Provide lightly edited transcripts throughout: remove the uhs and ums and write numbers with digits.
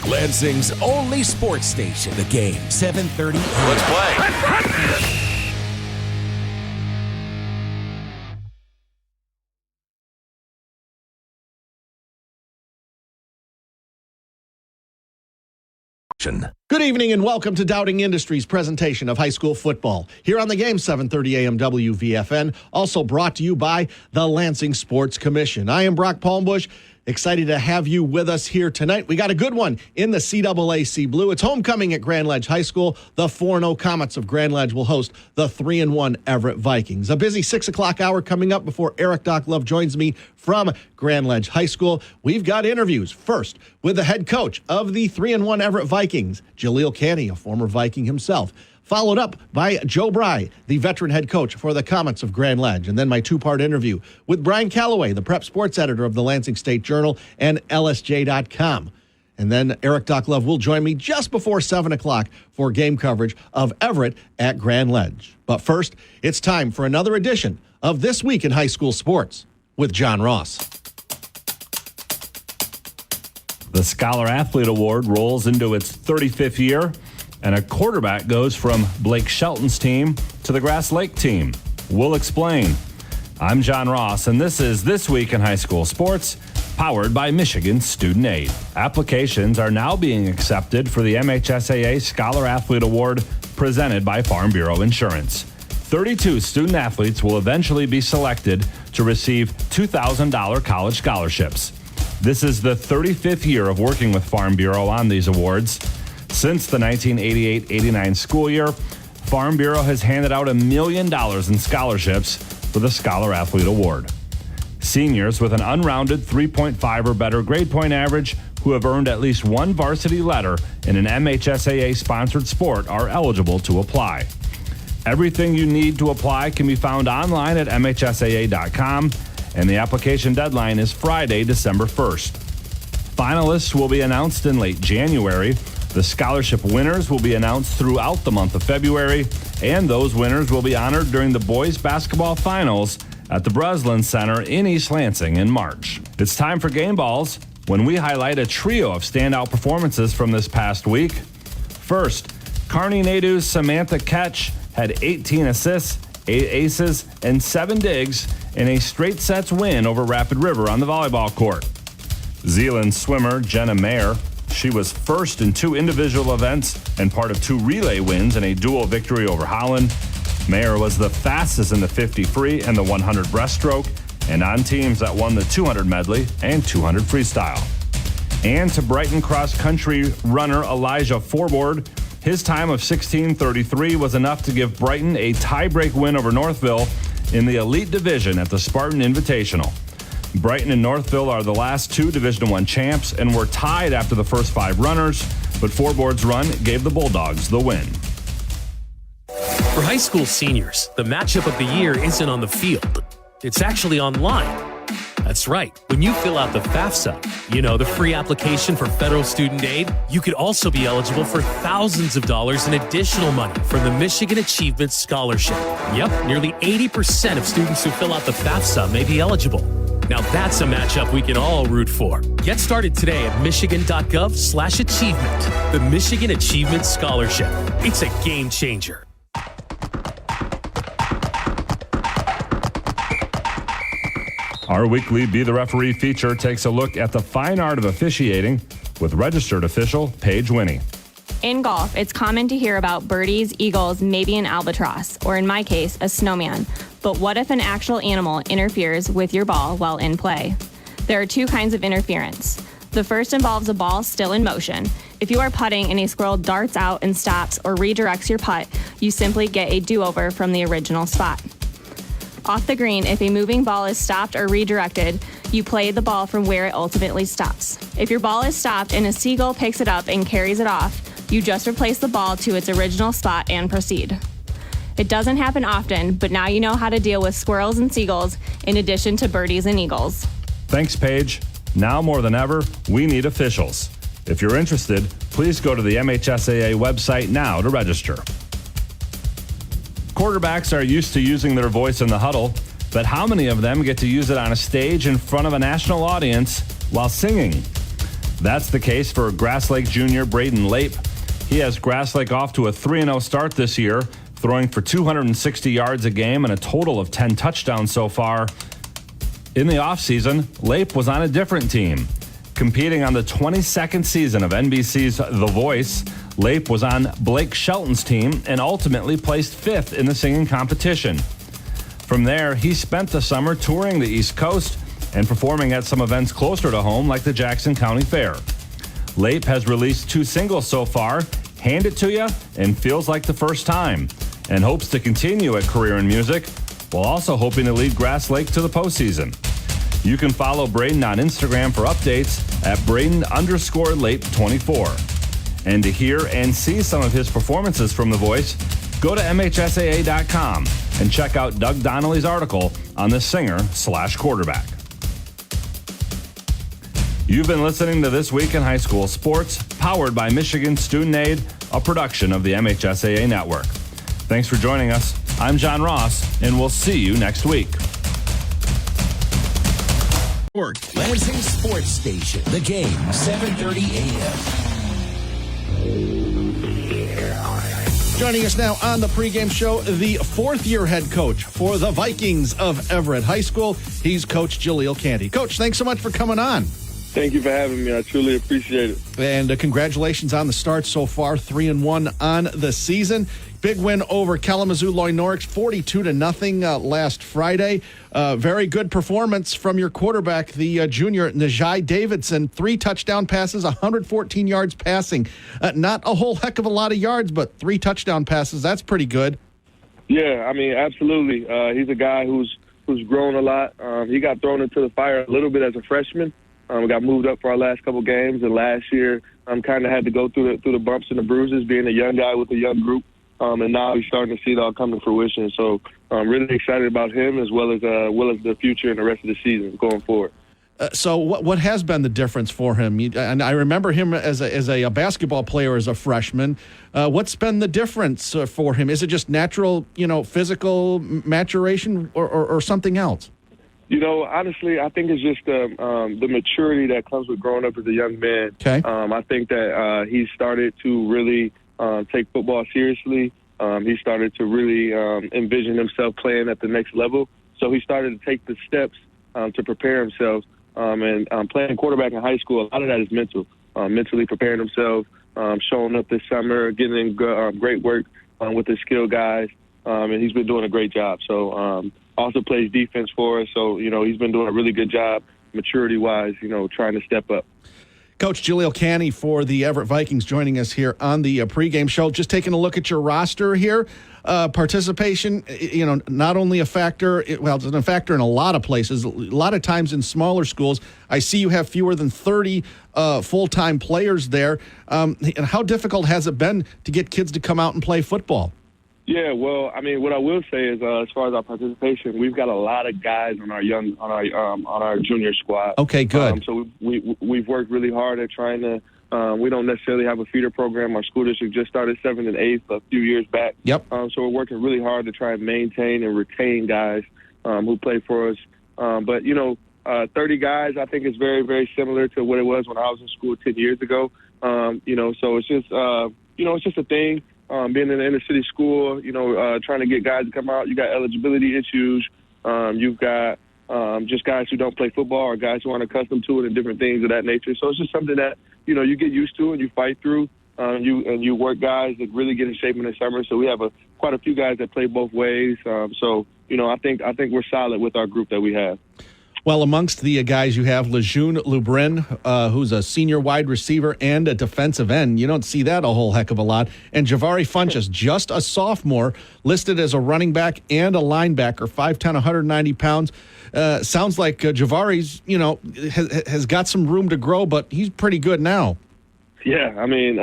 Lansing's only sports station. The Game, 7:30. Let's play. Good evening and welcome to Dowding Industries' presentation of high school football. Here on the Game, 7:30 a.m. WVFN, also brought to you by the Lansing Sports Commission. I am Brock Palmbush. Excited to have you with us here tonight. We got a good one in the CAAC Blue. It's homecoming at Grand Ledge High School. The 4-0 Comets of Grand Ledge will host the 3-1 Everett Vikings. A busy 6 o'clock hour coming up before Eric Doc Love joins me from Grand Ledge High School. We've got interviews. First, with the head coach of the 3-1 Everett Vikings, Jaleel Canny, a former Viking himself. Followed up by Joe Bry, the veteran head coach for the Comets of Grand Ledge. And then my two-part interview with Brian Calloway, the prep sports editor of the Lansing State Journal and LSJ.com. And then Eric Doc Love will join me just before 7 o'clock for game coverage of Everett at Grand Ledge. But first, it's time for another edition of This Week in High School Sports with John Ross. The Scholar Athlete Award rolls into its 35th year, and a quarterback goes from Blake Shelton's team to the Grass Lake team. We'll explain. I'm John Ross, and this is This Week in High School Sports, powered by Michigan Student Aid. Applications are now being accepted for the MHSAA Scholar Athlete Award presented by Farm Bureau Insurance. 32 student athletes will eventually be selected to receive $2,000 college scholarships. This is the 35th year of working with Farm Bureau on these awards. Since the 1988-89 school year, Farm Bureau has handed out $1 million in scholarships for the Scholar Athlete Award. Seniors with an unrounded 3.5 or better grade point average who have earned at least one varsity letter in an MHSAA-sponsored sport are eligible to apply. Everything you need to apply can be found online at MHSAA.com, and the application deadline is Friday, December 1st. Finalists will be announced in late January. The scholarship winners will be announced throughout the month of February, and those winners will be honored during the boys basketball finals at the Breslin Center in East Lansing in March. It's time for Game Balls, when we highlight a trio of standout performances from this past week. First, Kearney Nadeau's Samantha Ketch had 18 assists, 8 aces, and 7 digs in a straight sets win over Rapid River on the volleyball court. Zeeland swimmer Jenna Mayer, she was first in 2 individual events and part of 2 relay wins in a dual victory over Holland. Mayer was the fastest in the 50 free and the 100 breaststroke, and on teams that won the 200 medley and 200 freestyle. And to Brighton cross-country runner Elijah Forboard, his time of 16:33 was enough to give Brighton a tie-break win over Northville in the Elite Division at the Spartan Invitational. Brighton and Northville are the last 2 Division I champs and were tied after the first 5 runners, but Forboard's run gave the Bulldogs the win. For high school seniors, the matchup of the year isn't on the field. It's actually online. That's right. When you fill out the FAFSA, the free application for federal student aid, you could also be eligible for thousands of dollars in additional money from the Michigan Achievement Scholarship. Yep, nearly 80% of students who fill out the FAFSA may be eligible. Now that's a matchup we can all root for. Get started today at michigan.gov/achievement. The Michigan Achievement Scholarship. It's a game changer. Our weekly Be the Referee feature takes a look at the fine art of officiating with registered official Paige Winnie. In golf, it's common to hear about birdies, eagles, maybe an albatross, or in my case, a snowman. But what if an actual animal interferes with your ball while in play? There are 2 kinds of interference. The first involves a ball still in motion. If you are putting and a squirrel darts out and stops or redirects your putt, you simply get a do-over from the original spot. Off the green, if a moving ball is stopped or redirected, you play the ball from where it ultimately stops. If your ball is stopped and a seagull picks it up and carries it off, you just replace the ball to its original spot and proceed. It doesn't happen often, but now you know how to deal with squirrels and seagulls in addition to birdies and eagles. Thanks, Paige. Now more than ever, we need officials. If you're interested, please go to the MHSAA website now to register. Quarterbacks are used to using their voice in the huddle, but how many of them get to use it on a stage in front of a national audience while singing? That's the case for Grass Lake junior Braden Lape. He has Grass Lake off to a 3-0 start this year, throwing for 260 yards a game and a total of 10 touchdowns so far. In the offseason, Lape was on a different team. Competing on the 22nd season of NBC's The Voice, Lape was on Blake Shelton's team and ultimately placed 5th in the singing competition. From there, he spent the summer touring the East Coast and performing at some events closer to home like the Jackson County Fair. Lape has released 2 singles so far, Hand It To Ya and Feels Like the First Time, and hopes to continue a career in music while also hoping to lead Grass Lake to the postseason. You can follow Braden on Instagram for updates at Braden_Lape24. And to hear and see some of his performances from The Voice, go to MHSAA.com and check out Doug Donnelly's article on the singer/quarterback. You've been listening to This Week in High School Sports, powered by Michigan Student Aid, a production of the MHSAA Network. Thanks for joining us. I'm John Ross, and we'll see you next week. Lansing Sports Station, The Game, 7:30 a.m. Joining us now on the pregame show, the 4th-year head coach for the Vikings of Everett High School. He's Coach Jaleel Canty. Coach, thanks so much for coming on. Thank you for having me. I truly appreciate it. And congratulations on the start so far, 3-1 on the season. Big win over Kalamazoo Loy Norix, 42-0 last Friday. Very good performance from your quarterback, the junior Najai Davidson. 3 touchdown passes, 114 yards passing. Not a whole heck of a lot of yards, but 3 touchdown passes. That's pretty good. Yeah, I mean, absolutely. He's a guy who's grown a lot. He got thrown into the fire a little bit as a freshman. We got moved up for our last couple games, and last year kind of had to go through the bumps and the bruises, being a young guy with a young group. And now he's starting to see it all come to fruition. So I'm really excited about him as well as the future and the rest of the season going forward. So what has been the difference for him? And I remember him as a basketball player as a freshman. What's been the difference for him? Is it just natural, physical maturation or something else? Honestly, I think it's just the maturity that comes with growing up as a young man. Okay. I think that he started to really take football seriously. He started to really envision himself playing at the next level. So he started to take the steps to prepare himself. And playing quarterback in high school, a lot of that is mental. Mentally preparing himself, showing up this summer, getting in great work with the skill guys. And he's been doing a great job. So also plays defense for us. So, he's been doing a really good job maturity-wise, trying to step up. Coach Jaleel Canty for the Everett Vikings joining us here on the pregame show. Just taking a look at your roster here. Participation, not only a factor, it's a factor in a lot of places. A lot of times in smaller schools, I see you have fewer than 30 full-time players there. And how difficult has it been to get kids to come out and play football? Yeah, well, I mean, what I will say is, as far as our participation, we've got a lot of guys on our junior squad. Okay, good. So we've worked really hard at trying to. We don't necessarily have a feeder program. Our school district just started 7th and 8th a few years back. Yep. So we're working really hard to try and maintain and retain guys who play for us. But 30 guys, I think, is very, very similar to what it was when I was in school 10 years ago. So it's just it's just a thing. Being in an inner city school, trying to get guys to come out. You got eligibility issues. You've got just guys who don't play football or guys who aren't accustomed to it and different things of that nature. So it's just something that, you get used to and you fight through. You work guys that really get in shape in the summer. So we have quite a few guys that play both ways. I think we're solid with our group that we have. Well, amongst the guys you have Lejeune Lubrin, who's a senior wide receiver and a defensive end. You don't see that a whole heck of a lot. And Javari Funchess, just a sophomore, listed as a running back and a linebacker, 5'10", 190 pounds. Sounds like Javari's, has got some room to grow, but he's pretty good now. Yeah, I mean,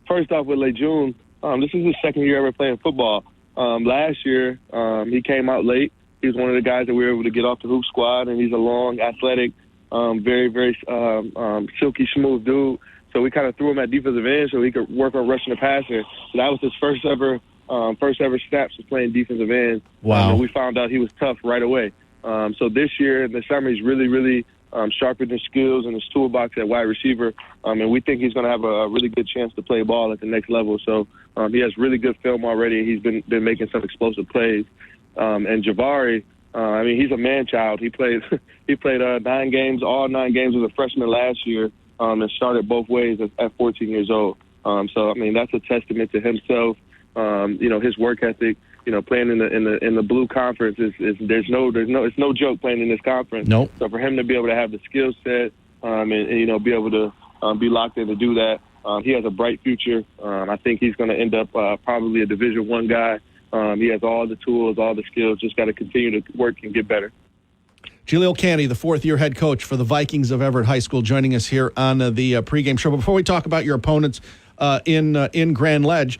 first off with Lejeune, this is his second year ever playing football. Last year, he came out late. He's one of the guys that we were able to get off the hoop squad, and he's a long, athletic, very, very silky smooth dude. So we kind of threw him at defensive end so he could work on rushing the passer. So that was his first ever snaps of playing defensive end. Wow. And we found out he was tough right away. So this year in the summer, he's really, really sharpened his skills and his toolbox at wide receiver. And we think he's going to have a really good chance to play ball at the next level. So he has really good film already. He's been making some explosive plays. And Javari, he's a man-child. He played 9 games, all 9 games as a freshman last year, and started both ways at 14 years old. That's a testament to himself. His work ethic. Playing in the Blue Conference it's no joke playing in this conference. Nope. So for him to be able to have the skill set and be able to be locked in to do that, he has a bright future. I think he's going to end up probably a Division I guy. He has all the tools, all the skills. Just got to continue to work and get better. Jaleel Canty, the fourth-year head coach for the Vikings of Everett High School, joining us here on the pregame show. But before we talk about your opponents in Grand Ledge,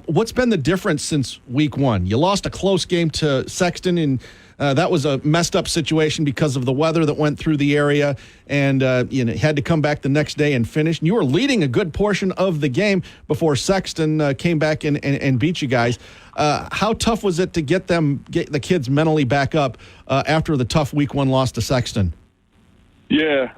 what's been the difference since week 1? You lost a close game to Sexton, and that was a messed up situation because of the weather that went through the area, and had to come back the next day and finish. And you were leading a good portion of the game before Sexton came back and beat you guys. How tough was it to get the kids mentally back up after the tough week 1 loss to Sexton? Yeah,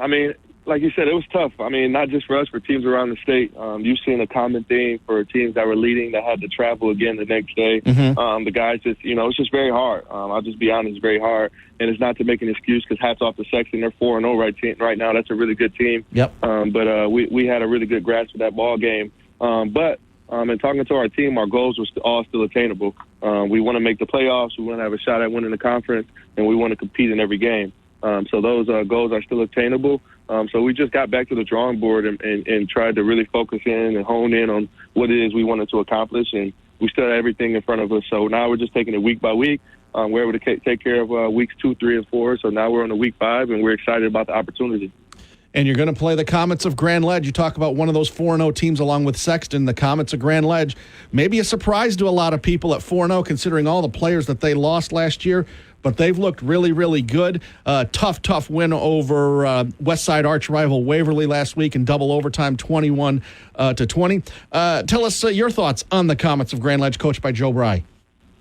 like you said, it was tough. Not just for us, for teams around the state. You've seen a common theme for teams that were leading that had to travel again the next day. Mm-hmm. The guys just, it's just very hard. I'll just be honest, it's very hard. And it's not to make an excuse because hats off to Sexton. They're 4-0 right now. That's a really good team. Yep. But we had a really good grasp of that ball game. But in talking to our team, our goals were all still attainable. We want to make the playoffs. We want to have a shot at winning the conference, and we want to compete in every game. So those goals are still attainable. So we just got back to the drawing board and tried to really focus in and hone in on what it is we wanted to accomplish. And we still had everything in front of us. So now we're just taking it week by week. We're able to take care of weeks 2, 3, and 4. So now we're on to week 5, and we're excited about the opportunity. And you're going to play the Comets of Grand Ledge. You talk about one of those 4-0 teams along with Sexton, the Comets of Grand Ledge. Maybe a surprise to a lot of people at 4-0 considering all the players that they lost last year. But they've looked really, really good. Tough win over Westside arch rival Waverly last week in double overtime, 21-20. Tell us your thoughts on the Comets of Grand Ledge, coached by Joe Bry.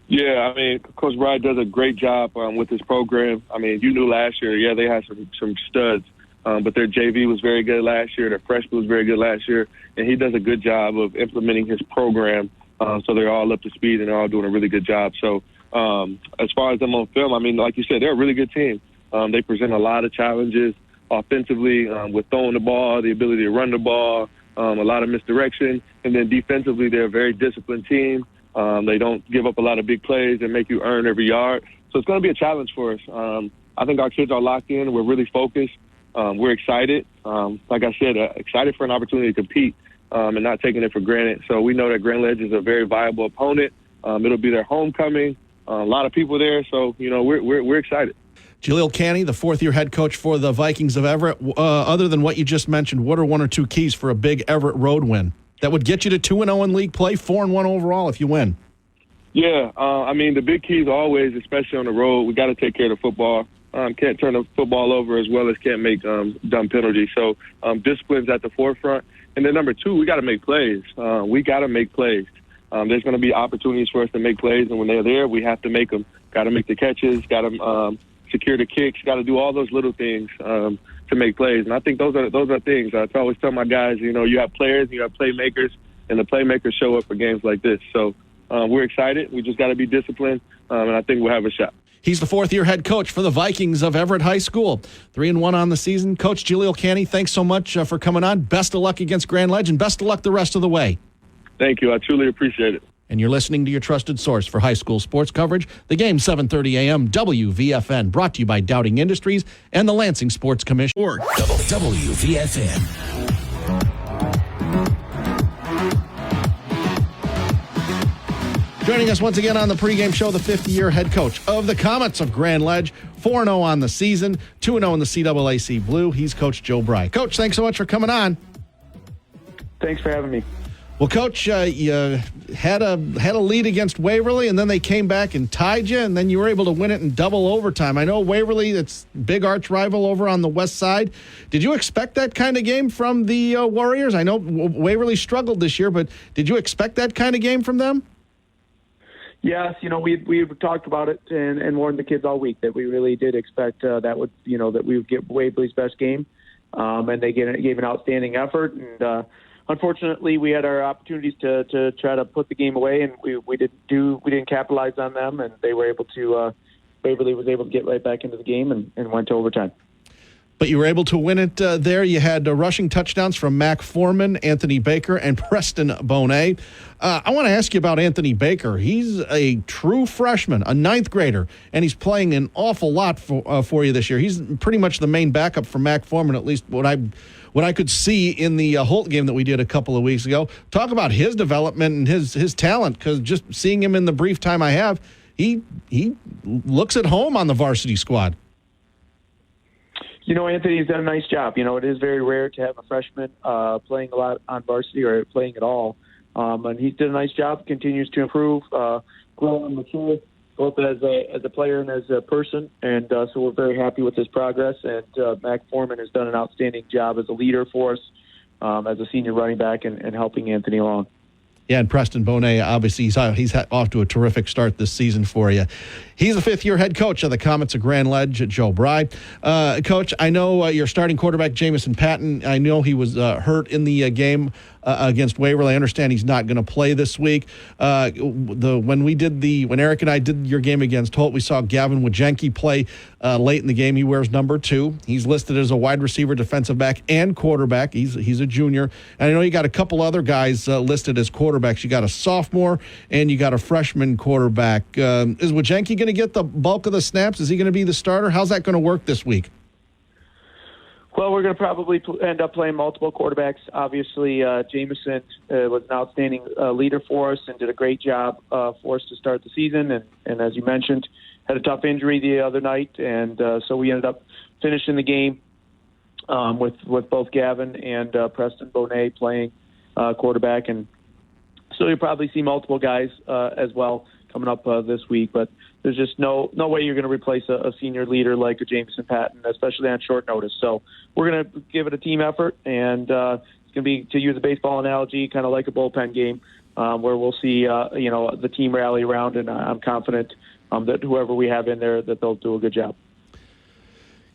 Yeah, Coach Bry does a great job with his program. You knew last year, they had some studs. But their JV was very good last year. Their freshman was very good last year. And he does a good job of implementing his program so they're all up to speed and they're all doing a really good job. So as far as them on film, like you said, they're a really good team. They present a lot of challenges offensively with throwing the ball, the ability to run the ball, a lot of misdirection. And then defensively, they're a very disciplined team. They don't give up a lot of big plays and make you earn every yard. So it's going to be a challenge for us. I think our kids are locked in. We're really focused. We're excited. Like I said, excited for an opportunity to compete and not taking it for granted. So we know that Grand Ledge is a very viable opponent. It'll be their homecoming. A lot of people there. So, we're excited. Jaleel Canty, the fourth-year head coach for the Vikings of Everett. Other than what you just mentioned, what are one or two keys for a big Everett road win that would get you to 2-0 in league play, 4-1 overall if you win? Yeah, the big keys always, especially on the road, we got to take care of the football. Can't turn the football over as well as can't make dumb penalties. So discipline's at the forefront. And then number 2, we got to make plays. We got to make plays. There's going to be opportunities for us to make plays, and when they're there, we have to make them. Got to make the catches, got to secure the kicks, got to do all those little things to make plays. And I think those are things. I always tell my guys, you have players, you have playmakers, and the playmakers show up for games like this. So we're excited. We just got to be disciplined, and I think we'll have a shot. He's the fourth-year head coach for the Vikings of Everett High School. 3-1 on the season. Coach Jaleel Canty, thanks so much for coming on. Best of luck against Grand Ledge, and best of luck the rest of the way. Thank you. I truly appreciate it. And you're listening to your trusted source for high school sports coverage. The Game, 7:30 a.m. WVFN, brought to you by Dowding Industries and the Lansing Sports Commission. WVFN. Joining us once again on the pregame show, the 50-year head coach of the Comets of Grand Ledge, 4-0 on the season, 2-0 in the CAAC Blue. He's Coach Joe Bry. Coach, thanks so much for coming on. Thanks for having me. Well, Coach, you had a lead against Waverly, and then they came back and tied you, and then you were able to win it in double overtime. I know Waverly, it's big arch rival over on the west side. Did you expect that kind of game from the Warriors? I know Waverly struggled this year, but did you expect that kind of game from them? Yes, we've talked about it and warned the kids all week that we really did expect that we would get Waverly's best game, and they gave an outstanding effort. And unfortunately, we had our opportunities to try to put the game away, and we didn't capitalize on them, and they were able to. Waverly was able to get right back into the game and went to overtime. But you were able to win it there. You had rushing touchdowns from Mac Foreman, Anthony Baker, and Preston Bonet. I want to ask you about Anthony Baker. He's a true freshman, a ninth grader, and he's playing an awful lot for you this year. He's pretty much the main backup for Mac Foreman, at least what I could see in the Holt game that we did a couple of weeks ago. Talk about his development and his talent, because just seeing him in the brief time I have, he looks at home on the varsity squad. Anthony's done a nice job. It is very rare to have a freshman playing a lot on varsity or playing at all. And he's done a nice job, continues to improve, grow and mature, both as a player and as a person. And so we're very happy with his progress. And Mac Foreman has done an outstanding job as a leader for us, as a senior running back and helping Anthony along. Yeah, and Preston Bonet, obviously, he's off to a terrific start this season for you. He's a fifth-year head coach of the Comets of Grand Ledge, Joe Bry. Coach, I know your starting quarterback, Jamison Patton, I know he was hurt in the game against Waverly. I understand he's not going to play this week. When Eric and I did your game against Holt, we saw Gavin Wajenki play late in the game. He wears number 2. He's listed as a wide receiver, defensive back, and quarterback. He's a junior. And I know you got a couple other guys listed as quarterbacks. You got a sophomore and you got a freshman quarterback. Is Wajenki going to get the bulk of the snaps? Is he going to be the starter? How's that going to work this week? Well, we're going to probably end up playing multiple quarterbacks. Obviously, Jamison was an outstanding leader for us and did a great job for us to start the season. And as you mentioned, had a tough injury the other night, and so we ended up finishing the game with both Gavin and Preston Bonet playing quarterback. And so you'll probably see multiple guys as well coming up this week. But there's just no way you're going to replace a senior leader like a Jamison Patton, especially on short notice. So we're going to give it a team effort, and it's going to be, to use a baseball analogy, kind of like a bullpen game where we'll see the team rally around, and I'm confident that whoever we have in there, that they'll do a good job.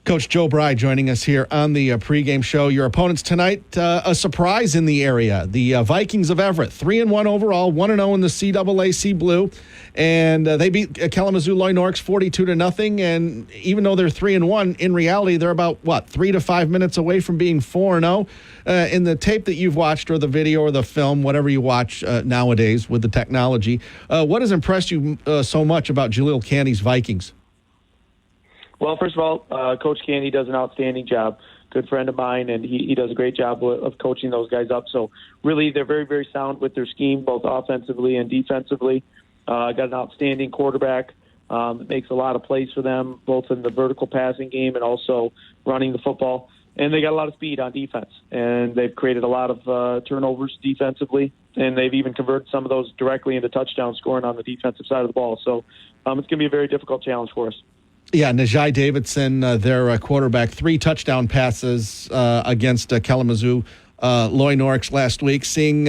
Coach Joe Bry joining us here on the pregame show. Your opponents tonight, a surprise in the area. The Vikings of Everett, 3-1 overall, 1-0 in the CAAC Blue. And they beat Kalamazoo Loy Norks 42-0. And even though they're 3-1, in reality, they're about, 3 to 5 minutes away from being 4-0. In the tape that you've watched, or the video or the film, whatever you watch nowadays with the technology, what has impressed you so much about Jaleel Candy's Vikings? Well, first of all, Coach Candy does an outstanding job. Good friend of mine, and he does a great job of coaching those guys up. So really, they're very, very sound with their scheme, both offensively and defensively. Got an outstanding quarterback that makes a lot of plays for them, both in the vertical passing game and also running the football. And they got a lot of speed on defense, and they've created a lot of turnovers defensively, and they've even converted some of those directly into touchdown scoring on the defensive side of the ball. So it's going to be a very difficult challenge for us. Yeah, Najai Davidson, their quarterback, 3 touchdown passes against Kalamazoo Loy Norks last week. Seeing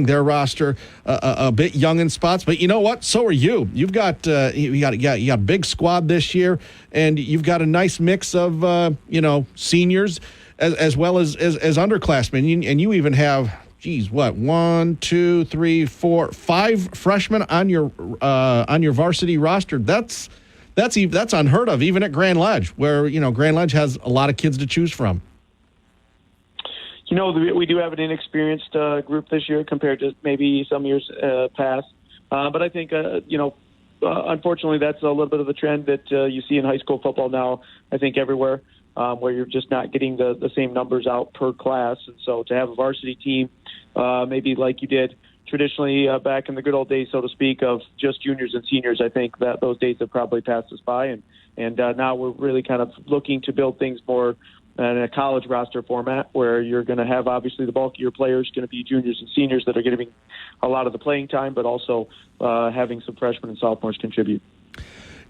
their roster a bit young in spots, but you know what? So are you. You've got you got a big squad this year, and you've got a nice mix of seniors as well as underclassmen, and you even have 1, 2, 3, 4, 5 freshmen on your varsity roster. That's unheard of, even at Grand Ledge, where Grand Ledge has a lot of kids to choose from. We do have an inexperienced group this year compared to maybe some years past. But I think, unfortunately, that's a little bit of the trend that you see in high school football now, I think everywhere, where you're just not getting the same numbers out per class. And so to have a varsity team, maybe like you did traditionally back in the good old days, so to speak, of just juniors and seniors, I think that those days have probably passed us by. And now we're really kind of looking to build things more in a college roster format, where you're going to have, obviously, the bulk of your players going to be juniors and seniors that are going to be a lot of the playing time, but also having some freshmen and sophomores contribute.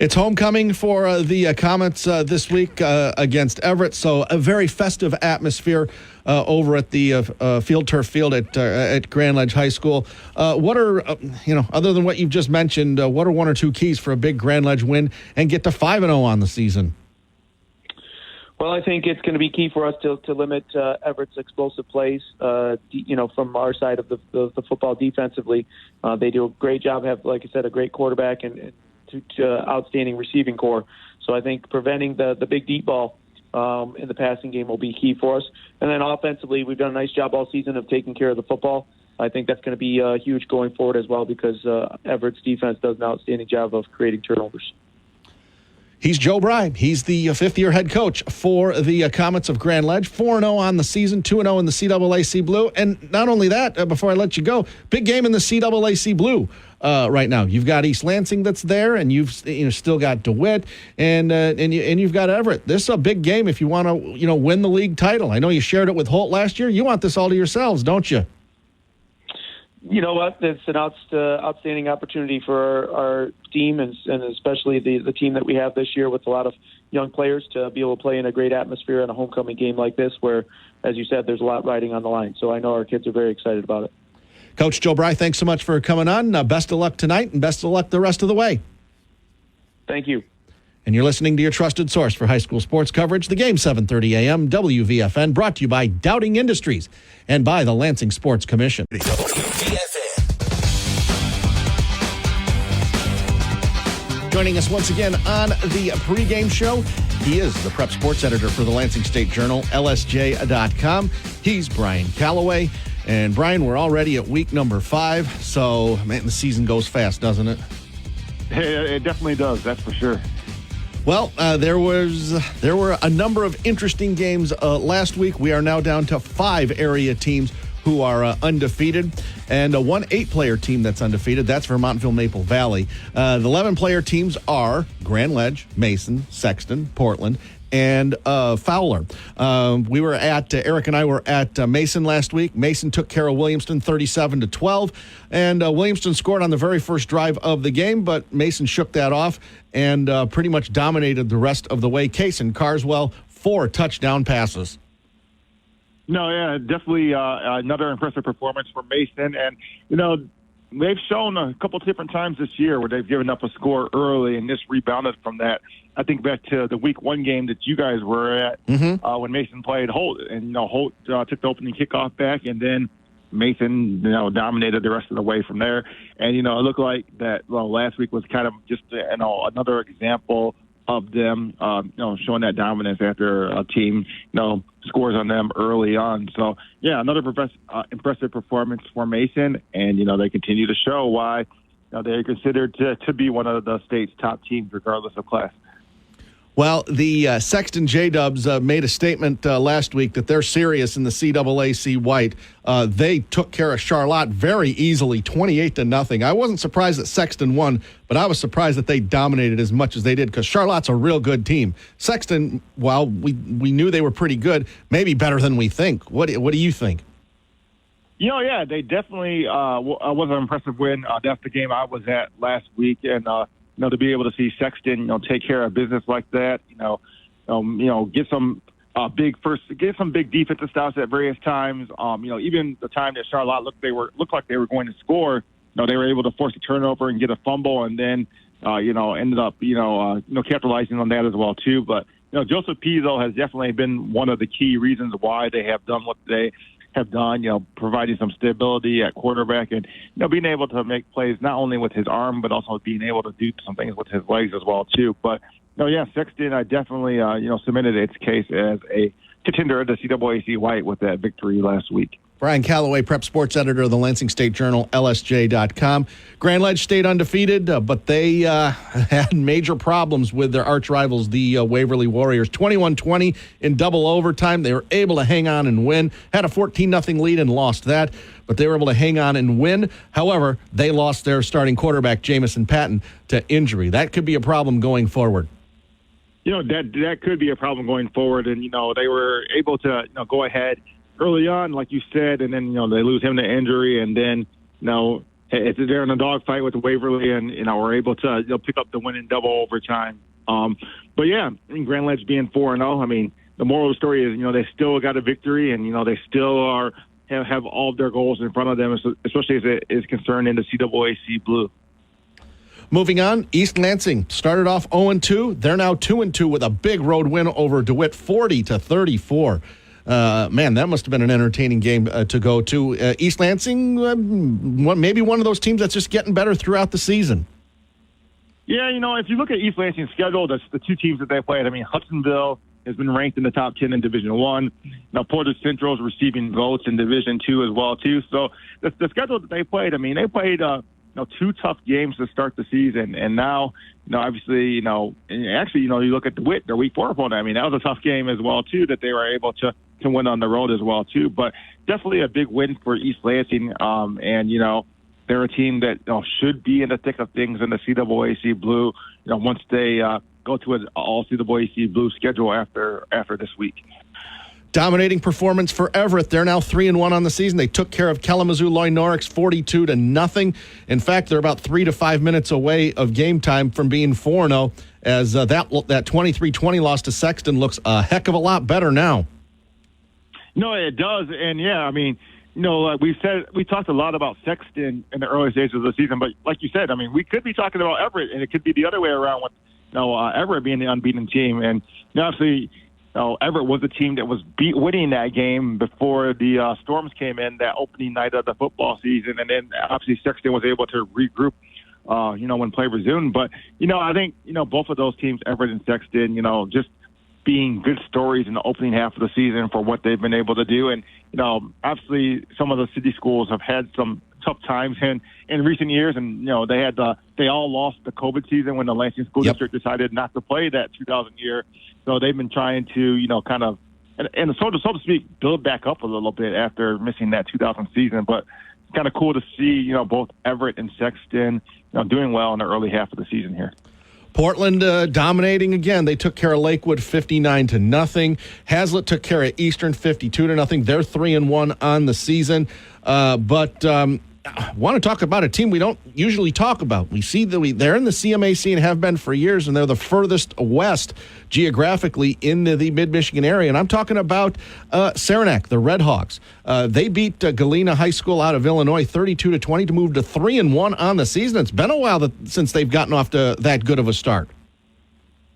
It's homecoming for the Comets this week against Everett, so a very festive atmosphere over at the field turf field at Grand Ledge High School. What are other than what you've just mentioned, what are one or two keys for a big Grand Ledge win and get to 5-0 on the season? Well, I think it's going to be key for us to limit Everett's explosive plays. From our side of the football defensively, they do a great job. Have, like I said, a great quarterback and outstanding receiving core. So I think preventing the big deep ball in the passing game will be key for us. And then offensively, we've done a nice job all season of taking care of the football. I think that's going to be huge going forward as well because Everett's defense does an outstanding job of creating turnovers. He's Joe Bry. He's the fifth-year head coach for the Comets of Grand Ledge. 4-0 on the season, 2-0 in the CAAC Blue. And not only that, before I let you go, big game in the CAAC Blue right now. You've got East Lansing that's there, and you've still got DeWitt, and you've got Everett. This is a big game if you want to win the league title. I know you shared it with Holt last year. You want this all to yourselves, don't you? You know what? It's an outstanding opportunity for our team and especially the team that we have this year with a lot of young players to be able to play in a great atmosphere in a homecoming game like this where, as you said, there's a lot riding on the line. So I know our kids are very excited about it. Coach Joe Bry, thanks so much for coming on. Best of luck tonight and best of luck the rest of the way. Thank you. And you're listening to your trusted source for high school sports coverage, the game 7:30 a.m. WVFN, brought to you by Dowding Industries and by the Lansing Sports Commission. Joining us once again on the pregame show, he is the prep sports editor for the Lansing State Journal, LSJ.com. He's Brian Calloway. And Brian, we're already at week number 5, so man, the season goes fast, doesn't it? Hey, it definitely does, that's for sure. Well, there were a number of interesting games last week. We are now down to 5 area teams who are undefeated, and one 8-player team that's undefeated. That's Vermontville Maple Valley. The 11-player teams are Grand Ledge, Mason, Sexton, Portland, and Fowler. Eric and I were at Mason last week. Mason took care of Williamston 37-12, and Williamston scored on the very first drive of the game, but Mason shook that off and pretty much dominated the rest of the way. Kaysen Carswell, 4 touchdown passes. No, yeah, definitely another impressive performance for Mason. And, they've shown a couple different times this year where they've given up a score early and just rebounded from that. I think back to the week 1 game that you guys were at when Mason played Holt. And, Holt took the opening kickoff back, and then Mason, dominated the rest of the way from there. And, it looked like that last week was kind of just, another example of them, showing that dominance after a team, scores on them early on. So, yeah, another impressive performance for Mason, and, they continue to show why they're considered to be one of the state's top teams regardless of class. Well, the Sexton J-Dubs made a statement last week that they're serious in the CAAC White. They took care of Charlotte very easily, 28-0. I wasn't surprised that Sexton won, but I was surprised that they dominated as much as they did because Charlotte's a real good team. Sexton, well, we knew they were pretty good, maybe better than we think. What do you think? Yeah, they definitely was an impressive win. That's the game I was at last week, and to be able to see Sexton, take care of business like that, get some big defensive stops at various times. Even the time that Charlotte looked like they were going to score, they were able to force a turnover and get a fumble, and then ended up capitalizing on that as well too. But Joseph Pizzo has definitely been one of the key reasons why they have done what they have done, providing some stability at quarterback and, being able to make plays not only with his arm, but also being able to do some things with his legs as well, too. But, Sexton definitely, cemented its case as a contender at the CAAC White with that victory last week. Brian Calloway, prep sports editor of the Lansing State Journal, LSJ.com. Grand Ledge stayed undefeated, but they had major problems with their arch rivals, the Waverly Warriors. 21-20 in double overtime. They were able to hang on and win. Had a 14-0 lead and lost that, but they were able to hang on and win. However, they lost their starting quarterback, Jamison Patton, to injury. That could be a problem going forward. That could be a problem going forward, and, they were able to go ahead early on, like you said, and then, they lose him to injury, and then, they're in a dogfight with Waverly, and we're able to pick up the win in double overtime. But yeah, Grand Ledge being 4-0. I mean, the moral of the story is they still got a victory, and they still have all of their goals in front of them, especially as it is concerned in the CAAC Blue. Moving on, East Lansing started off 0-2. They're now 2-2 with a big road win over DeWitt, 40-34. Man, that must have been an entertaining game to go to. East Lansing, maybe one of those teams that's just getting better throughout the season. Yeah, if you look at East Lansing's schedule, that's the two teams that they played. I mean, Hudsonville has been ranked in the top 10 in Division I. Now, Portage Central is receiving votes in Division II as well, too. So the schedule that they played, I mean, they played two tough games to start the season, and now, obviously, you look at DeWitt, their Week 4 opponent. I mean, that was a tough game as well, too, that they were able to win on the road as well, too. But definitely a big win for East Lansing, and, they're a team that should be in the thick of things in the CAAC Blue, once they go to an all CAAC Blue schedule after this week. Dominating performance for Everett. They're now 3-1 on the season. They took care of Kalamazoo Loy Norix 42-0. In fact, they're about 3 to 5 minutes away of game time from being 4-0, as that 23-20 loss to Sexton looks a heck of a lot better now. No, it does. And yeah, I mean, like we talked a lot about Sexton in the early stages of the season, but like you said, I mean, we could be talking about Everett, and it could be the other way around with Everett being the unbeaten team. And obviously, Everett was the team that was winning that game before the Storms came in that opening night of the football season, and then obviously Sexton was able to regroup, when play resumed. But I think both of those teams, Everett and Sexton, just being good stories in the opening half of the season for what they've been able to do. And, obviously some of the city schools have had some tough times in recent years. And, they all lost the COVID season when the Lansing School District decided not to play that 2000 year. So they've been trying to, kind of, and so to speak, build back up a little bit after missing that 2000 season. But it's kind of cool to see, both Everett and Sexton, doing well in the early half of the season here. Portland dominating again. They took care of Lakewood 59-0. Hazlitt took care of Eastern 52-0. They're 3-1 on the season. But I want to talk about a team we don't usually talk about. We see that they're in the CMAC and have been for years, and they're the furthest west geographically in the mid-Michigan area. And I'm talking about Saranac, the Red Hawks. They beat Galena High School out of Illinois 32-20 to move to 3-1 on the season. It's been a while since they've gotten off to that good of a start.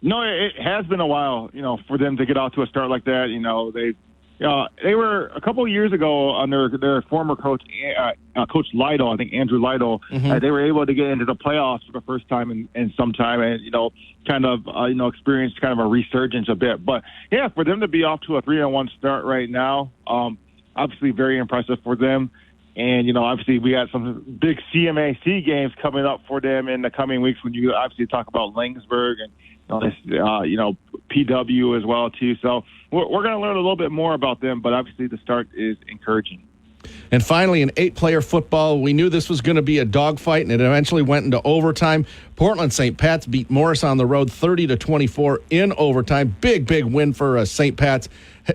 No, it has been a while, for them to get off to a start like that. They were a couple of years ago under their former coach, Coach Lytle, I think Andrew Lytle. They were able to get into the playoffs for the first time in some time, and experienced kind of a resurgence a bit. But yeah, for them to be off to a 3-1 start right now, obviously very impressive for them. And obviously we got some big CMAC games coming up for them in the coming weeks. When you obviously talk about Langsburg and PW as well too. So we're going to learn a little bit more about them, but obviously the start is encouraging. And finally, in 8-player football, we knew this was going to be a dogfight, and it eventually went into overtime. Portland St. Pat's beat Morris on the road 30-24 in overtime. Big win for St. Pat's.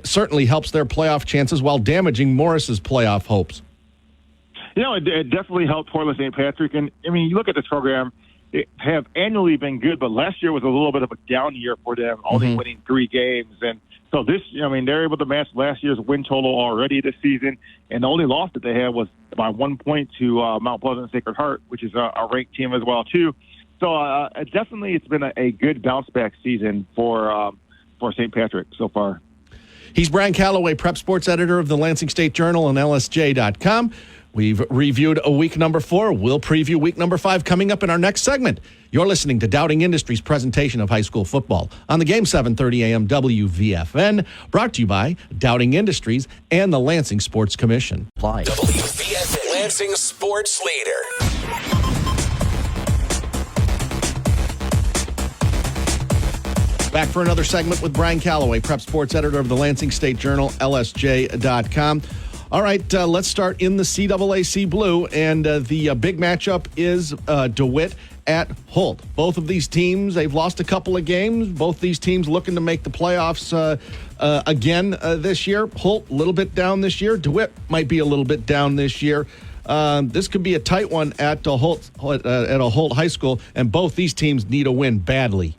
Certainly helps their playoff chances while damaging Morris's playoff hopes. It definitely helped Portland St. Patrick. And, I mean, you look at this program, they have annually been good, but last year was a little bit of a down year for them, only winning 3 games. And so they're able to match last year's win total already this season. And the only loss that they had was by 1 point to Mount Pleasant Sacred Heart, which is a ranked team as well, too. So definitely it's been a good bounce-back season for St. Patrick so far. He's Brian Calloway, prep sports editor of the Lansing State Journal and LSJ.com. We've reviewed week number 4. We'll preview week number 5 coming up in our next segment. You're listening to Dowding Industries' presentation of high school football on the game 730 AM WVFN, brought to you by Dowding Industries and the Lansing Sports Commission. WVFN, Lansing Sports Leader. Back for another segment with Brian Calloway, prep sports editor of the Lansing State Journal, LSJ.com. All right, let's start in the CAAC Blue, and the big matchup is DeWitt at Holt. Both of these teams, they've lost a couple of games. Both these teams looking to make the playoffs again this year. Holt, a little bit down this year. DeWitt might be a little bit down this year. This could be a tight one at a Holt High School, and both these teams need a win badly.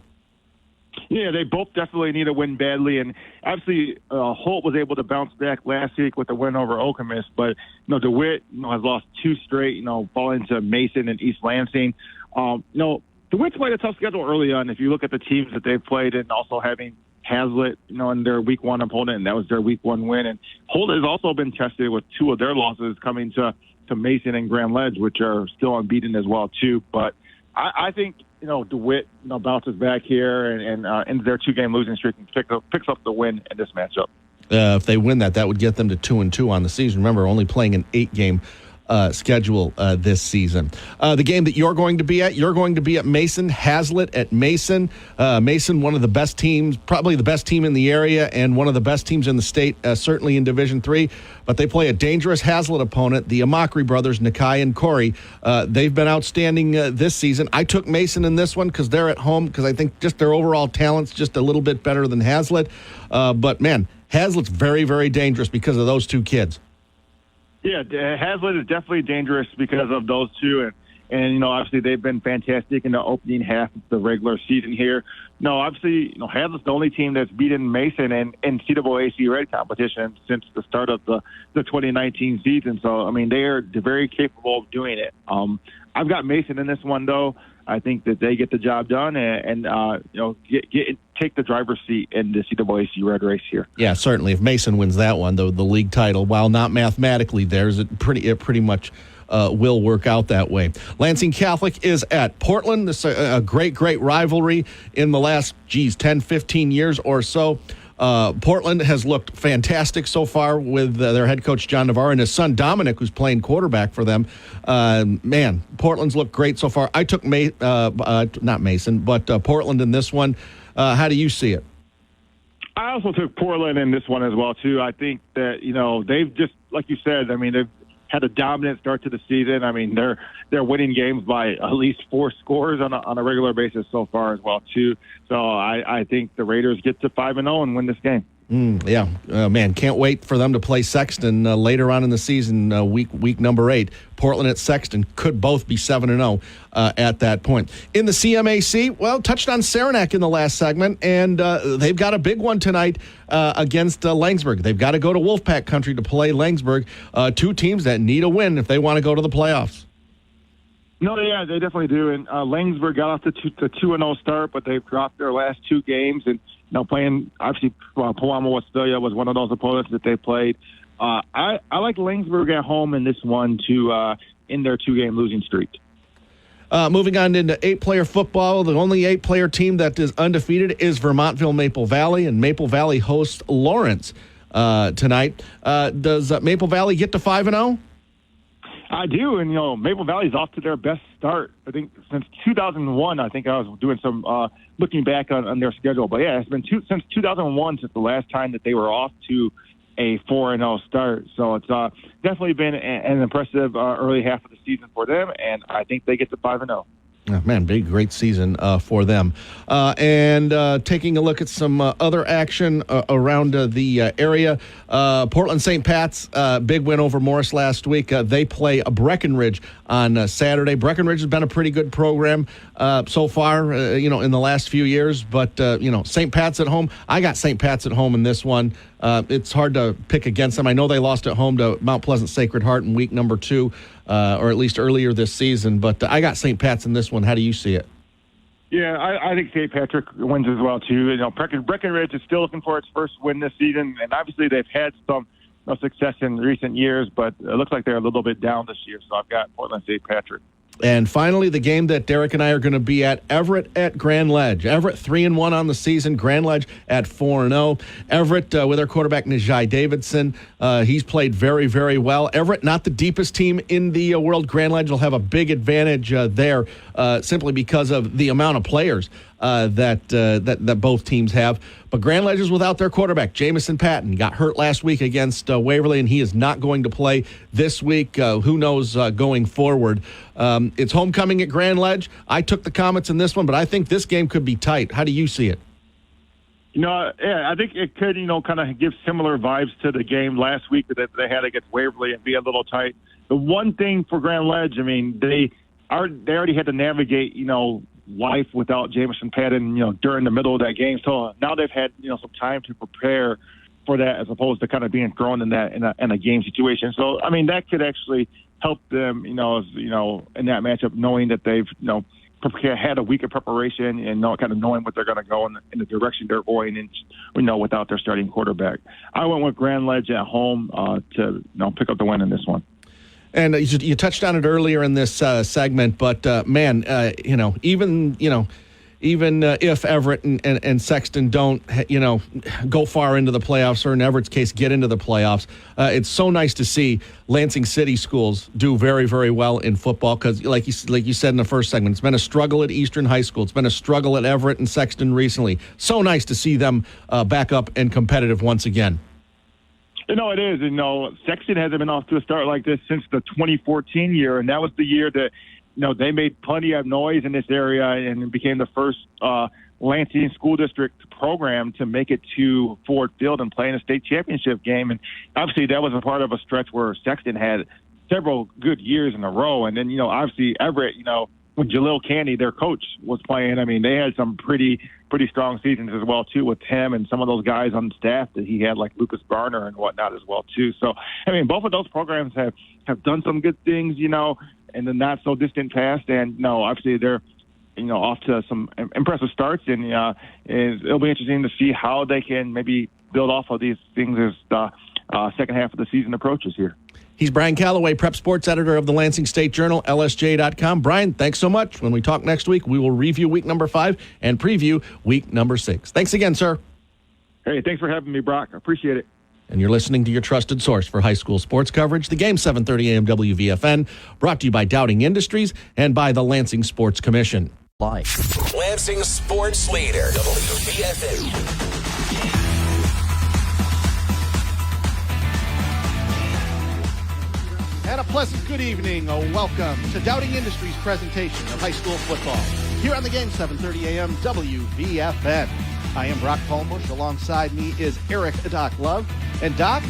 Yeah, they both definitely need a win badly, and obviously Holt was able to bounce back last week with the win over Comets, but DeWitt has lost 2 straight. Falling to Mason and East Lansing. DeWitt's played a tough schedule early on. If you look at the teams that they've played, and also having Hazlitt, in their Week 1 opponent, and that was their Week 1 win. And Holt has also been tested with 2 of their losses coming to Mason and Grand Ledge, which are still unbeaten as well too. But I think DeWitt bounces back here and into their 2-game losing streak and picks up the win in this matchup. If they win that would get them to 2-2 on the season. Remember, only playing an 8-game schedule this season. The game that you're going to be at Mason, Hazlitt at Mason. Mason, one of the best teams, probably the best team in the area, and one of the best teams in the state, certainly in Division III. But they play a dangerous Hazlitt opponent, the Amakri brothers, Nakai and Corey. They've been outstanding this season. I took Mason in this one because they're at home, because I think just their overall talent's just a little bit better than Hazlitt. But, man, Hazlitt's very, very dangerous because of those 2 kids. Yeah, Hazlitt is definitely dangerous because of those 2, and obviously they've been fantastic in the opening half of the regular season here. Obviously, Hazlitt's the only team that's beaten Mason in CAAC Red competition since the start of the 2019 season. So, they are very capable of doing it. I've got Mason in this one, though. I think that they get the job done and take the driver's seat in the CAAC Red race here. Yeah, certainly. If Mason wins that one, the league title, while not mathematically theirs, it pretty much will work out that way. Lansing Catholic is at Portland. This is a great rivalry in the last, 10, 15 years or so. Portland has looked fantastic so far with their head coach, John Navarre, and his son, Dominic, who's playing quarterback for them. Portland's looked great so far. I took not Mason, but Portland in this one. How do you see it? I also took Portland in this one as well, too. I think that, they've just, like you said, they've had a dominant start to the season. They're winning games by at least 4 scores on a regular basis so far as well, too. So I think the Raiders get to 5-0 and win this game. Can't wait for them to play Sexton later on in the season, week number 8. Portland at Sexton could both be 7-0 at that point. In the CMAC, touched on Saranac in the last segment, and they've got a big one tonight against Langsburg. They've got to go to Wolfpack country to play Langsburg, 2 teams that need a win if they want to go to the playoffs. No, yeah, they definitely do. And Langsburg got off the 2-0 start, but they've dropped their last 2 games. And playing, obviously, Palama Westphalia was one of those opponents that they played. I like Langsburg at home in this one to end their 2-game losing streak. Moving on into 8-player football, the only 8-player team that is undefeated is Vermontville Maple Valley, and Maple Valley hosts Lawrence tonight. Does Maple Valley get to 5-0? I do, and Maple Valley's off to their best start. I think since 2001. I think I was doing some looking back on their schedule, but yeah, it's been since 2001 since the last time that they were off to a 4-0 start. So it's definitely been an impressive early half of the season for them, and I think they get to 5-0. Oh, man, great season for them. And taking a look at some other action around the area, Portland St. Pat's, big win over Morris last week. They play Breckenridge on Saturday. Breckenridge has been a pretty good program so far, in the last few years. But, St. Pat's at home. I got St. Pat's at home in this one. It's hard to pick against them. I know they lost at home to Mount Pleasant Sacred Heart in week number 2. Or at least earlier this season. But I got St. Pat's in this one. How do you see it? Yeah, I think St. Patrick wins as well, too. Breckenridge is still looking for its first win this season, and obviously they've had some success in recent years, but it looks like they're a little bit down this year, so I've got Portland St. Patrick. And finally, the game that Derek and I are going to be at, Everett at Grand Ledge. Everett 3-1 on the season. Grand Ledge at 4-0. Everett with their quarterback Najai Davidson. He's played very, very well. Everett, not the deepest team in the world. Grand Ledge will have a big advantage there simply because of the amount of players that both teams have. But Grand Ledge is without their quarterback, Jamison Patton. Got hurt last week against Waverly, and he is not going to play this week. Who knows going forward? It's homecoming at Grand Ledge. I took the Comets in this one, but I think this game could be tight. How do you see it? Yeah, I think it could, kind of give similar vibes to the game last week that they had against Waverly and be a little tight. The one thing for Grand Ledge, they already had to navigate, life without Jamison Patton, during the middle of that game. So now they've had, some time to prepare for that as opposed to kind of being thrown in a game situation. So, that could actually help them, in that matchup, knowing that they've, had a week of preparation and kind of knowing what they're going to go in the direction they're going in, without their starting quarterback. I went with Grand Ledge at home to pick up the win in this one. And you touched on it earlier in this segment, but even if Everett and Sexton don't, go far into the playoffs, or in Everett's case, get into the playoffs, it's so nice to see Lansing City schools do very, very well in football because, like you said in the first segment, it's been a struggle at Eastern High School. It's been a struggle at Everett and Sexton recently. So nice to see them back up and competitive once again. It is. Sexton hasn't been off to a start like this since the 2014 year, and that was the year that they made plenty of noise in this area and became the first Lansing School District program to make it to Ford Field and play in a state championship game. And obviously that was a part of a stretch where Sexton had several good years in a row. And then, obviously Everett, when Jalil Candy, their coach, was playing, they had some pretty strong seasons as well, too, with him and some of those guys on the staff that he had, like Lucas Barner and whatnot as well, too. So, both of those programs have done some good things, in the not-so-distant past. And, obviously they're, off to some impressive starts. And it'll be interesting to see how they can maybe build off of these things as the second half of the season approaches here. He's Brian Calloway, prep sports editor of the Lansing State Journal, LSJ.com. Brian, thanks so much. When we talk next week, we will review week number 5 and preview week number 6. Thanks again, sir. Hey, thanks for having me, Brock. I appreciate it. And you're listening to your trusted source for high school sports coverage, the game 7:30 a.m. WVFN, brought to you by Dowding Industries and by the Lansing Sports Commission. Lansing Sports Leader, WVFN. And a pleasant good evening. Welcome to Dowding Industries' presentation of high school football here on the game 7:30 a.m. WVFN. I am Brock Palmbush. Alongside me is Eric Doc Love. And Doc,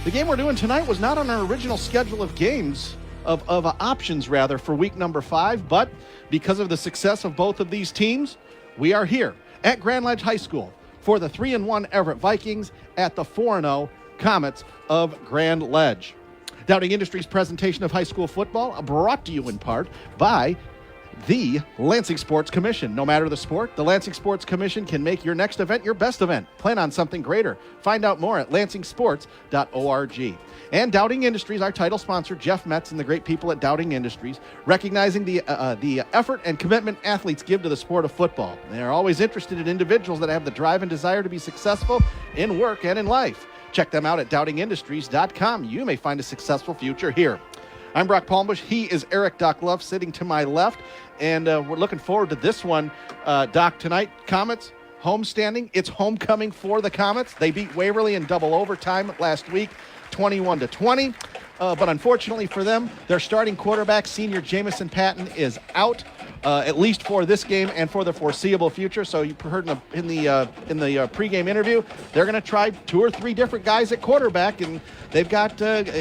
the game we're doing tonight was not on our original schedule of games, of options rather, for week number 5, but because of the success of both of these teams, we are here at Grand Ledge High School for the 3-1 Everett Vikings at the 4-0 Comets of Grand Ledge. Dowding Industries' presentation of high school football brought to you in part by the Lansing Sports Commission. No matter the sport, the Lansing Sports Commission can make your next event your best event. Plan on something greater. Find out more at lansingsports.org. And Dowding Industries, our title sponsor, Jeff Metz and the great people at Dowding Industries, recognizing the effort and commitment athletes give to the sport of football. They are always interested in individuals that have the drive and desire to be successful in work and in life. Check them out at dowdingindustries.com. You may find a successful future here. I'm Brock Palmbush. He is Eric Doc Love sitting to my left. And we're looking forward to this one, Doc, tonight. Comets, homestanding. It's homecoming for the Comets. They beat Waverly in double overtime last week, 21-20. But unfortunately for them, their starting quarterback, senior Jamison Patton, is out. At least for this game and for the foreseeable future. So you heard in the pregame interview, they're going to try 2 or 3 different guys at quarterback, and they've got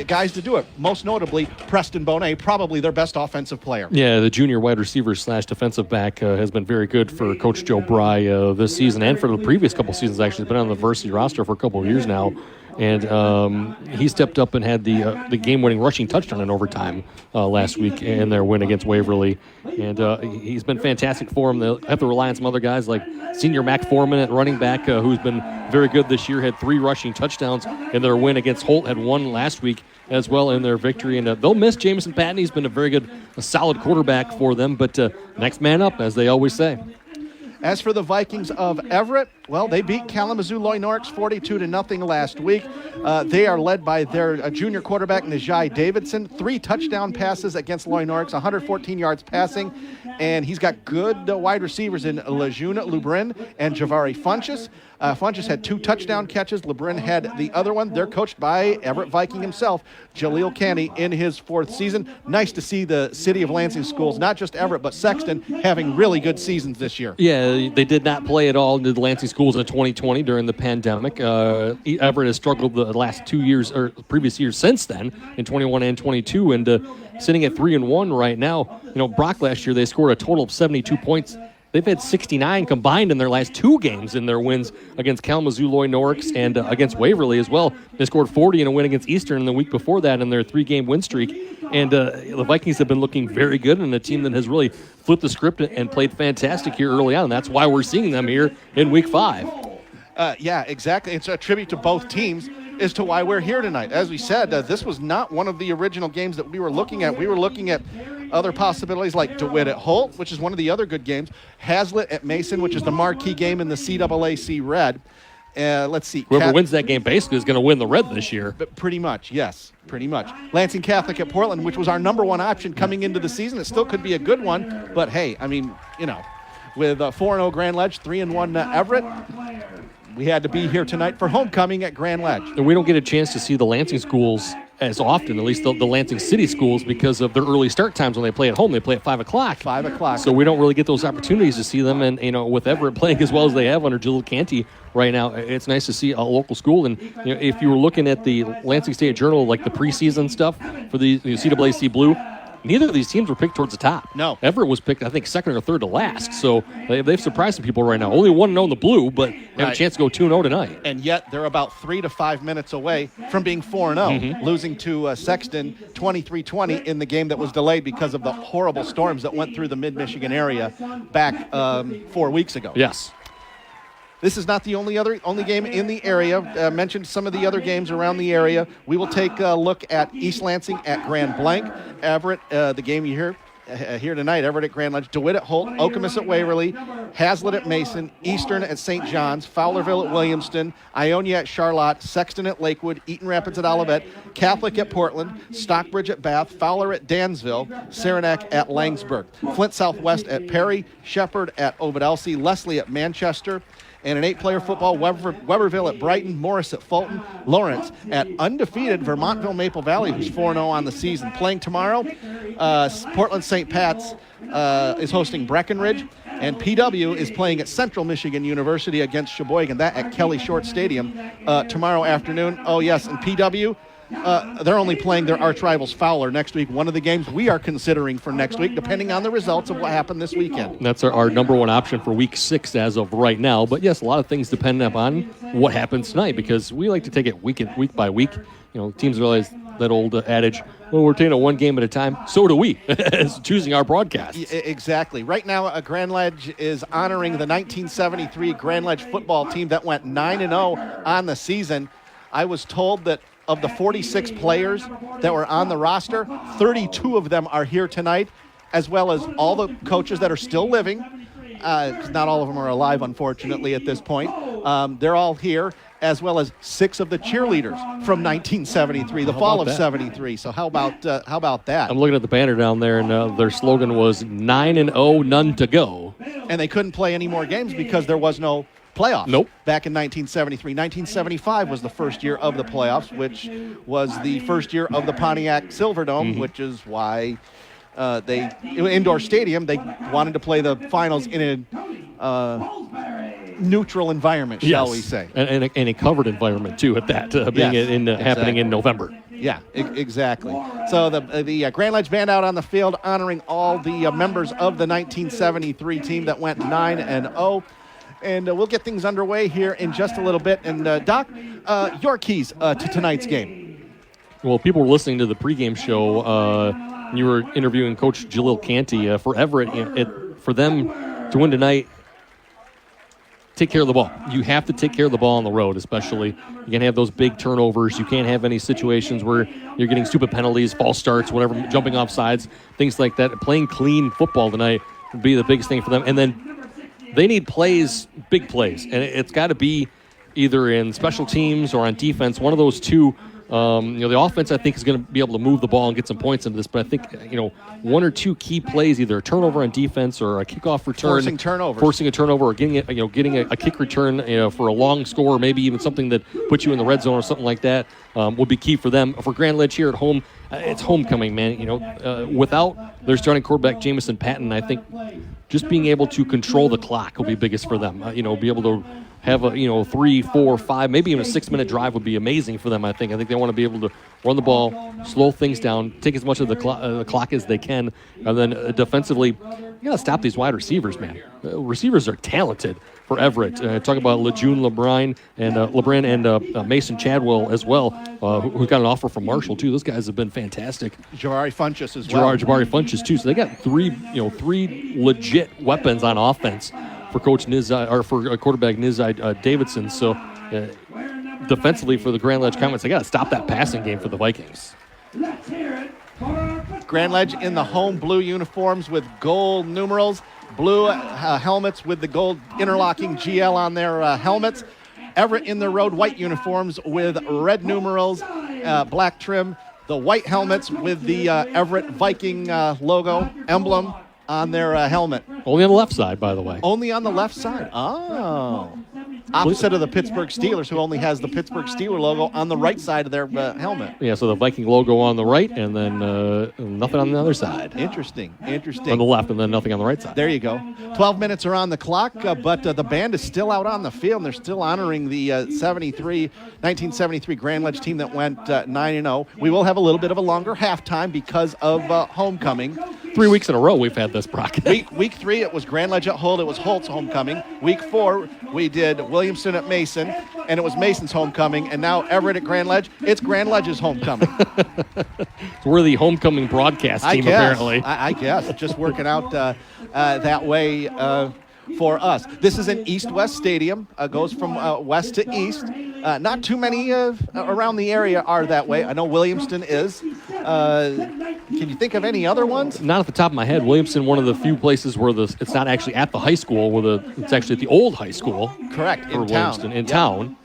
guys to do it. Most notably, Preston Bonet, probably their best offensive player. Yeah, the junior wide receiver / defensive back has been very good for Coach Joe Bry this season and for the previous couple seasons. Actually, he's been on the varsity roster for a couple of years now. And he stepped up and had the game-winning rushing touchdown in overtime last week in their win against Waverly. And he's been fantastic for them. They'll have to rely on some other guys like senior Mac Foreman at running back, who's been very good this year, had 3 rushing touchdowns in their win against Holt, had 1 last week as well in their victory. And they'll miss Jamison Patton. He's been a solid quarterback for them, but next man up, as they always say. As for the Vikings of Everett, well, they beat Kalamazoo Loy-Norix 42-0 last week. They are led by their junior quarterback, Najai Davidson. 3 touchdown passes against Loy-Norix, 114 yards passing. And he's got good wide receivers in Lejeune Lubrin and Javari Funches. Funchess had 2 touchdown catches. LeBrin had the other one. They're coached by Everett Viking himself, Jaleel Canty, in his 4th season. Nice to see the city of Lansing schools, not just Everett, but Sexton, having really good seasons this year. Yeah, they did not play at all in the Lansing schools in 2020 during the pandemic. Everett has struggled the last 2 years, or previous years since then, in 21 and 22, and sitting at 3-1 right now. Brock last year, they scored a total of 72 points. They've had 69 combined in their last 2 games in their wins against Kalamazoo, Loy Norrix, and against Waverly as well. They scored 40 in a win against Eastern the week before that in their 3-game win streak. And the Vikings have been looking very good, and a team that has really flipped the script and played fantastic here early on. That's why we're seeing them here in Week 5. Yeah, exactly. It's a tribute to both teams as to why we're here tonight. As we said, this was not one of the original games that we were looking at. We were looking at other possibilities like DeWitt at Holt, which is one of the other good games, Hazlitt at Mason, which is the marquee game in the CAAC Red. Let's see. Whoever wins that game basically is going to win the Red this year. But pretty much, yes, pretty much. Lansing Catholic at Portland, which was our number 1 option coming into the season. It still could be a good one, but hey, I mean, with 4-0 Grand Ledge, 3-1 Everett, we had to be here tonight for homecoming at Grand Ledge. And we don't get a chance to see the Lansing schools as often, at least the Lansing City schools, because of their early start times when they play at home. They play at 5 o'clock. 5 o'clock. So we don't really get those opportunities to see them. And, with Everett playing as well as they have under Jaleel Canty right now, it's nice to see a local school. And, if you were looking at the Lansing State Journal, like the preseason stuff for the CAAC Blue, neither of these teams were picked towards the top. No. Everett was picked, I think, 2nd or 3rd to last. So they've surprised some people right now. Only 1-0 in the blue, but have a chance to go 2-0 tonight. And yet they're about 3 to 5 minutes away from being 4-0, losing to Sexton 23-20 in the game that was delayed because of the horrible storms that went through the mid-Michigan area back 4 weeks ago. Yes. This is not the only game in the area. Mentioned some of the other games around the area. We will take a look at East Lansing at Grand Blanc, Everett, the game you hear here tonight, Everett at Grand Ledge, DeWitt at Holt, Okemos at Waverly, Hazlitt at Mason, Eastern at St. John's, Fowlerville at Williamston, Ionia at Charlotte, Sexton at Lakewood, Eaton Rapids at Olivet, Catholic at Portland, Stockbridge at Bath, Fowler at Dansville, Saranac at Langsburg, Flint Southwest at Perry, Shepherd at Ovid Elsie, Leslie at Manchester, and an 8-player football, Weberville at Brighton, Morris at Fulton, Lawrence at undefeated Vermontville Maple Valley, who's 4-0 on the season. Playing tomorrow, Portland St. Pat's is hosting Breckenridge, and PW is playing at Central Michigan University against Sheboygan, that at Kelly Short Stadium tomorrow afternoon. Oh, yes, and PW, they're only playing their arch rivals Fowler next week. One of the games we are considering for next week, depending on the results of what happened this weekend. That's our number 1 option for Week 6 as of right now. But yes, a lot of things depend upon what happens tonight, because we like to take it week by week. Teams realize that old adage, well, we're taking it 1 game at a time. So do we, as choosing our broadcasts. Exactly. Right now, Grand Ledge is honoring the 1973 Grand Ledge football team that went 9-0 on the season. I was told that of the 46 players that were on the roster, 32 of them are here tonight, as well as all the coaches that are still living. Not all of them are alive, unfortunately, at this point. They're all here, as well as 6 of the cheerleaders from 1973, the fall of 73. So how about that? I'm looking at the banner down there, and their slogan was 9-0, none to go. And they couldn't play any more games because there was no playoffs. Nope. Back in 1973. 1975 was the first year of the playoffs, which was the first year of the Pontiac Silverdome, which is why indoor stadium, they wanted to play the finals in a neutral environment, shall we say. And a covered environment, too, at that, happening in November. Yeah, exactly. So the Grand Ledge band out on the field honoring all the members of the 1973 team that went 9-0. And we'll get things underway here in just a little bit. And, Doc, your keys to tonight's game. Well, people were listening to the pregame show. You were interviewing Coach Jaleel Canty for Everett. For them to win tonight, take care of the ball. You have to take care of the ball on the road, especially. You can't have those big turnovers. You can't have any situations where you're getting stupid penalties, false starts, whatever, jumping off sides, things like that. Playing clean football tonight would be the biggest thing for them. And then they need plays, big plays, and it's got to be either in special teams or on defense, one of those two, The offense, I think, is going to be able to move the ball and get some points into this. But I think, one or two key plays, either a turnover on defense or a kickoff return. Forcing a turnover or getting a kick return, for a long score, or maybe even something that puts you in the red zone or something like that, will be key for them. For Grand Ledge here at home, it's homecoming, man. Without their starting quarterback, Jamison Patton, I think just being able to control the clock will be biggest for them. Be able to have a 3, 4, 5, maybe even a 6-minute drive would be amazing for them. I think they want to be able to run the ball, slow things down, take as much of the clock as they can, and then defensively, you got to stop these wide receivers, man. Receivers are talented for Everett. Talk about LeJune LeBron and Mason Chadwell as well, who got an offer from Marshall too. Those guys have been fantastic. Jabari Funchess as well. Jabari Funchess too. So they got three legit weapons on offense for Coach for quarterback Nizai Davidson. So defensively for the Grand Ledge Comets, they got to stop that passing game for the Vikings. Grand Ledge in the home blue uniforms with gold numerals, blue helmets with the gold interlocking GL on their helmets. Everett in the road white uniforms with red numerals, black trim. The white helmets with the Everett Viking logo emblem on their helmet. Only on the left side, by the way. Only on the left side. Oh. Opposite of the Pittsburgh Steelers, who only has the Pittsburgh Steeler logo on the right side of their helmet. Yeah, so the Viking logo on the right, and then nothing on the other side. Interesting. On the left, and then nothing on the right side. There you go. 12 minutes are on the clock, but the band is still out on the field, and they're still honoring the 1973 Grand Ledge team that went 9-0. We will have a little bit of a longer halftime because of homecoming. 3 weeks in a row we've had this, Brock. Week 3, it was Grand Ledge at Holt. It was Holt's homecoming. Week 4, we did Williamston at Mason, and it was Mason's homecoming. And now Everett at Grand Ledge. It's Grand Ledge's homecoming. So we're the homecoming broadcast team, apparently. I guess. Just working out that way for us. This is an east-west stadium. Goes from west to east. Not too many around the area are that way. I know Williamston is. Can you think of any other ones? Not at the top of my head. Williamston, one of the few places where it's not actually at the high school, it's actually at the old high school. Correct, for Williamston, in town.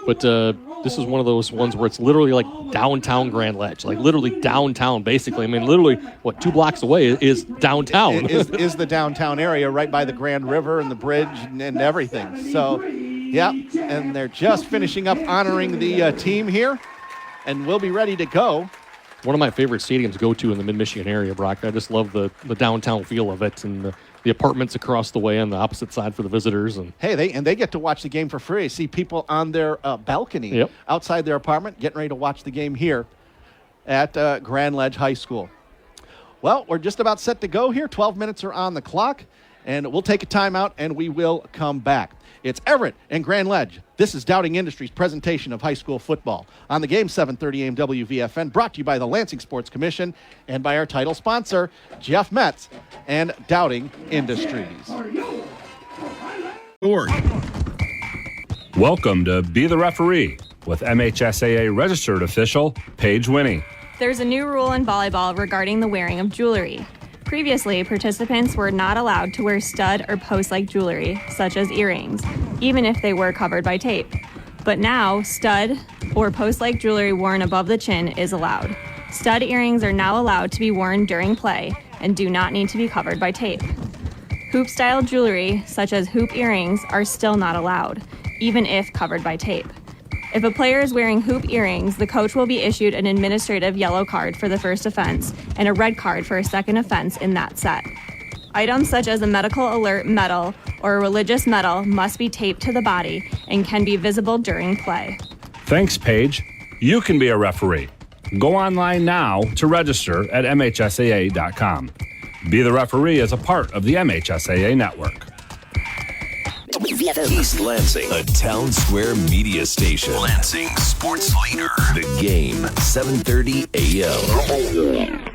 But this is one of those ones where it's literally like downtown Grand Ledge, like literally downtown, basically. I mean, literally, 2 blocks away is downtown. is the downtown area right by the Grand River and the bridge and everything. So, yeah, and they're just finishing up honoring the team here, and we'll be ready to go. One of my favorite stadiums to go to in the Mid-Michigan area, Brock. I just love the downtown feel of it, and the apartments across the way on the opposite side for the visitors. And hey, they get to watch the game for free. I see people on their balcony outside their apartment getting ready to watch the game here at Grand Ledge High School. Well, we're just about set to go here. 12 minutes are on the clock, and we'll take a timeout, and we will come back. It's Everett and Grand Ledge. This is Dowding Industries' presentation of high school football on the game 730 AM WVFN, brought to you by the Lansing Sports Commission and by our title sponsor, Jeff Metz and Dowding Industries. Welcome to Be the Referee with MHSAA registered official Paige Winnie. There's a new rule in volleyball regarding the wearing of jewelry. Previously, participants were not allowed to wear stud or post-like jewelry, such as earrings, even if they were covered by tape. But now, stud or post-like jewelry worn above the chin is allowed. Stud earrings are now allowed to be worn during play and do not need to be covered by tape. Hoop-style jewelry, such as hoop earrings, are still not allowed, even if covered by tape. If a player is wearing hoop earrings, the coach will be issued an administrative yellow card for the first offense and a red card for a second offense in that set. Items such as a medical alert medal or a religious medal must be taped to the body and can be visible during play. Thanks, Paige. You can be a referee. Go online now to register at MHSAA.com. Be the Referee is a part of the MHSAA network. East Lansing, a town square media station. Lansing sports leader. The game, 730 AM.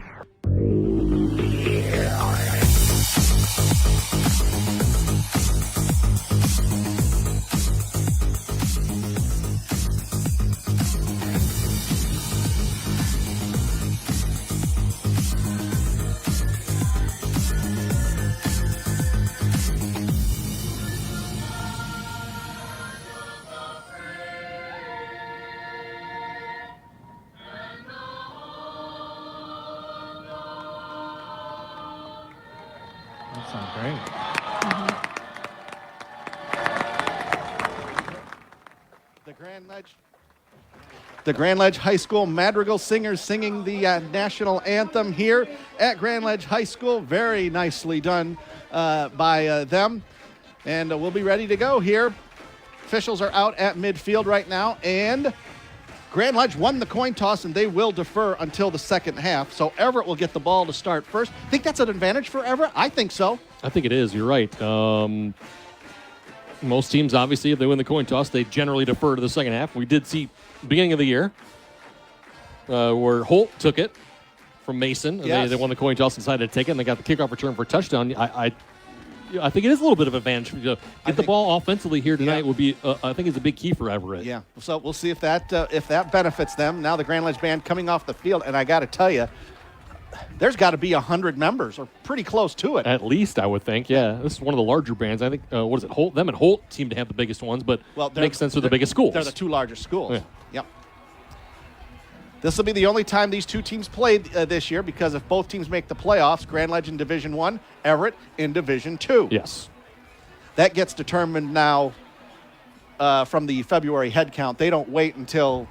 That sounds great. The Grand Ledge High School Madrigal Singers singing the national anthem here at Grand Ledge High School. Very nicely done by them. And we'll be ready to go here. Officials are out at midfield right now. And Grand Ledge won the coin toss, and they will defer until the second half. So Everett will get the ball to start first. Think that's an advantage for Everett? I think so. I think it is. You're right. Most teams, obviously, if they win the coin toss, they generally defer to the second half. We did see beginning of the year where Holt took it from Mason. Yes. They won the coin toss and decided to take it, and they got the kickoff return for a touchdown. I think it is a little bit of advantage. Get the ball offensively here tonight would be, I think, is a big key for Everett. Yeah, so we'll see if that benefits them. Now the Grand Ledge Band coming off the field, and I got to tell you, there's got to be 100 members or pretty close to it. At least, I would think, yeah. This is one of the larger bands. I think, what is it, Holt? Them and Holt seem to have the biggest ones, but makes sense with the biggest schools. They're the two largest schools. Yeah. Yep. This will be the only time these two teams played this year, because if both teams make the playoffs, Grand Ledge in Division I, Everett in Division II. Yes. That gets determined now from the February head count. They don't wait until,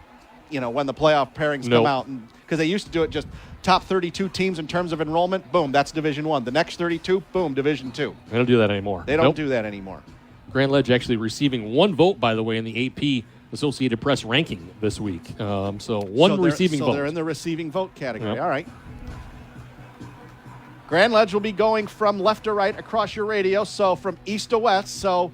when the playoff pairings come out, because they used to do it just top 32 teams in terms of enrollment. Boom, that's Division I. The next 32, boom, Division II. They don't do that anymore. They don't do that anymore. Grand Ledge actually receiving one vote, by the way, in the AP Associated Press ranking this week. So receiving vote. So they're in the receiving vote category. Yep. All right. Grand Ledge will be going from left to right across your radio, so from east to west. So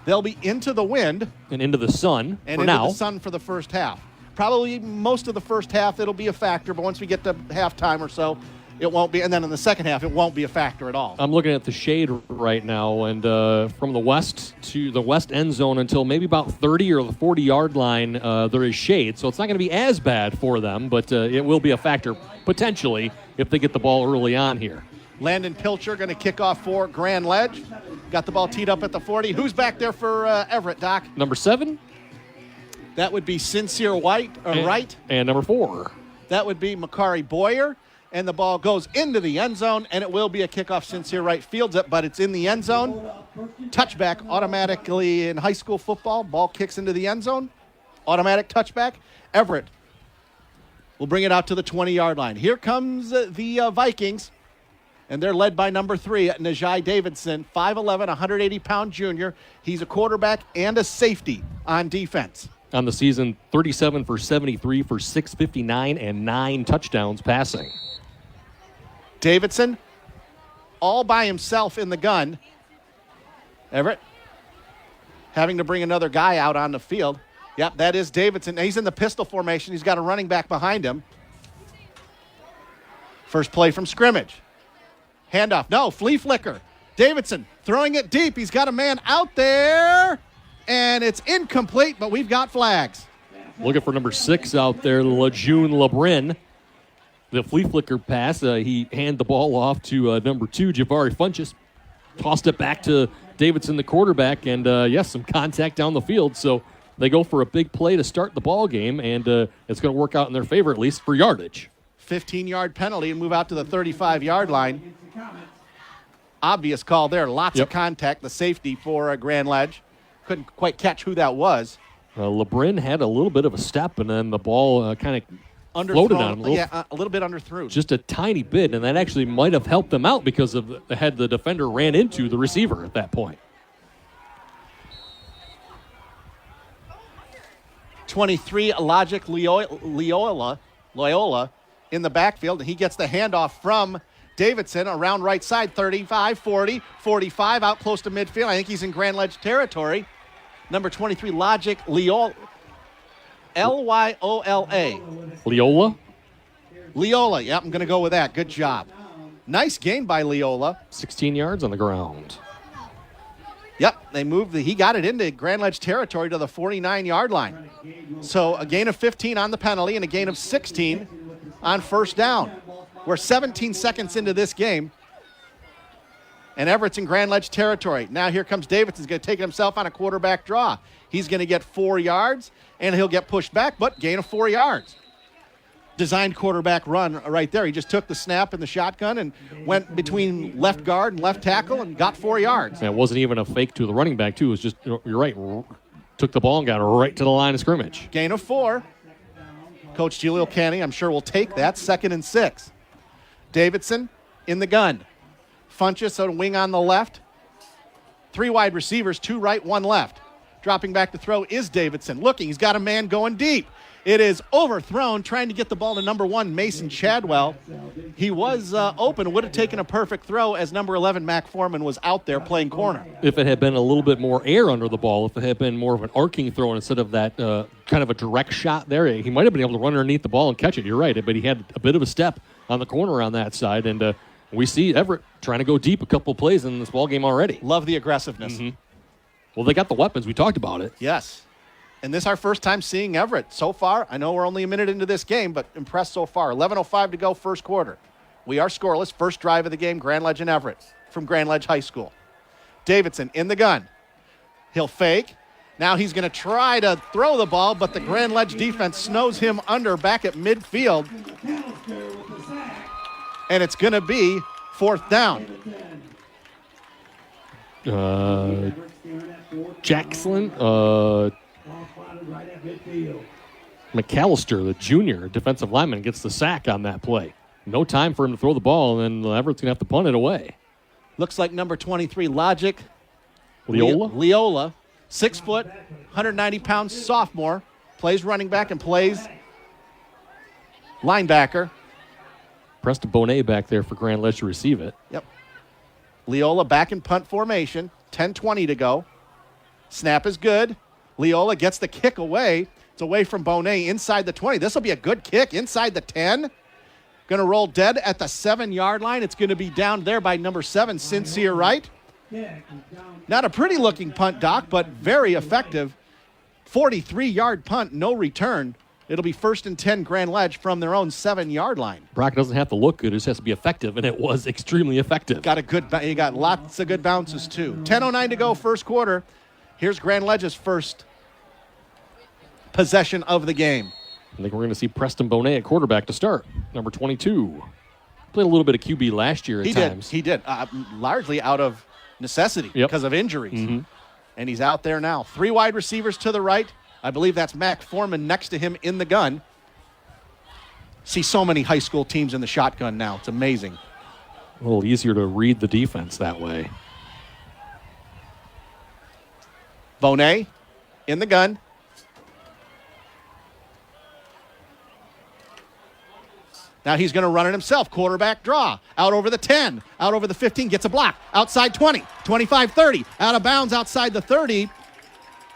they'll be into the wind. And into the sun and for into now. The sun for the first half. Probably most of the first half it'll be a factor, but once we get to halftime or so, it won't be. And then in the second half, it won't be a factor at all. I'm looking at the shade right now, and from the west to the west end zone until maybe about 30 or the 40-yard line, there is shade. So it's not going to be as bad for them, but it will be a factor potentially if they get the ball early on here. Landon Pilcher going to kick off for Grand Ledge. Got the ball teed up at the 40. Who's back there for Everett, Doc? Number 7. That would be Sincere Wright. And number 4. That would be Makari Boyer. And the ball goes into the end zone, and it will be a kickoff. Sincere Wright fields it, but it's in the end zone. Touchback automatically in high school football. Ball kicks into the end zone. Automatic touchback. Everett will bring it out to the 20-yard line. Here comes the Vikings, and they're led by number 3, Najai Davidson, 5'11", 180-pound junior. He's a quarterback and a safety on defense. On the season, 37 for 73 for 659 and 9 touchdowns passing. Davidson, all by himself in the gun. Everett having to bring another guy out on the field. Yep, that is Davidson. He's in the pistol formation. He's got a running back behind him. First play from scrimmage. Handoff. No, flea flicker. Davidson throwing it deep. He's got a man out there, and it's incomplete, but we've got flags. Looking for number 6 out there, Lejeune Lebrin. The flea flicker pass, he handed the ball off to number 2, Javari Funches. Tossed it back to Davidson, the quarterback, and some contact down the field. So they go for a big play to start the ball game, and it's going to work out in their favor, at least for yardage. 15-yard penalty and move out to the 35-yard line. Obvious call there. Lots of contact. The safety for Grand Ledge. Couldn't quite catch who that was. Lebrin had a little bit of a step, and then the ball kind of floated on him. A little bit underthrown. Just a tiny bit, and that actually might have helped them out because of the defender ran into the receiver at that point. 23, Logic Loyola in the backfield, and he gets the handoff from Davidson around right side, 35, 40, 45, out close to midfield. I think he's in Grand Ledge territory. Number 23, Logic Loyola. L-Y-O-L-A. Loyola, yep, I'm going to go with that. Good job. Nice gain by Loyola. 16 yards on the ground. Yep, they moved. He got it into Grand Ledge territory to the 49-yard line. So a gain of 15 on the penalty and a gain of 16 on first down. We're 17 seconds into this game, and Everett's in Grand Ledge territory. Now here comes Davidson's going to take it himself on a quarterback draw. He's going to get 4 yards, and he'll get pushed back, but gain of 4 yards. designed quarterback run right there. He just took the snap in the shotgun and went between left guard and left tackle and got 4 yards. And it wasn't even a fake to the running back, too. It was just, you're right, took the ball and got right to the line of scrimmage. Gain of 4. Coach Julio Canny, I'm sure, will take that. 2nd and 6. Davidson in the gun. Funchess on wing on the left. 3 wide receivers, 2 right, 1 left. Dropping back to throw is Davidson. Looking, he's got a man going deep. It is overthrown, trying to get the ball to number 1, Mason Chadwell. He was open, would have taken a perfect throw as number 11, Mac Foreman, was out there playing corner. If it had been a little bit more air under the ball, if it had been more of an arcing throw instead of that kind of a direct shot there, he might have been able to run underneath the ball and catch it. You're right, but he had a bit of a step on the corner on that side, and we see Everett trying to go deep a couple plays in this ball game already. Love the aggressiveness. Mm-hmm. Well, they got the weapons. We talked about it. Yes. And this is our first time seeing Everett so far. I know we're only a minute into this game, but impressed so far. 11:05 to go, first quarter. We are scoreless. First drive of the game, Grand Ledge and Everett from Grand Ledge High School. Davidson in the gun. He'll fake. Now he's going to try to throw the ball, but the Grand Ledge defense snows him under back at midfield. And it's going to be 4th down. Jackson, McAllister, the junior defensive lineman, gets the sack on that play. No time for him to throw the ball, and then Everett's going to have to punt it away. Looks like number 23, Logic. Leola, 6 foot, 190-pound sophomore, plays running back and plays linebacker. Preston Bonet back there for Grand Ledge to receive it. Yep. Leola back in punt formation, 10:20 to go. Snap is good. Leola gets the kick away. It's away from Bonet inside the 20. This will be a good kick inside the 10. Going to roll dead at the 7-yard line. It's going to be down there by number 7, Sincere Wright. Not a pretty-looking punt, Doc, but very effective. 43-yard punt, no return. It'll be 1st and 10 Grand Ledge from their own 7-yard line. Brock doesn't have to look good. It just has to be effective, and it was extremely effective. He got lots of good bounces, too. 10:09 to go, first quarter. Here's Grand Ledge's first possession of the game. I think we're going to see Preston Bonet at quarterback to start. Number 22. Played a little bit of QB last year at times. He did. Largely out of necessity because of injuries. Mm-hmm. And he's out there now. 3 wide receivers to the right. I believe that's Mac Foreman next to him in the gun. See so many high school teams in the shotgun now. It's amazing. A little easier to read the defense that way. Bonet in the gun. Now he's going to run it himself. Quarterback draw. Out over the 10. Out over the 15. Gets a block. Outside 20. 25, 30. Out of bounds outside the 30.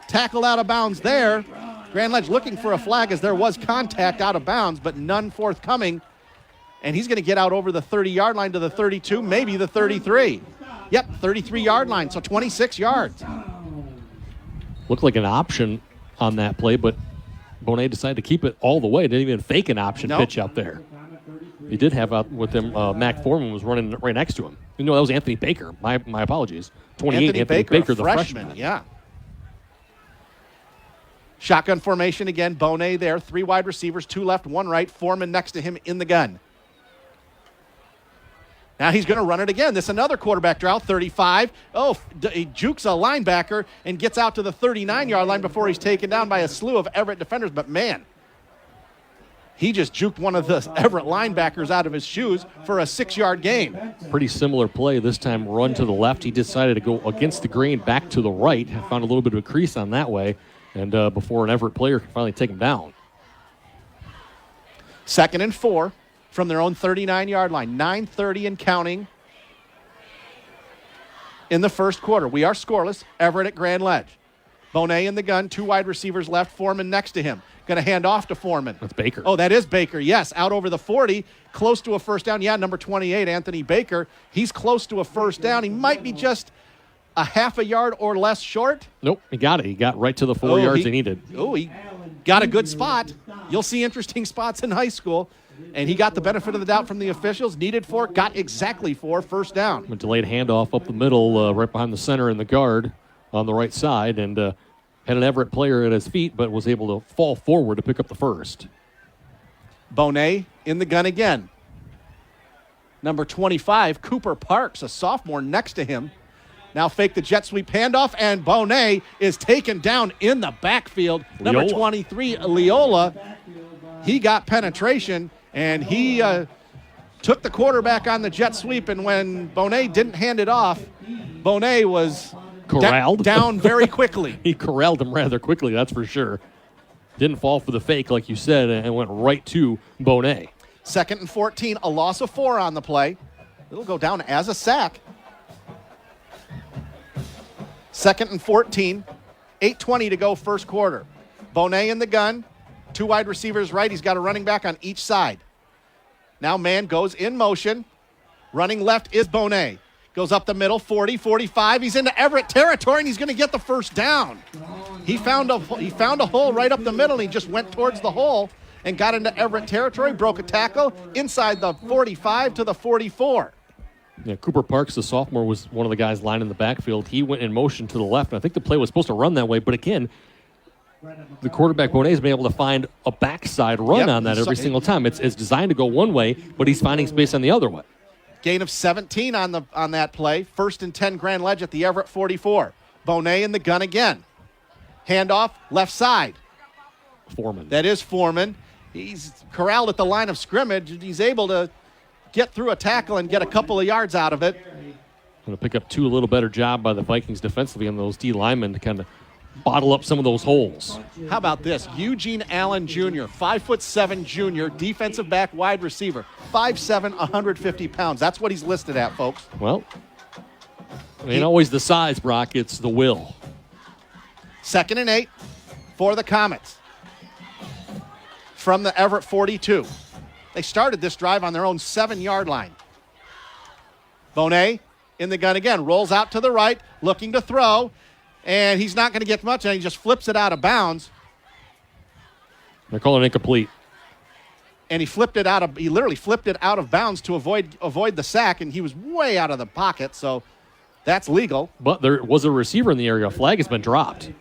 Tackled out of bounds there. Grand Ledge looking for a flag as there was contact out of bounds, but none forthcoming. And he's going to get out over the 30-yard line to the 32, maybe the 33. Yep, 33-yard line, so 26 yards. Looked like an option on that play, but Bonet decided to keep it all the way. Didn't even fake an option pitch out there. He did have out with him, Mac Foreman was running right next to him. You know, that was Anthony Baker. My apologies. 28, Anthony Baker, the freshman. Yeah. Shotgun formation again. Bonet there. 3 wide receivers, 2 left, 1 right. Foreman next to him in the gun. Now he's going to run it again. This is another quarterback draw, 35. He jukes a linebacker and gets out to the 39-yard line before he's taken down by a slew of Everett defenders. But, man, he just juked one of the Everett linebackers out of his shoes for a 6-yard gain. Pretty similar play. This time run to the left. He decided to go against the grain back to the right. Found a little bit of a crease on that way. And before an Everett player can finally take him down. 2nd and 4 from their own 39-yard line. 9:30 and counting in the first quarter. We are scoreless. Everett at Grand Ledge. Bonet in the gun. 2 wide receivers left. Foreman next to him. Going to hand off to Foreman. That's Baker. Oh, that is Baker. Yes, out over the 40. Close to a first down. Yeah, number 28, Anthony Baker. He's close to a first down. He might be just a half a yard or less short. Nope, he got it. He got right to the 4 yards he needed. He got a good spot. You'll see interesting spots in high school. And he got the benefit of the doubt from the officials. Needed 4, got exactly 4, first down. A delayed handoff up the middle, right behind the center and the guard on the right side. And had an Everett player at his feet, but was able to fall forward to pick up the first. Bonet in the gun again. Number 25, Cooper Parks, a sophomore next to him. Now fake the jet sweep handoff, and Bonet is taken down in the backfield. Number 23, Leola, he got penetration, and he took the quarterback on the jet sweep, and when Bonet didn't hand it off, Bonet was corralled down very quickly. He corralled him rather quickly, that's for sure. Didn't fall for the fake, like you said, and went right to Bonet. 2nd and 14, a loss of 4 on the play. It'll go down as a sack. 2nd and 14, 8:20 to go first quarter. Bonet in the gun, 2 wide receivers right. He's got a running back on each side. Now man goes in motion. Running left is Bonet. Goes up the middle, 40, 45. He's into Everett territory, and he's going to get the first down. He found a hole right up the middle, and he just went towards the hole and got into Everett territory, broke a tackle inside the 45 to the 44. Yeah, Cooper Parks, the sophomore, was one of the guys lined in the backfield. He went in motion to the left, and I think the play was supposed to run that way. But again, the quarterback, Bonet, has been able to find a backside run on that every single time. It's designed to go one way, but he's finding space on the other way. Gain of 17 on that play. 1st and 10 Grand Ledge at the Everett 44. Bonet in the gun again. Handoff, left side. Foreman. That is Foreman. He's corralled at the line of scrimmage. He's able to get through a tackle and get a couple of yards out of it. Going to pick up 2, a little better job by the Vikings defensively on those D linemen to kind of bottle up some of those holes. How about this? Eugene Allen Jr., 5'7" junior, defensive back, wide receiver, 5'7", 150 pounds. That's what he's listed at, folks. Well, it ain't always the size, Brock. It's the will. 2nd and 8 for the Comets from the Everett 42. They started this drive on their own 7-yard line. Bonet in the gun again, rolls out to the right, looking to throw, and he's not going to get much, and he just flips it out of bounds. They're calling it incomplete. And he literally flipped it out of bounds to avoid the sack, and he was way out of the pocket, so that's legal. But there was a receiver in the area. A flag has been dropped.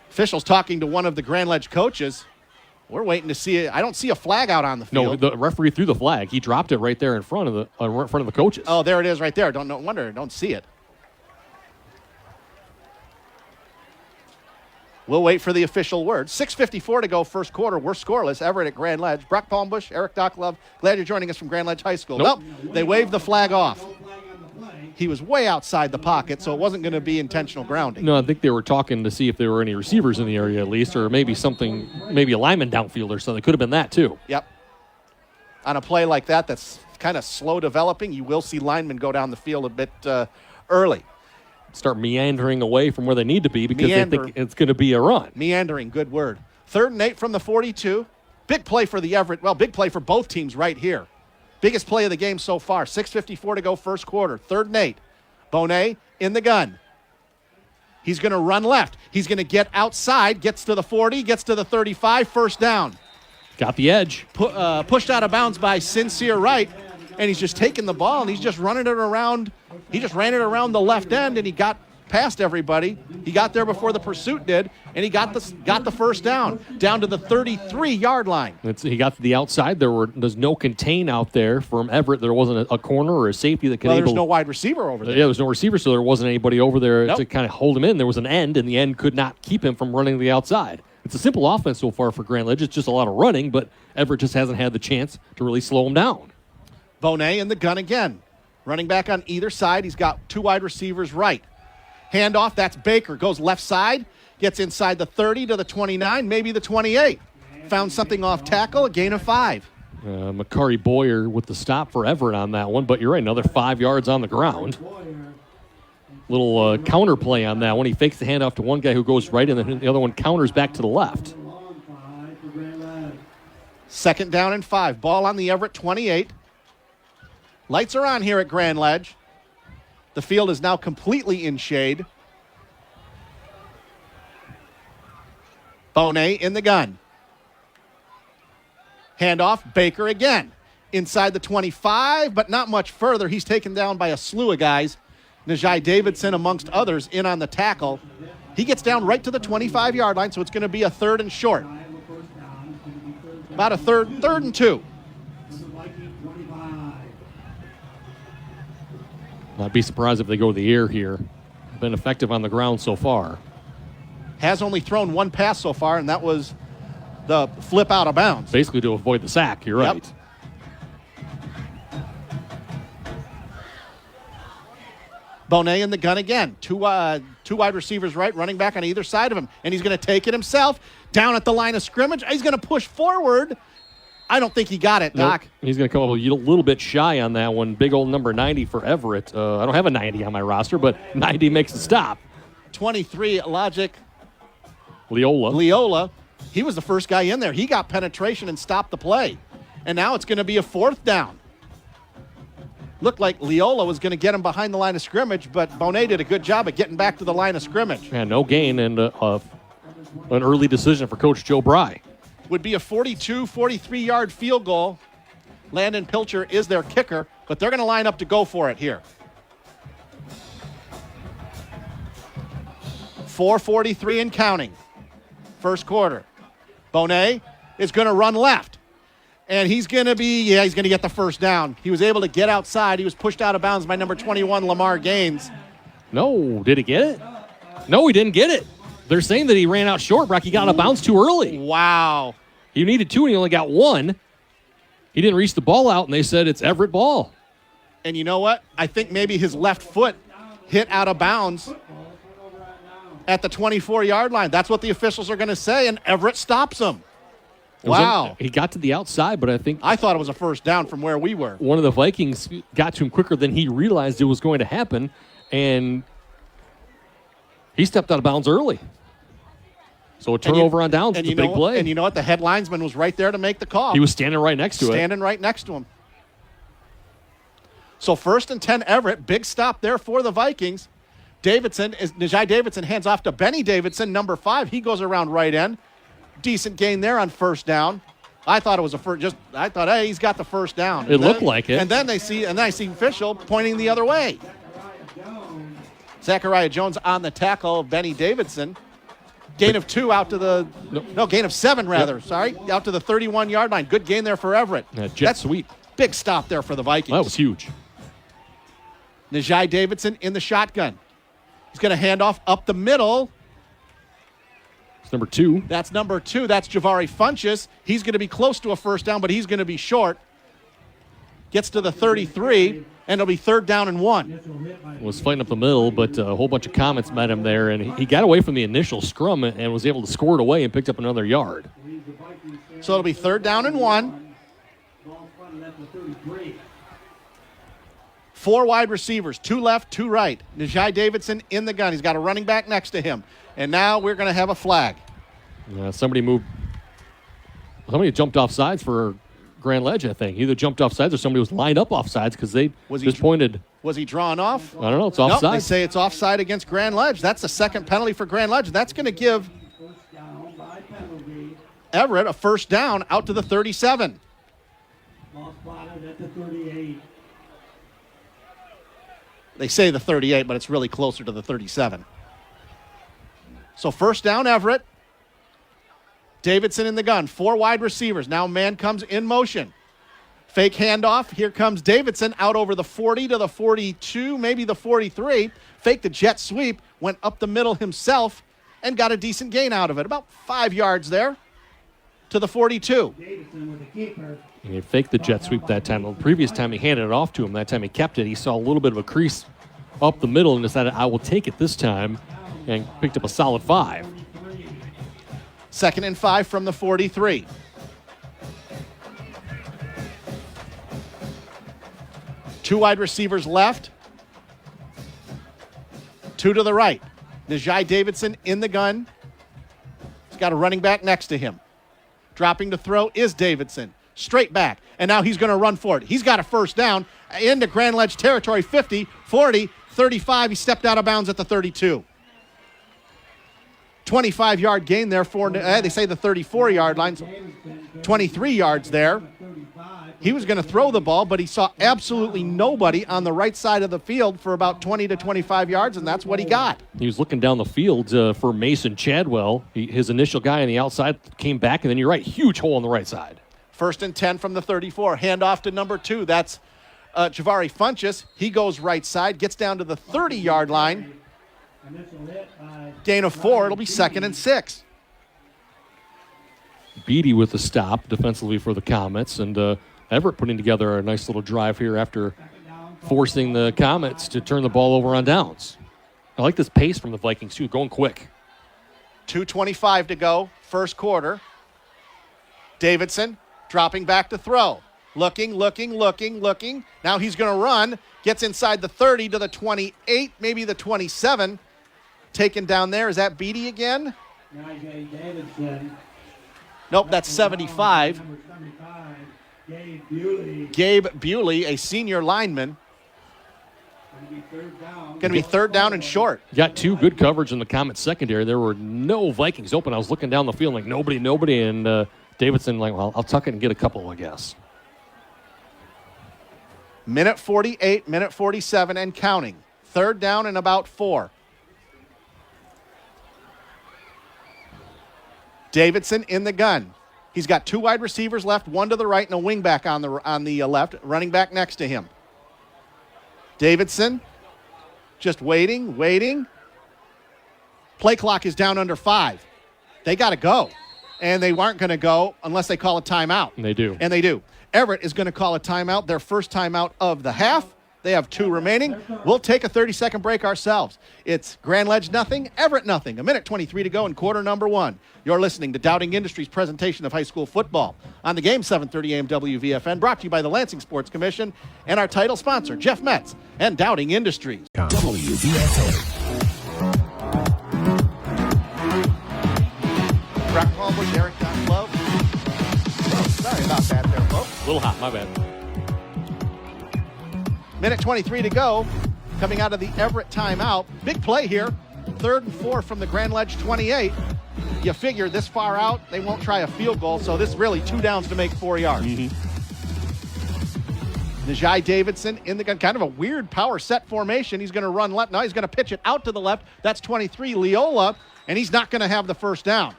Officials talking to one of the Grand Ledge coaches. We're waiting to see it. I don't see a flag out on the field. No, the referee threw the flag. He dropped it right there in front of the coaches. Oh, there it is right there. Don't see it. We'll wait for the official word. 6:54 to go first quarter. We're scoreless. Everett at Grand Ledge. Brock Palmbush, Eric Docklove. Glad you're joining us from Grand Ledge High School. Nope. They waved the flag off. He was way outside the pocket, so it wasn't going to be intentional grounding. No, I think they were talking to see if there were any receivers in the area at least, or maybe a lineman downfield or something. It could have been that too. Yep. On a play like that that's kind of slow developing, you will see linemen go down the field a bit early. Start meandering away from where they need to be because they think it's going to be a run. Meandering, good word. 3rd and 8 from the 42. Big play for the Everett. Well, big play for both teams right here. Biggest play of the game so far. 6:54 to go first quarter. 3rd and 8. Bonet in the gun. He's going to run left. He's going to get outside, gets to the 40, gets to the 35, first down. Got the edge. Pushed out of bounds by Sincere Wright, and he's just taking the ball, and he's just running it around. He just ran it around the left end, and he got past everybody. He got there before the pursuit did, and he got the first down to the 33-yard line. He got to the outside. There's no contain out there from Everett. There wasn't a corner or a safety that could. Well, there's no wide receiver over there. Yeah, there's no receiver, so there wasn't anybody over there Nope. to kind of hold him in. There was an end, and the end could not keep him from running to the outside. It's a simple offense so far for Grand Ledge. It's just a lot of running, but Everett just hasn't had the chance to really slow him down. Bonet in the gun again. Running back on either side. He's got 2 wide receivers right. Handoff, that's Baker. Goes left side, gets inside the 30 to the 29, maybe the 28. Found something off tackle, a gain of 5. Makari Boyer with the stop for Everett on that one, but you're right, another 5 yards on the ground. Little counter play on that one. He fakes the handoff to one guy who goes right, and then the other one counters back to the left. 2nd down and 5. Ball on the Everett 28. Lights are on here at Grand Ledge. The field is now completely in shade. Bonet in the gun. Handoff, Baker again. Inside the 25, but not much further. He's taken down by a slew of guys. Najai Davidson, amongst others, in on the tackle. He gets down right to the 25-yard line, so it's going to be a 3rd and short. About a third and 2. I'd be surprised if they go to the air here. Been effective on the ground so far. Has only thrown one pass so far, and that was the flip out of bounds. Basically to avoid the sack, you're right. Bonet in the gun again. Two wide receivers right, running back on either side of him. And he's going to take it himself down at the line of scrimmage. He's going to push forward. I don't think he got it, Doc. Nope. He's going to come up a little bit shy on that one. Big old number 90 for Everett. I don't have a 90 on my roster, but 90 makes the stop. 23, Logic Leola. He was the first guy in there. He got penetration and stopped the play. And now it's going to be a 4th down. Looked like Leola was going to get him behind the line of scrimmage, but Bonet did a good job of getting back to the line of scrimmage. Yeah, no gain and an early decision for Coach Joe Bry. Would be a 42, 43-yard field goal. Landon Pilcher is their kicker, but they're going to line up to go for it here. 4:43 and counting. First quarter. Bonet is going to run left. And he's going to get the first down. He was able to get outside. He was pushed out of bounds by number 21, Lamar Gaines. No, did he get it? No, he didn't get it. They're saying that he ran out short, Brock. He got out of bounds too early. Wow. He needed 2, and he only got 1. He didn't reach the ball out, and they said it's Everett ball. And you know what? I think maybe his left foot hit out of bounds at the 24-yard line. That's what the officials are going to say, and Everett stops him. Wow. He got to the outside, but I thought it was a first down from where we were. One of the Vikings got to him quicker than he realized it was going to happen, and he stepped out of bounds early. So a turnover on downs is a big play. And you know what? The head linesman was right there to make the call. He was standing right next to it. Standing right next to him. So 1st and 10 Everett. Big stop there for the Vikings. Najai Davidson hands off to Benny Davidson, number 5. He goes around right end. Decent gain there on first down. I thought it was hey, he's got the first down. It looked like it. And then I see official pointing the other way. Zachariah Jones on the tackle of Benny Davidson. Gain of 2 out to the gain of 7 rather. Yep. Sorry, out to the 31-yard line. Good gain there for Everett. Jet sweep. Big stop there for the Vikings. That was huge. Najai Davidson in the shotgun. He's going to hand off up the middle. It's number 2. That's number 2. That's Javari Funchess. He's going to be close to a first down, but he's going to be short. Gets to the 33, and it'll be 3rd down and 1. Was fighting up the middle, but a whole bunch of Comets met him there, and he got away from the initial scrum and was able to score it away and picked up another yard. So it'll be 3rd down and 1. 4 wide receivers, 2 left, 2 right. Najai Davidson in the gun. He's got a running back next to him. And now we're going to have a flag. Somebody jumped off sides for Grand Ledge, I think. Either jumped off sides or somebody was lined up off sides because they just pointed. Was he drawn off? I don't know. It's offside. Nope, they say it's offside against Grand Ledge. That's the second penalty for Grand Ledge. That's going to give Everett a first down out to the 37. They say the 38, but it's really closer to the 37. So first down, Everett. Davidson in the gun. 4 wide receivers. Now man comes in motion. Fake handoff. Here comes Davidson out over the 40 to the 42, maybe the 43. Fake the jet sweep. Went up the middle himself and got a decent gain out of it. About 5 yards there to the 42. And he faked the jet sweep that time. The previous time he handed it off to him. That time he kept it. He saw a little bit of a crease up the middle and decided, I will take it this time, and picked up a solid 5. 2nd and 5 from the 43. Two wide receivers left. 2 to the right. Najai Davidson in the gun. He's got a running back next to him. Dropping to throw is Davidson. Straight back. And now he's going to run for it. He's got a first down into Grand Ledge territory. 50, 40, 35. He stepped out of bounds at the 32. 25-yard gain there for, they say the 34-yard line. 23 yards there. He was going to throw the ball, but he saw absolutely nobody on the right side of the field for about 20 to 25 yards, and that's what he got. He was looking down the field for Mason Chadwell. His initial guy on the outside came back, and then you're right, huge hole on the right side. 1st and 10 from the 34. Handoff to number 2. That's Javari Funchess. He goes right side, gets down to the 30-yard line. Gain of 4. It'll be 2nd and 6. Beatty with the stop defensively for the Comets, and Everett putting together a nice little drive here after forcing the Comets to turn the ball over on downs. I like this pace from the Vikings, too, going quick. 2:25 to go, first quarter. Davidson dropping back to throw. Looking. Now he's going to run. Gets inside the 30 to the 28, maybe the 27. Taken down there. Is that Beatty again? Nope, that's 75. Gabe Bewley, a senior lineman. Going to be third down and short. Got 2 good coverage in the Comets secondary. There were no Vikings open. I was looking down the field like nobody, and Davidson like, well, I'll tuck it and get a couple, I guess. Minute 48, minute 47, and counting. Third down and about 4. Davidson in the gun. He's got 2 wide receivers left, 1 to the right, and a wingback on the left, running back next to him. Davidson just waiting. Play clock is down under 5. They got to go. And they weren't going to go unless they call a timeout. And they do. And they do. Everett is going to call a timeout, their first timeout of the half. They have 2 remaining. We'll take a 30-second break ourselves. It's Grand Ledge nothing, Everett nothing. A minute 23 to go in quarter number 1. You're listening to Dowding Industries' presentation of high school football on the game 730 AM WVFN, brought to you by the Lansing Sports Commission and our title sponsor, Jeff Metz and Dowding Industries. WVFN. Brock Palmer, Eric John Love. Oh, sorry about that there, folks. A little hot, my bad. Minute 23 to go. Coming out of the Everett timeout. Big play here. 3rd and 4 from the Grand Ledge 28. You figure this far out, they won't try a field goal, so this is really 2 downs to make 4 yards. Najai Davidson in the gun. Kind of a weird power set formation. He's going to run left. Now he's going to pitch it out to the left. That's 23, Leola, and he's not going to have the first down.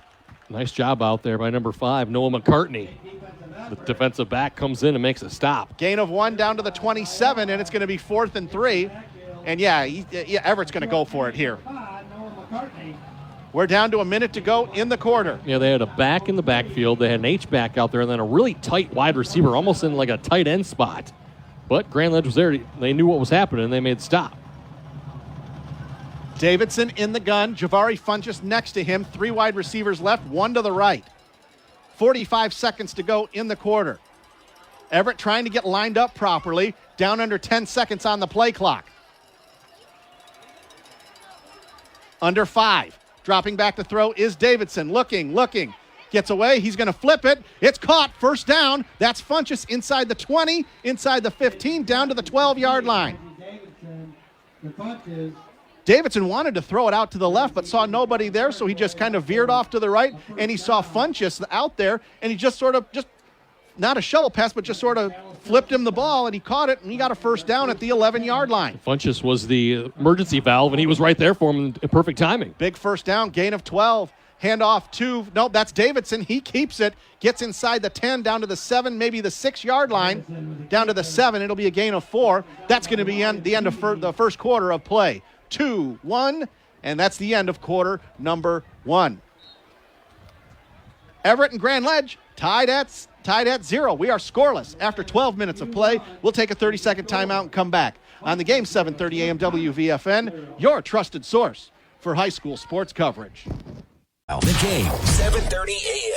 Nice job out there by number 5, Noah McCartney. The defensive back comes in and makes a stop. Gain of 1 down to the 27, and it's going to be 4th and 3. And Everett's going to go for it here. We're down to a minute to go in the quarter. Yeah, they had a back in the backfield. They had an H-back out there, and then a really tight wide receiver, almost in like a tight end spot. But Grand Ledge was there. They knew what was happening, and they made the stop. Davidson in the gun. Javari Funchess next to him. 3 wide receivers left, 1 to the right. 45 seconds to go in the quarter. Everett trying to get lined up properly. Down under 10 seconds on the play clock. Under 5. Dropping back to throw is Davidson. Looking. Gets away. He's going to flip it. It's caught. First down. That's Funchess inside the 20, inside the 15, down to the 12-yard line. Davidson wanted to throw it out to the left, but saw nobody there, so he just kind of veered off to the right, and he saw Funchess out there, and he just not a shovel pass, but just sort of flipped him the ball, and he caught it, and he got a first down at the 11-yard line. Funchess was the emergency valve, and he was right there for him in perfect timing. Big first down, gain of 12. Handoff to, nope, that's Davidson. He keeps it, gets inside the 10, down to the 7, maybe the 6-yard line, down to the 7. It'll be a gain of 4. That's going to be the end of the first quarter of play. 2-1, and that's the end of quarter number 1. Everett and Grand Ledge tied at 0. We are scoreless after 12 minutes of play. We'll take a 30-second timeout and come back on the game 730 AM WVFN, your trusted source for high school sports coverage. The game 730 AM.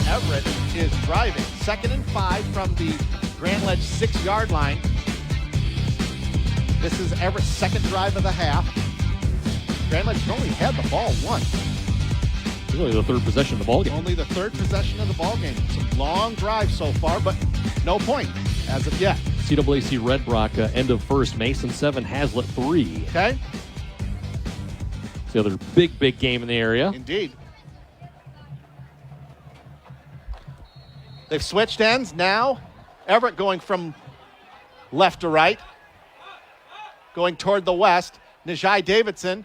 Everett is driving. 2nd and 5 from the Grand Ledge 6-yard line. This is Everett's second drive of the half. Grand Ledge only had the ball once. Really the 3rd possession of the ball game. Only the 3rd possession of the ball game. Some long drives so far, but no point as of yet. CWAC Red Rock, end of first. Mason 7, Hazlitt 3. Okay. It's the other big game in the area. Indeed. They've switched ends now. Everett going from left to right. going toward the west. Najai Davidson.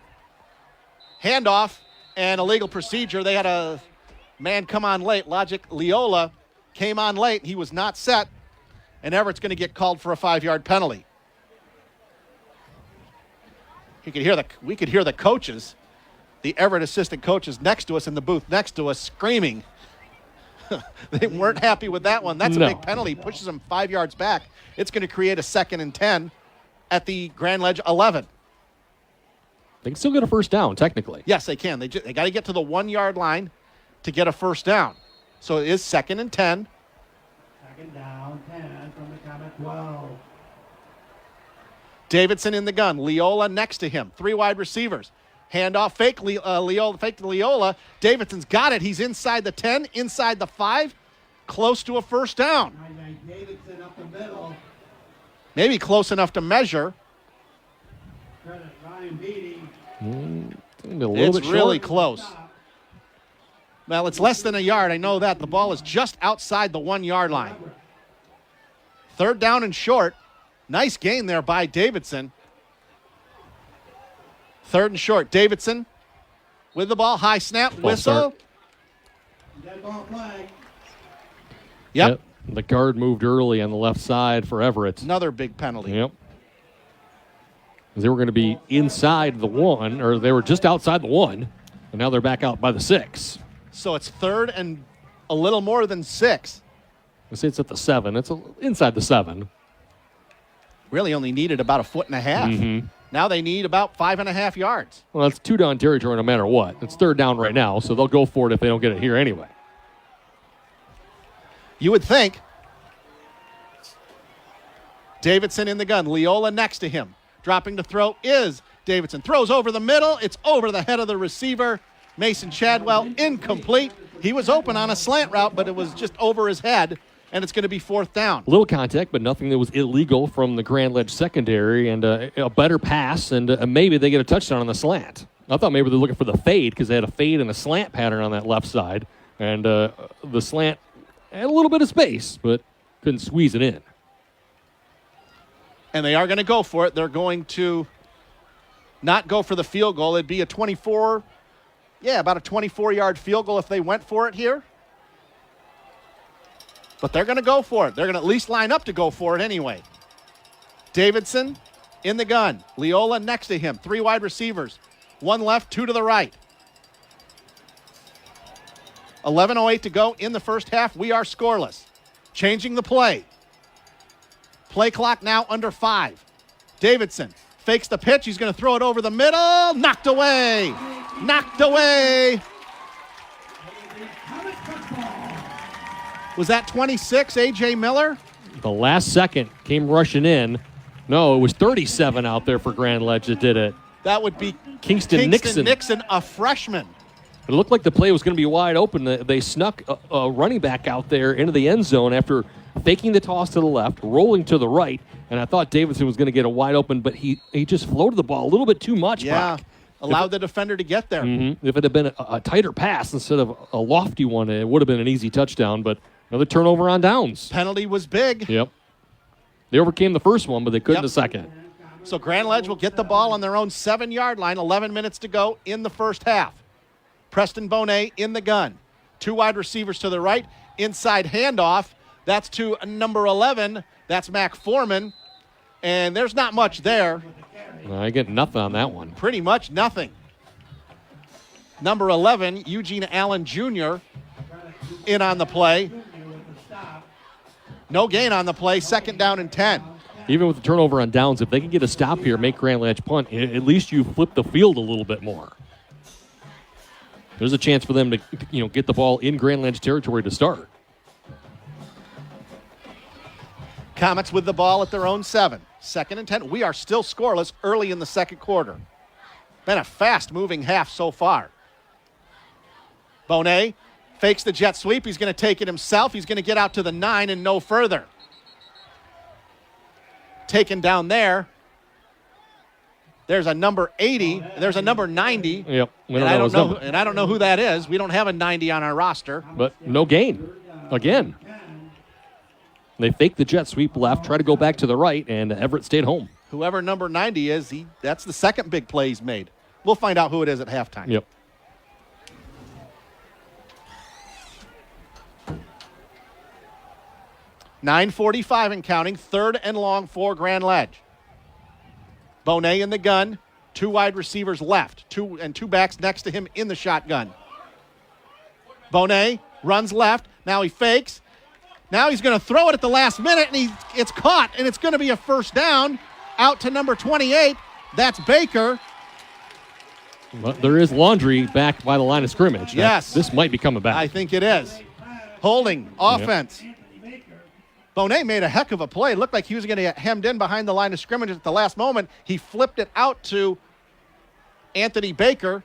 Handoff and illegal procedure. They had a man come on late. Logic Leola came on late. He was not set. And Everett's going to get called for a 5-yard penalty. We could hear the coaches, the Everett assistant coaches next to us in the booth next to us screaming. They weren't happy with that one. That's a big penalty. Pushes them 5 yards back. It's going to create a 2nd and 10 at the Grand Ledge 11. They can still get a first down, technically. Yes, they can. They got to get to the 1-yard line to get a first down. So it is 2nd and 10. 2nd down, 10 from the Comet 12. Davidson in the gun. Leola next to him. 3 wide receivers. Handoff, fake to Leola. Davidson's got it. He's inside the 10, inside the 5, close to a first down. Davidson up the middle. Maybe close enough to measure. Ryan Beatty. It's really close. Well, it's less than a yard. I know that. The ball is just outside the 1-yard line. 3rd down and short. Nice gain there by Davidson. 3rd and short. Davidson with the ball. High snap. Whistle. Dead ball flag. Yep. The guard moved early on the left side for Everett. Another big penalty. Yep. They were going to be inside the 1, or they were just outside the 1, and now they're back out by the 6. So it's 3rd and a little more than 6. I say it's at the 7. It's inside the 7. Really only needed about a 1.5 feet. Mm-hmm. Now they need about 5.5 yards. Well, it's 2-down territory no matter what. It's 3rd down right now, so they'll go for it if they don't get it here anyway. You would think. Davidson in the gun. Leola next to him. Dropping to throw is Davidson. Throws over the middle. It's over the head of the receiver. Mason Chadwell, incomplete. He was open on a slant route, but it was just over his head, and it's going to be 4th down. A little contact, but nothing that was illegal from the Grand Ledge secondary, and a better pass, and maybe they get a touchdown on the slant. I thought maybe they're looking for the fade because they had a fade and a slant pattern on that left side, and the slant had a little bit of space, but couldn't squeeze it in. And they are going to go for it. They're going to not go for the field goal. It'd be a 24, about a 24-yard field goal if they went for it here. But they're going to go for it. They're going to at least line up to go for it anyway. Davidson in the gun. Leola next to him. 3 wide receivers. 1 left, 2 to the right. 11:08 to go in the first half. We are scoreless. Changing the play. Play clock now under 5. Davidson fakes the pitch. He's going to throw it over the middle. Knocked away. Knocked away. Was that 26, A.J. Miller? The last second came rushing in. No, it was 37 out there for Grand Ledge that did it. That would be Kingston Nixon, a freshman. It looked like the play was going to be wide open. They snuck a running back out there into the end zone after faking the toss to the left, rolling to the right, and I thought Davidson was going to get a wide open, but he just floated the ball a little bit too much. Yeah, Brock. allowed the defender to get there. Mm-hmm. If it had been a tighter pass instead of a lofty one, it would have been an easy touchdown, but another turnover on downs. Penalty was big. Yep. They overcame the first one, but they couldn't the second. So Grand Ledge will get the ball on their own 7-yard line, 11 minutes to go in the first half. Preston Bonet in the gun. 2 wide receivers to the right. Inside handoff. That's to number 11. That's Mac Foreman. And there's not much there. I get nothing on that one. Pretty much nothing. Number 11, Eugene Allen Jr. in on the play. No gain on the play. 2nd down and 10. Even with the turnover on downs, if they can get a stop here, make Grand Ledge punt, at least you flip the field a little bit more. There's a chance for them to, get the ball in Grand Ledge territory to start. Comets with the ball at their own 7. 2nd and 10. We are still scoreless early in the second quarter. Been a fast-moving half so far. Bonet fakes the jet sweep. He's going to take it himself. He's going to get out to the 9 and no further. Taken down there. There's a number 80. There's a number 90. Yep. And I don't know who that is. We don't have a 90 on our roster. But no gain. Again. They faked the jet sweep left, try to go back to the right, and Everett stayed home. whoever number 90 is, that's the second big play he's made. We'll find out who it is at halftime. Yep. .9:45 and counting, 3rd and long for Grand Ledge. Bonet in the gun, 2 wide receivers left, 2 backs next to him in the shotgun. Bonet runs left, now he fakes. Now he's going to throw it at the last minute, and it's caught, and it's going to be a first down out to number 28. That's Baker. But there is Laundry back by the line of scrimmage. Yes. This might be coming back. I think it is. Holding, offense. Yep. Bonet made a heck of a play. It looked like he was going to get hemmed in behind the line of scrimmage at the last moment. He flipped it out to Anthony Baker,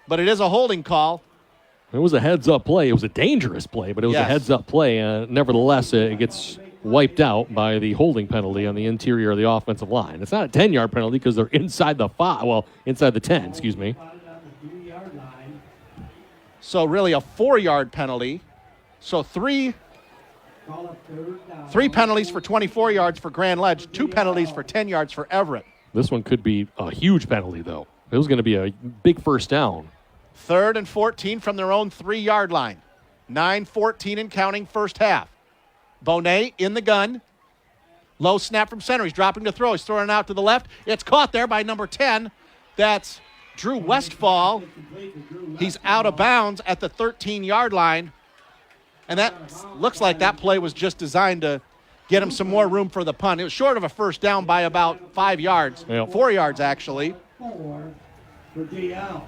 but it is a holding call. It was a heads-up play. It was a dangerous play, but it was a heads-up play. Nevertheless, it gets wiped out by the holding penalty on the interior of the offensive line. It's not a 10-yard penalty because they're inside the 5. Well, inside the 10, excuse me. So really a 4-yard penalty. So three penalties for 24 yards for Grand Ledge, 2 penalties for 10 yards for Everett. This one could be a huge penalty, though. It was going to be a big first down. 3rd and 14 from their own 3-yard line. 9:14 and counting, first half. Bonet in the gun. Low snap from center. He's dropping to throw. He's throwing it out to the left. It's caught there by number 10. That's Drew Westfall. He's out of bounds at the 13-yard line. And that looks like that play was just designed to get him some more room for the punt. It was short of a first down by about 5 yards. Yep. 4 yards, actually. 4 for DL.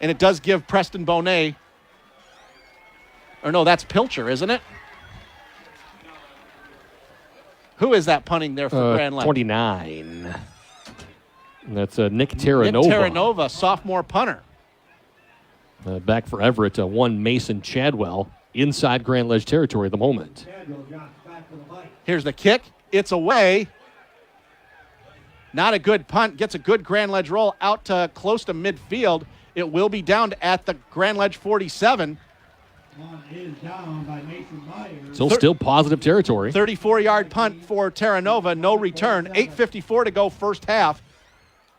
And it does give Preston Bonet, or no, that's Pilcher, isn't it? Who is that punting there for Grand Ledge? 29. And that's Nick Terranova. Nick Terranova, sophomore punter. Back for Everett, one Mason Chadwell inside Grand Ledge territory at the moment. Here's the kick. It's away. Not a good punt. Gets a good Grand Ledge roll out to close to midfield. It will be down at the Grand Ledge 47. Is down by Mason Myers. So still positive territory. 34-yard punt for Terranova. No return. 8:54 to go first half.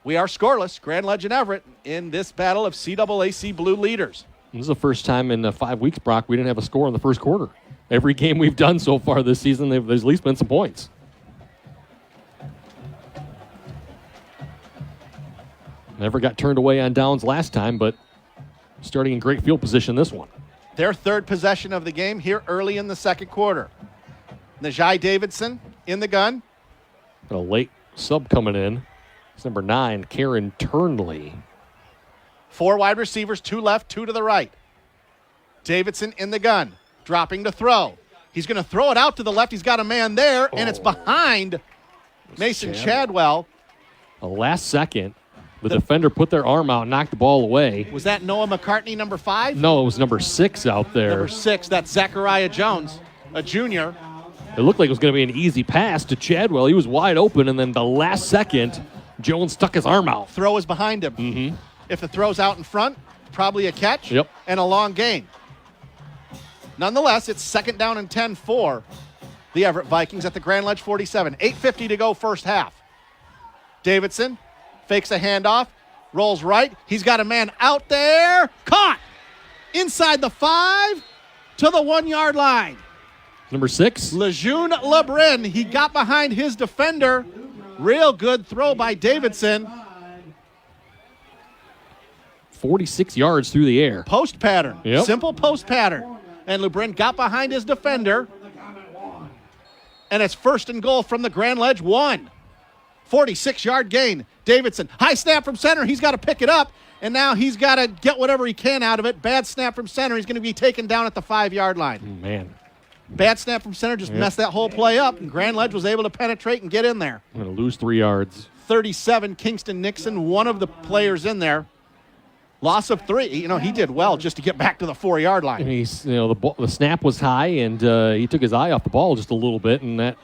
We are scoreless. Grand Ledge and Everett in this battle of CAAC Blue leaders. This is the first time in 5 weeks, Brock, we didn't have a score in the first quarter. Every game we've done so far this season, there's at least been some points. Never got turned away on downs last time, but starting in great field position this one. Their 3rd possession of the game here early in the second quarter. Najai Davidson in the gun. A late sub coming in. It's number 9, Karen Turnley. 4 wide receivers, 2 left, 2 to the right. Davidson in the gun, dropping to throw. He's going to throw it out to the left. He's got a man there, and it's behind Mason Chadwell. Last second, the defender put their arm out and knocked the ball away. Was that Noah McCartney, number 5? No, it was number 6 out there. Number 6, that's Zachariah Jones, a junior. It looked like it was going to be an easy pass to Chadwell. He was wide open, and then the last second, Jones stuck his arm out. Throw is behind him. Mm-hmm. If the throw's out in front, probably a catch Yep. and a long gain. Nonetheless, it's 2nd down and 10 for the Everett Vikings at the Grand Ledge 47. 8:50 to go first half. Davidson fakes a handoff, rolls right. He's got a man out there. Caught inside the 5 to the 1-yard line. Number 6. Lejeune Lebrun, he got behind his defender. Real good throw by Davidson. 46 yards through the air. Post pattern. Yep. Simple post pattern. And Lebrun got behind his defender. And it's 1st and goal from the Grand Ledge 1. 46-yard gain. Davidson, high snap from center. He's got to pick it up. And now he's got to get whatever he can out of it. Bad snap from center. He's going to be taken down at the 5-yard line. Man. Bad snap from center just messed that whole play up. And Grand Ledge was able to penetrate and get in there. I'm going to lose 3 yards. 37, Kingston Nixon, one of the players in there. Loss of 3. He did well just to get back to the 4-yard line. He's, the snap was high, and he took his eye off the ball just a little bit, and that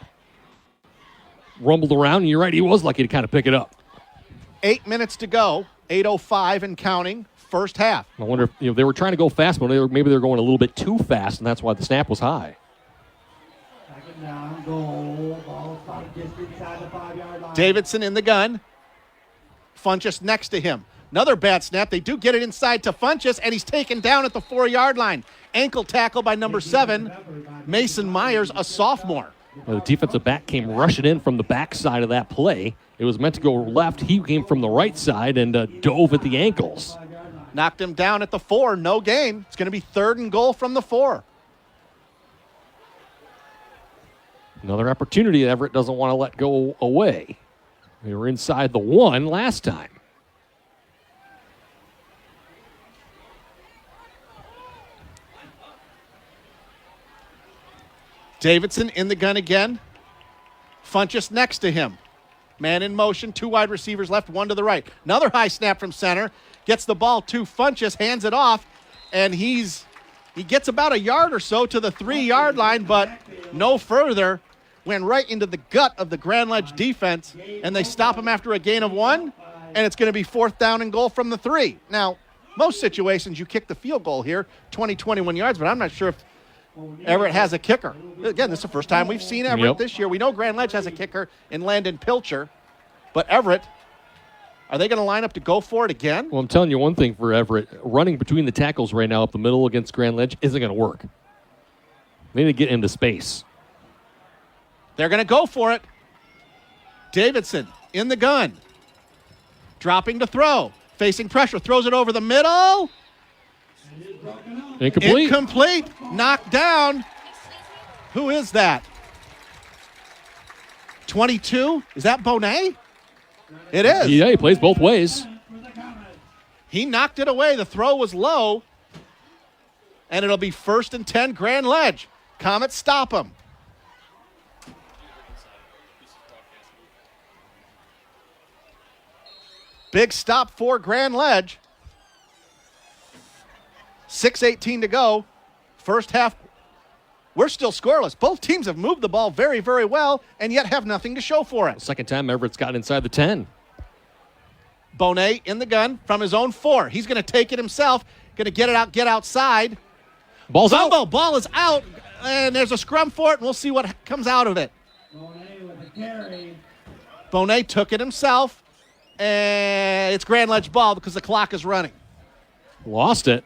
rumbled around. And you're right, he was lucky to kind of pick it up. 8 minutes to go. 8:05 and counting. First half. I wonder if they were trying to go fast, but maybe they were going a little bit too fast, and that's why the snap was high. 2nd down, goal. Ball spotted just inside the 5-yard line. Davidson in the gun. Funchess next to him. Another bad snap. They do get it inside to Funchess, and he's taken down at the 4-yard line. Ankle tackle by number 7, Mason Myers, a sophomore. The defensive back came rushing in from the backside of that play. It was meant to go left. He came from the right side and dove at the ankles. Knocked him down at the 4. No gain. It's going to be 3rd and goal from the 4. Another opportunity that Everett doesn't want to let go away. They were inside the 1 last time. Davidson in the gun again. Funchess next to him. Man in motion, 2 wide receivers left, 1 to the right. Another high snap from center. Gets the ball to Funchess, hands it off, and he gets about a yard or so to the 3-yard line, but no further. Went right into the gut of the Grand Ledge defense, and they stop him after a gain of 1, and it's going to be 4th down and goal from the 3. Now, most situations you kick the field goal here, 21 yards, but I'm not sure if Everett has a kicker. Again, this is the first time we've seen Everett this year. We know Grand Ledge has a kicker in Landon Pilcher, but Everett, are they going to line up to go for it again? Well, I'm telling you one thing for Everett. Running between the tackles right now up the middle against Grand Ledge isn't going to work. They need to get into space. They're going to go for it. Davidson in the gun. Dropping to throw. Facing pressure. Throws it over the middle. Incomplete. Knocked down. Who is that? 22? Is that Bonet? It is. Yeah, he plays both ways. He knocked it away. The throw was low. And it'll be 1st and 10 Grand Ledge. Comets stop him. Big stop for Grand Ledge. 6:18 to go. First half, we're still scoreless. Both teams have moved the ball very, very well and yet have nothing to show for it. Second time Everett's gotten inside the 10. Bonet in the gun from his own 4. He's going to take it himself. Going to get it out, get outside. Ball's out. Ball is out, and there's a scrum for it, and we'll see what comes out of it. Bonet took it himself, and it's Grand Ledge ball because the clock is running. Lost it,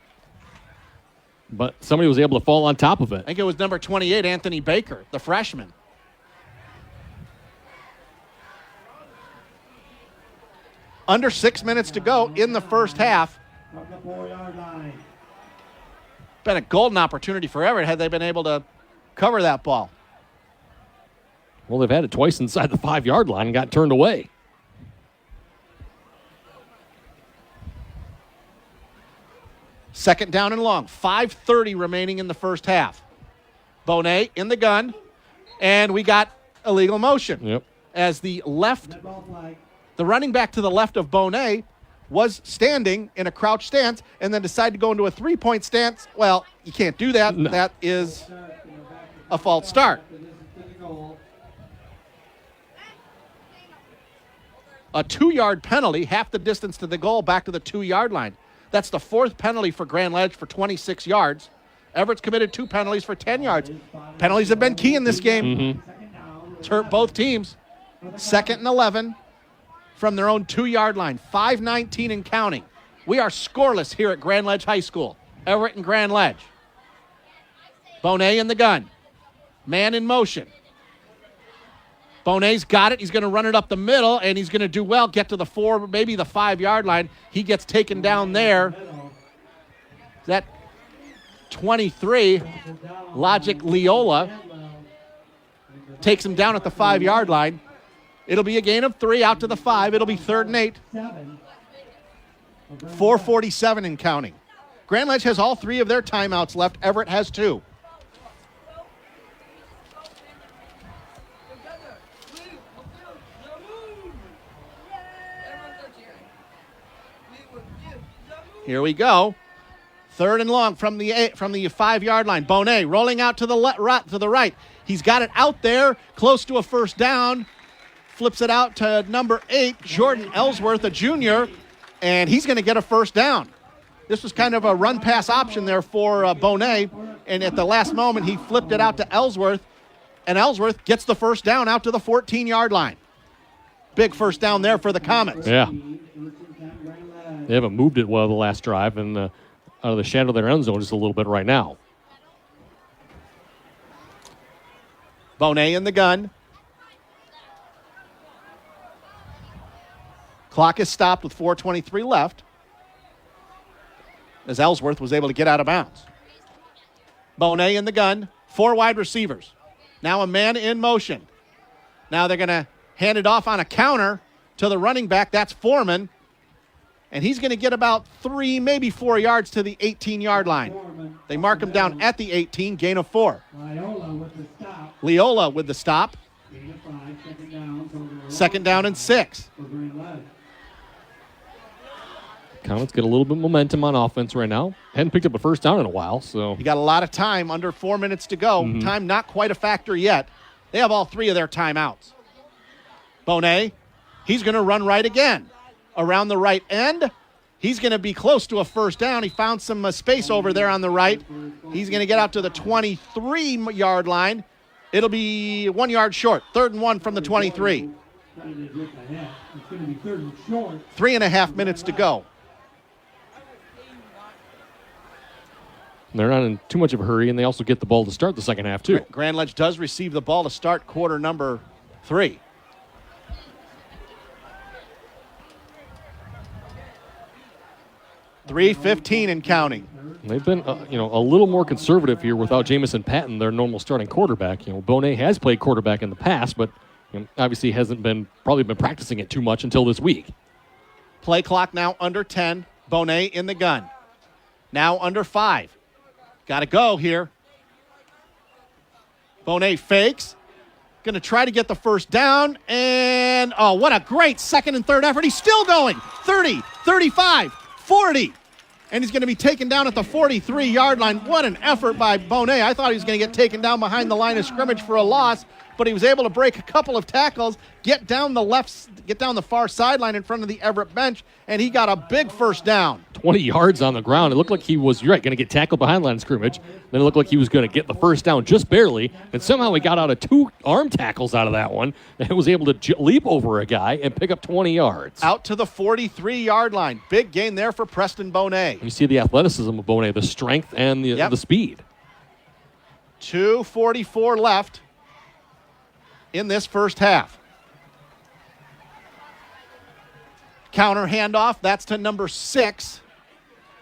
but somebody was able to fall on top of it. I think it was number 28, Anthony Baker, the freshman. Under 6 minutes to go in the first half. Been a golden opportunity for Everett had they been able to cover that ball. Well, they've had it twice inside the 5-yard line and got turned away. Second down and long. 5:30 remaining in the first half. Bonet in the gun, and we got illegal motion. Yep. As the running back to the left of Bonet was standing in a crouch stance and then decided to go into a 3-point stance. Well, you can't do that. No. That is a false start. A 2-yard penalty, half the distance to the goal, back to the 2-yard line. That's the 4th penalty for Grand Ledge for 26 yards. Everett's committed 2 penalties for 10 yards. Penalties have been key in this game. It's hurt both teams. 2nd and 11 from their own 2-yard line. 5:19 and counting. We are scoreless here at Grand Ledge High School. Everett and Grand Ledge. Bonet in the gun. Man in motion. Bonet's got it. He's going to run it up the middle, and he's going to do well, get to the 4, maybe the 5-yard line. He gets taken down there. That 23, Logic Leola, takes him down at the 5-yard line. It'll be a gain of 3 out to the 5. It'll be 3rd and 8. 4:47 and counting. Grand Ledge has all 3 of their timeouts left. Everett has 2. Here we go. 3rd and long from the 5-yard line. Bonet rolling out to the right. He's got it out there, close to a first down. Flips it out to number 8, Jordan Ellsworth, a junior, and he's going to get a first down. This was kind of a run-pass option there for Bonet, and at the last moment, he flipped it out to Ellsworth, and Ellsworth gets the first down out to the 14-yard line. big first down there for the Comets. Yeah. They haven't moved it well the last drive, and out of the shadow of their end zone just a little bit right now. Bonet in the gun. Clock is stopped with 4:23 left as Ellsworth was able to get out of bounds. Bonet in the gun. 4 wide receivers. Now a man in motion. Now they're going to hand it off on a counter to the running back. That's Foreman. And he's going to get about 3, maybe 4 yards to the 18-yard line. They mark him down at the 18, gain of 4. Leola with the stop. Second down and 6. Comets get a little bit of momentum on offense right now. Hadn't picked up a first down in a while, so. You got a lot of time, under 4 minutes to go. Mm-hmm. Time not quite a factor yet. They have all 3 of their timeouts. Bonet, he's going to run right again. Around the right end, he's going to be close to a first down. He found some space over there on the right. He's going to get out to the 23-yard line. It'll be 1 yard short. 3rd and 1 from the 23. 3.5 minutes to go. They're not in too much of a hurry, and they also get the ball to start the second half, too. Grand Ledge does receive the ball to start quarter number 3. .3:15 and counting. They've been, a little more conservative here without Jamison Patton, their normal starting quarterback. Bonet has played quarterback in the past, but obviously hasn't probably been practicing it too much until this week. Play clock now under 10. Bonet in the gun. Now under 5. Got to go here. Bonet fakes. Going to try to get the first down. And, what a great second and third effort. He's still going. 30, 35, 40. And he's going to be taken down at the 43-yard line. What an effort by Bonet. I thought he was going to get taken down behind the line of scrimmage for a loss, but he was able to break a couple of tackles, get down the far sideline in front of the Everett bench, and he got a big first down. 20 yards on the ground. It looked like he was, you're right, going to get tackled behind line of scrimmage. Then it looked like he was going to get the first down just barely, and somehow he got out of 2 arm tackles out of that one and was able to leap over a guy and pick up 20 yards. Out to the 43-yard line. Big gain there for Preston Bonet. You see the athleticism of Bonet, the strength and the speed. 2:44 left in this first half. Counter handoff. That's to number 6.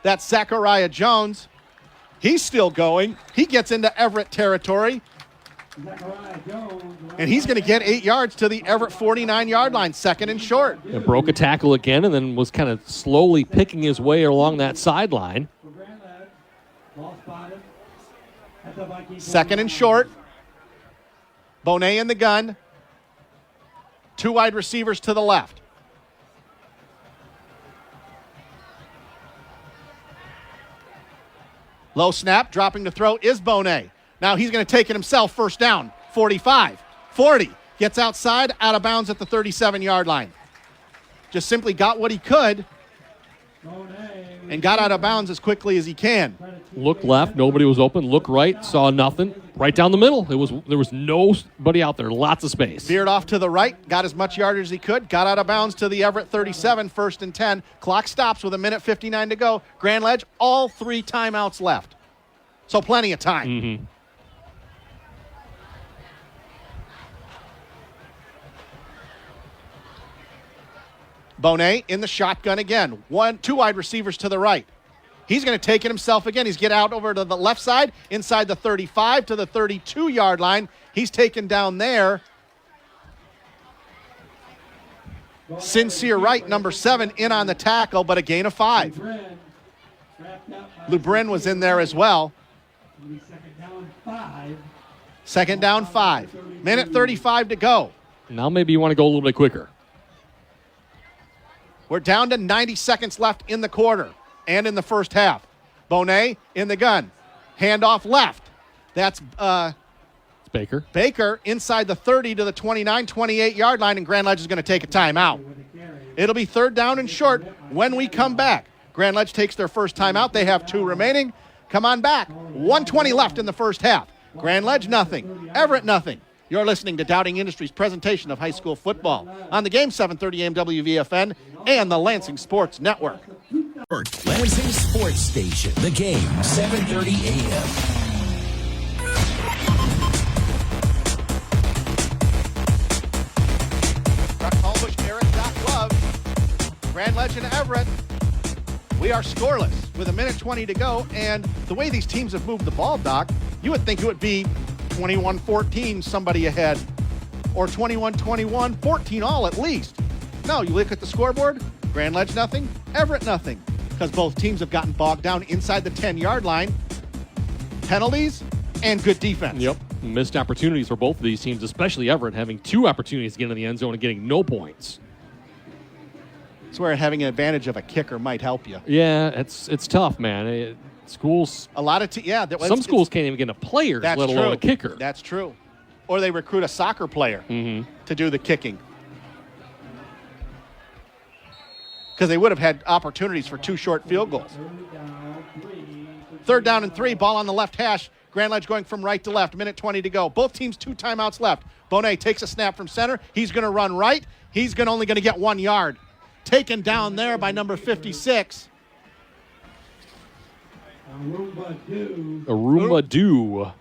That's Zachariah Jones. He's still going. He gets into Everett territory. And he's going to get 8 yards to the Everett 49-yard line. Second and short. It broke a tackle again and then was kind of slowly picking his way along that sideline. Second and short. Bonet in the gun. 2 wide receivers to the left. Low snap, dropping to throw is Bonet. Now he's going to take it himself, first down. 45, 40. Gets outside, out of bounds at the 37-yard line. Just simply got what he could and got out of bounds as quickly as he can. Looked left, nobody was open. Looked right, saw nothing. Right down the middle. There was nobody out there. Lots of space. Veered off to the right, got as much yardage as he could, got out of bounds to the Everett 37, 1st and 10. Clock stops with 1:59 to go. Grand Ledge, all 3 timeouts left. So plenty of time. Mm-hmm. Bonet in the shotgun again. 2 wide receivers to the right. He's going to take it himself again. He's get out over to the left side, inside the 35 to the 32-yard line. He's taken down there. Sincere Wright, number 7, in on the tackle, but a gain of 5. Lubrin was in there as well. Second down 5. 1:35 to go. Now maybe you want to go a little bit quicker. We're down to 90 seconds left in the quarter and in the first half. Bonet in the gun. Handoff left. That's it's Baker. Baker inside the 30 to the 29, 28-yard line, and Grand Ledge is going to take a timeout. It'll be 3rd down and short when we come back. Grand Ledge takes their first timeout. They have 2 remaining. Come on back. 1:20 left in the first half. Grand Ledge, nothing. Everett, nothing. You're listening to Dowding Industries' presentation of high school football on the game 730 AM WVFN and the Lansing Sports Network. Lansing Sports Station. The game 730 AM. Grand Legend Everett. We are scoreless with 1:20 to go, and the way these teams have moved the ball, Doc, you would think it would be 21-14, somebody ahead, or 21-21, 14 all at least. No, you look at the scoreboard, Grand Ledge nothing, Everett nothing, because both teams have gotten bogged down inside the 10-yard line. Penalties and good defense. Yep. Missed opportunities for both of these teams, especially Everett having 2 opportunities to get in the end zone and getting no points. It's where having an advantage of a kicker might help you. Yeah, it's tough, man. Schools, a lot of some schools can't even get a player, let alone a kicker. That's true. Or they recruit a soccer player to do the kicking. Because they would have had opportunities for 2 short field goals. 3rd down and 3, ball on the left hash. Grand Ledge going from right to left, 1:20 to go. Both teams 2 timeouts left. Bonet takes a snap from center. He's going to run right. He's only going to get 1 yard. Taken down there by number 56. Arumva Do.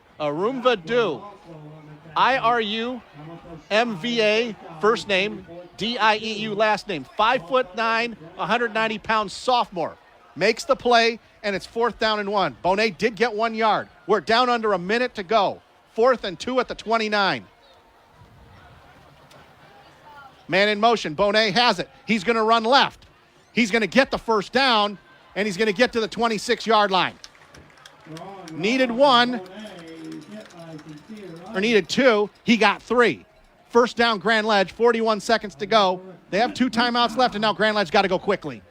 IRUMVA, first name, DIEU, last name. 5'9", 190-pound sophomore. Makes the play, and it's 4th down and 1. Bonet did get 1 yard. We're down under a minute to go. 4th and 2 at the 29. Man in motion. Bonet has it. He's going to run left. He's going to get the 1st down, and he's going to get to the 26-yard line. Needed 1, or needed 2. He got 3. 1st down, Grand Ledge, 41 seconds to go. They have 2 timeouts left, and now Grand Ledge got to go quickly.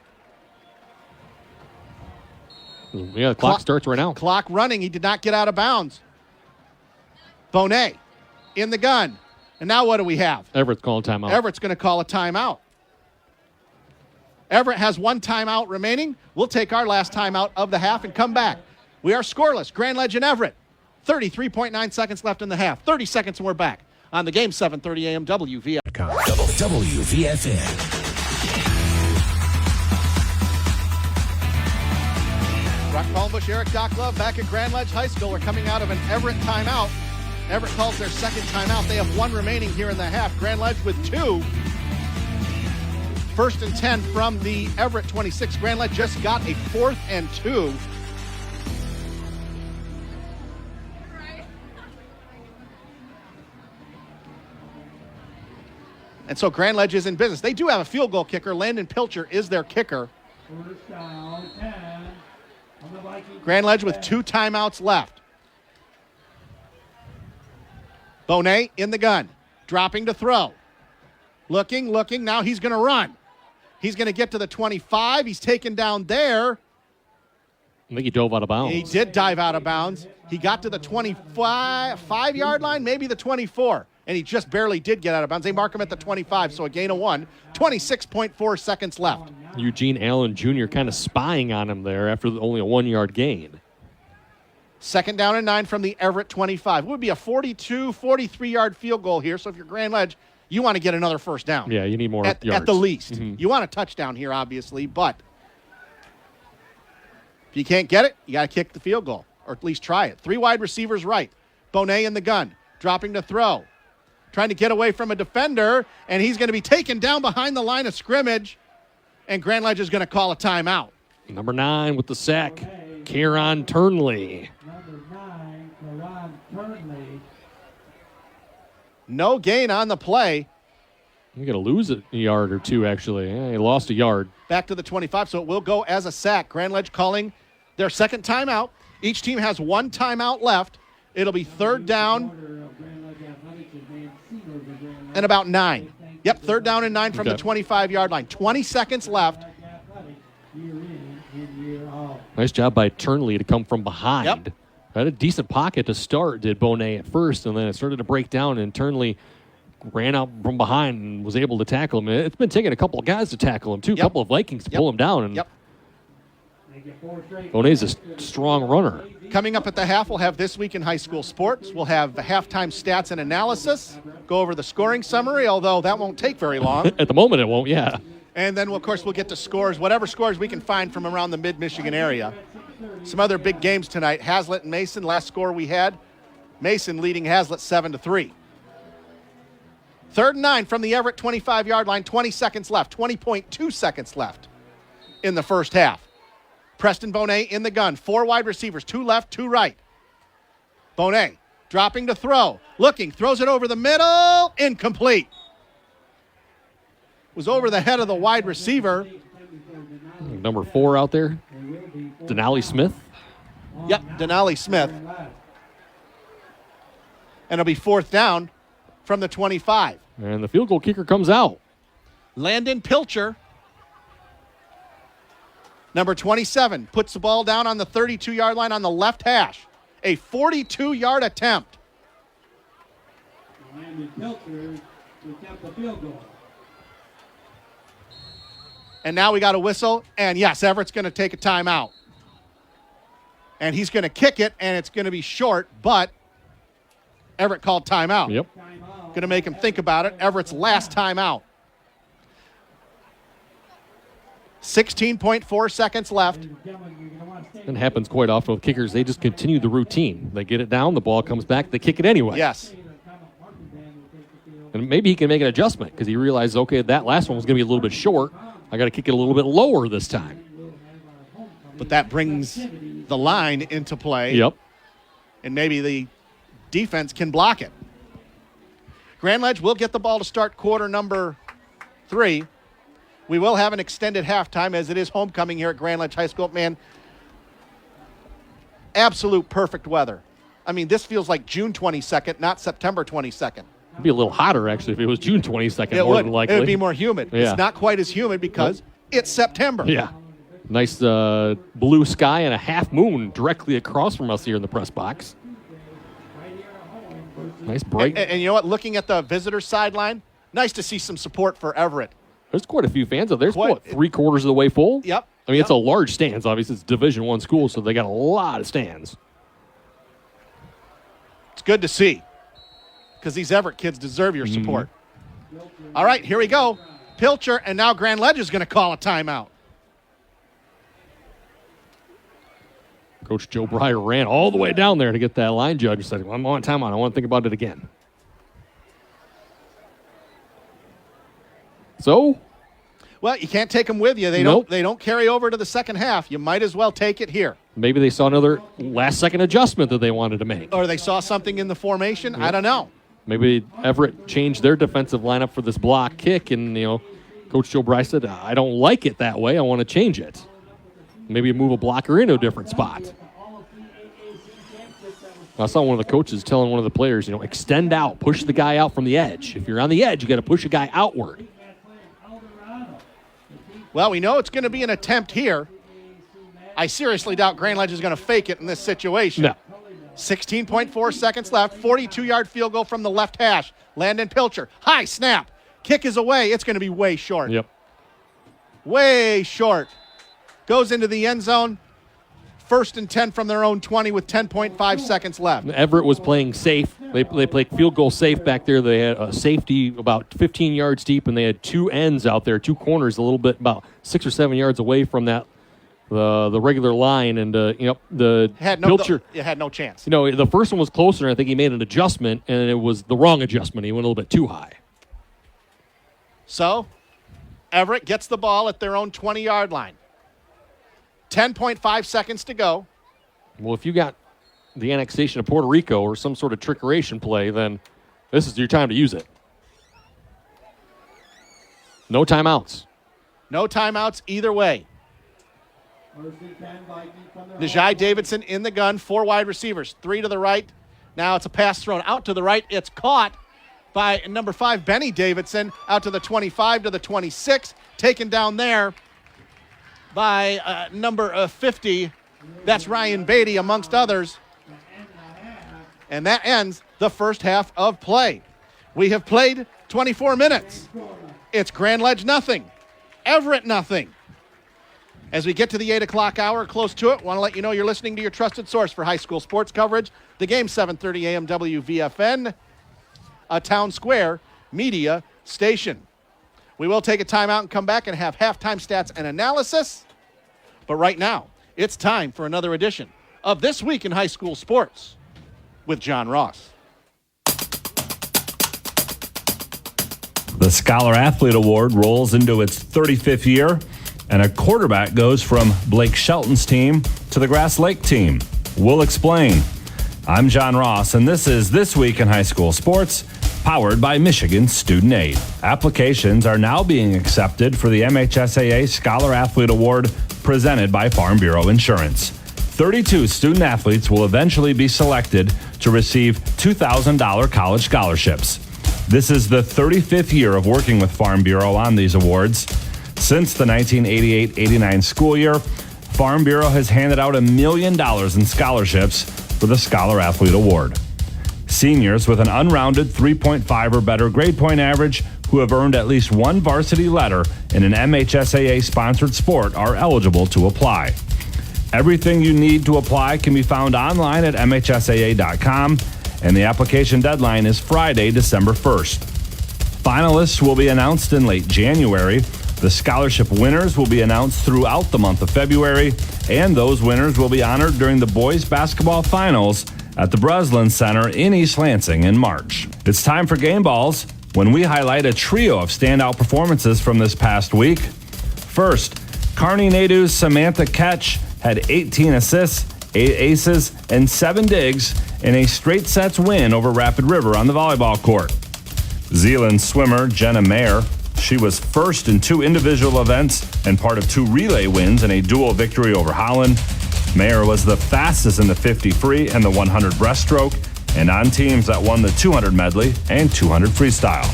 Yeah, the clock starts right now. Clock running. He did not get out of bounds. Bonet in the gun. And now what do we have? Everett's calling timeout. Everett's going to call a timeout. Everett has 1 timeout remaining. We'll take our last timeout of the half and come back. We are scoreless. Grand Ledge and Everett. 33.9 seconds left in the half. 30 seconds and we're back on the game 730 AM WVFN. WVFN. Brock Palmbush, Eric Doc Love back at Grand Ledge High School. We're coming out of an Everett timeout. Everett calls their 2nd timeout. They have 1 remaining here in the half. Grand Ledge with 2. 1st and 10 from the Everett 26. Grand Ledge just got a 4th and 2. And so Grand Ledge is in business. They do have a field goal kicker. Landon Pilcher is their kicker. Grand Ledge with 2 timeouts left. Bonet in the gun, dropping to throw. Looking. Now he's going to run. He's going to get to the 25. He's taken down there. I think he dove out of bounds. He did dive out of bounds. He got to the 25-yard line, maybe the 24. And he just barely did get out of bounds. They mark him at the 25, so a gain of 1. 26.4 seconds left. Eugene Allen Jr. kind of spying on him there after only a 1-yard gain. 2nd down and 9 from the Everett 25. It would be a 42, 43-yard field goal here. So if you're Grand Ledge, you want to get another 1st down. Yeah, you need more yards. At the least. You want a touchdown here, obviously, but if you can't get it, you got to kick the field goal, or at least try it. 3 wide receivers right. Bonet in the gun, dropping to throw. Trying to get away from a defender, and he's going to be taken down behind the line of scrimmage, and Grand Ledge is going to call a timeout. Number 9 with the sack, Kieran Turnley. No gain on the play. You're going to lose a yard or 2, actually. Yeah, he lost a yard. Back to the 25, so it will go as a sack. Grand Ledge calling their 2nd timeout. Each team has 1 timeout left. It'll be 3rd down and about 9. Yep, 3rd down and 9 from the 25-yard line. 20 seconds left. Nice job by Turnley to come from behind. Yep. Had a decent pocket to start, did Bonet at first, and then it started to break down, and Turnley ran out from behind and was able to tackle him. It's been taking a couple of guys to tackle him, too. A couple of Vikings to pull him down. And Bonet's a strong runner. Coming up at the half, we'll have This Week in High School Sports. We'll have the halftime stats and analysis, go over the scoring summary, although that won't take very long. At the moment, it won't, yeah. And then, of course, we'll get to scores, whatever scores we can find from around the mid-Michigan area. Some other big games tonight. Hazlitt and Mason, last score we had. Mason leading Hazlitt 7-3. 3rd and 9 from the Everett 25-yard line, 20 seconds left, 20.2 seconds left in the first half. Preston Bonet in the gun, 4 wide receivers, 2 left, 2 right. Bonet dropping to throw, looking, throws it over the middle, incomplete. Was over the head of the wide receiver. Number 4 out there, Denali Smith. Yep, Denali Smith. And it'll be 4th down from the 25. And the field goal kicker comes out. Landon Pilcher, number 27, puts the ball down on the 32-yard line on the left hash. A 42-yard attempt. Landon Pilcher to attempt the field goal. And now we got a whistle. And, yes, Everett's going to take a timeout. And he's going to kick it, and it's going to be short, but Everett called timeout. Yep. Going to make him think about it. Everett's last timeout. 16.4 seconds left. It happens quite often with kickers. They just continue the routine. They get it down, the ball comes back, they kick it anyway. Yes. And maybe he can make an adjustment because he realizes, okay, that last one was going to be a little bit short. I got to kick it a little bit lower this time. But that brings the line into play. Yep. And maybe the defense can block it. Grand Ledge will get the ball to start quarter number 3. We will have an extended halftime as it is homecoming here at Grand Ledge High School. Man, absolute perfect weather. I mean, this feels like June 22nd, not September 22nd. It'd be a little hotter, actually, if it was June 22nd, It more would. than likely. It would be more humid. Yeah. It's not quite as humid because it's September. Yeah. Nice blue sky and a half moon directly across from us here in the press box. Nice bright. And you know what? Looking at the visitor sideline, nice to see some support for Everett. There's quite a few fans up there. There's Quite. what, 3/4 of the way full? Yep. I mean, it's a large stands. Obviously, it's Division I school, so they got a lot of stands. It's good to see because these Everett kids deserve your support. All right, here we go. Pilcher, and now Grand Ledge is going to call a timeout. Coach Joe Breyer ran all the way down there to get that line judge and said, well, I'm on timeout. I want to think about it again. So? Well, you can't take them with you. They don't carry over to the second half. You might as well take it here. Maybe they saw another last-second adjustment that they wanted to make. Or they saw something in the formation. Yep. I don't know. Maybe Everett changed their defensive lineup for this block kick, and, Coach Joe Breyer said, I don't like it that way. I want to change it. Maybe move a blocker into a different spot. I saw one of the coaches telling one of the players, extend out, push the guy out from the edge. If you're on the edge, you got to push a guy outward. Well, we know it's going to be an attempt here. I seriously doubt Grand Ledge is going to fake it in this situation. No. 16.4 seconds left, 42-yard field goal from the left hash. Landon Pilcher, high snap. Kick is away. It's going to be way short. Yep. Way short. Goes into the end zone. 1st and 10 from their own 20 with 10.5 seconds left. Everett was playing safe. They played field goal safe back there. They had a safety about 15 yards deep, and they had 2 ends out there, 2 corners, a little bit about 6 or 7 yards away from that the regular line. And the Pilcher had no chance. The first one was closer, and I think he made an adjustment, and it was the wrong adjustment. He went a little bit too high. So, Everett gets the ball at their own 20-yard line. 10.5 seconds to go. Well, if you got the annexation of Puerto Rico or some sort of trickeration play, then this is your time to use it. No timeouts. No timeouts either way. Najai Davidson in the gun, 4 wide receivers, 3 to the right. Now it's a pass thrown out to the right. It's caught by number 5, Benny Davidson, out to the 25 to the 26, taken down there by number 50. That's Ryan Beatty, amongst others. And that ends the first half of play. We have played 24 minutes. It's Grand Ledge nothing. Everett nothing. As we get to the 8 o'clock hour, close to it, want to let you know you're listening to your trusted source for high school sports coverage. The game, 7:30 a.m. WVFN, a Town Square media station. We will take a timeout and come back and have halftime stats and analysis. But right now, it's time for another edition of This Week in High School Sports with John Ross. The Scholar Athlete Award rolls into its 35th year, and a quarterback goes from Blake Shelton's team to the Grass Lake team. We'll explain. I'm John Ross, and this is This Week in High School Sports, powered by Michigan Student Aid. Applications are now being accepted for the MHSAA Scholar Athlete Award presented by Farm Bureau Insurance. 32 student athletes will eventually be selected to receive $2,000 college scholarships. This is the 35th year of working with Farm Bureau on these awards. Since the 1988-89 school year, Farm Bureau has handed out $1 million in scholarships for the Scholar Athlete Award. Seniors with an unrounded 3.5 or better grade point average who have earned at least one varsity letter in an MHSAA-sponsored sport are eligible to apply. Everything you need to apply can be found online at MHSAA.com, and the application deadline is Friday, December 1st. Finalists will be announced in late January. The scholarship winners will be announced throughout the month of February, and those winners will be honored during the boys basketball finals at the Breslin Center in East Lansing in March. It's time for Game Balls, when we highlight a trio of standout performances from this past week. First, Kearney Nadeau's Samantha Ketch had 18 assists, 8 aces, and 7 digs in a straight sets win over Rapid River on the volleyball court. Zeeland swimmer Jenna Mayer, she was first in 2 individual events and part of 2 relay wins in a dual victory over Holland. Mayer was the fastest in the 50 free and the 100 breaststroke, and on teams that won the 200 medley and 200 freestyle.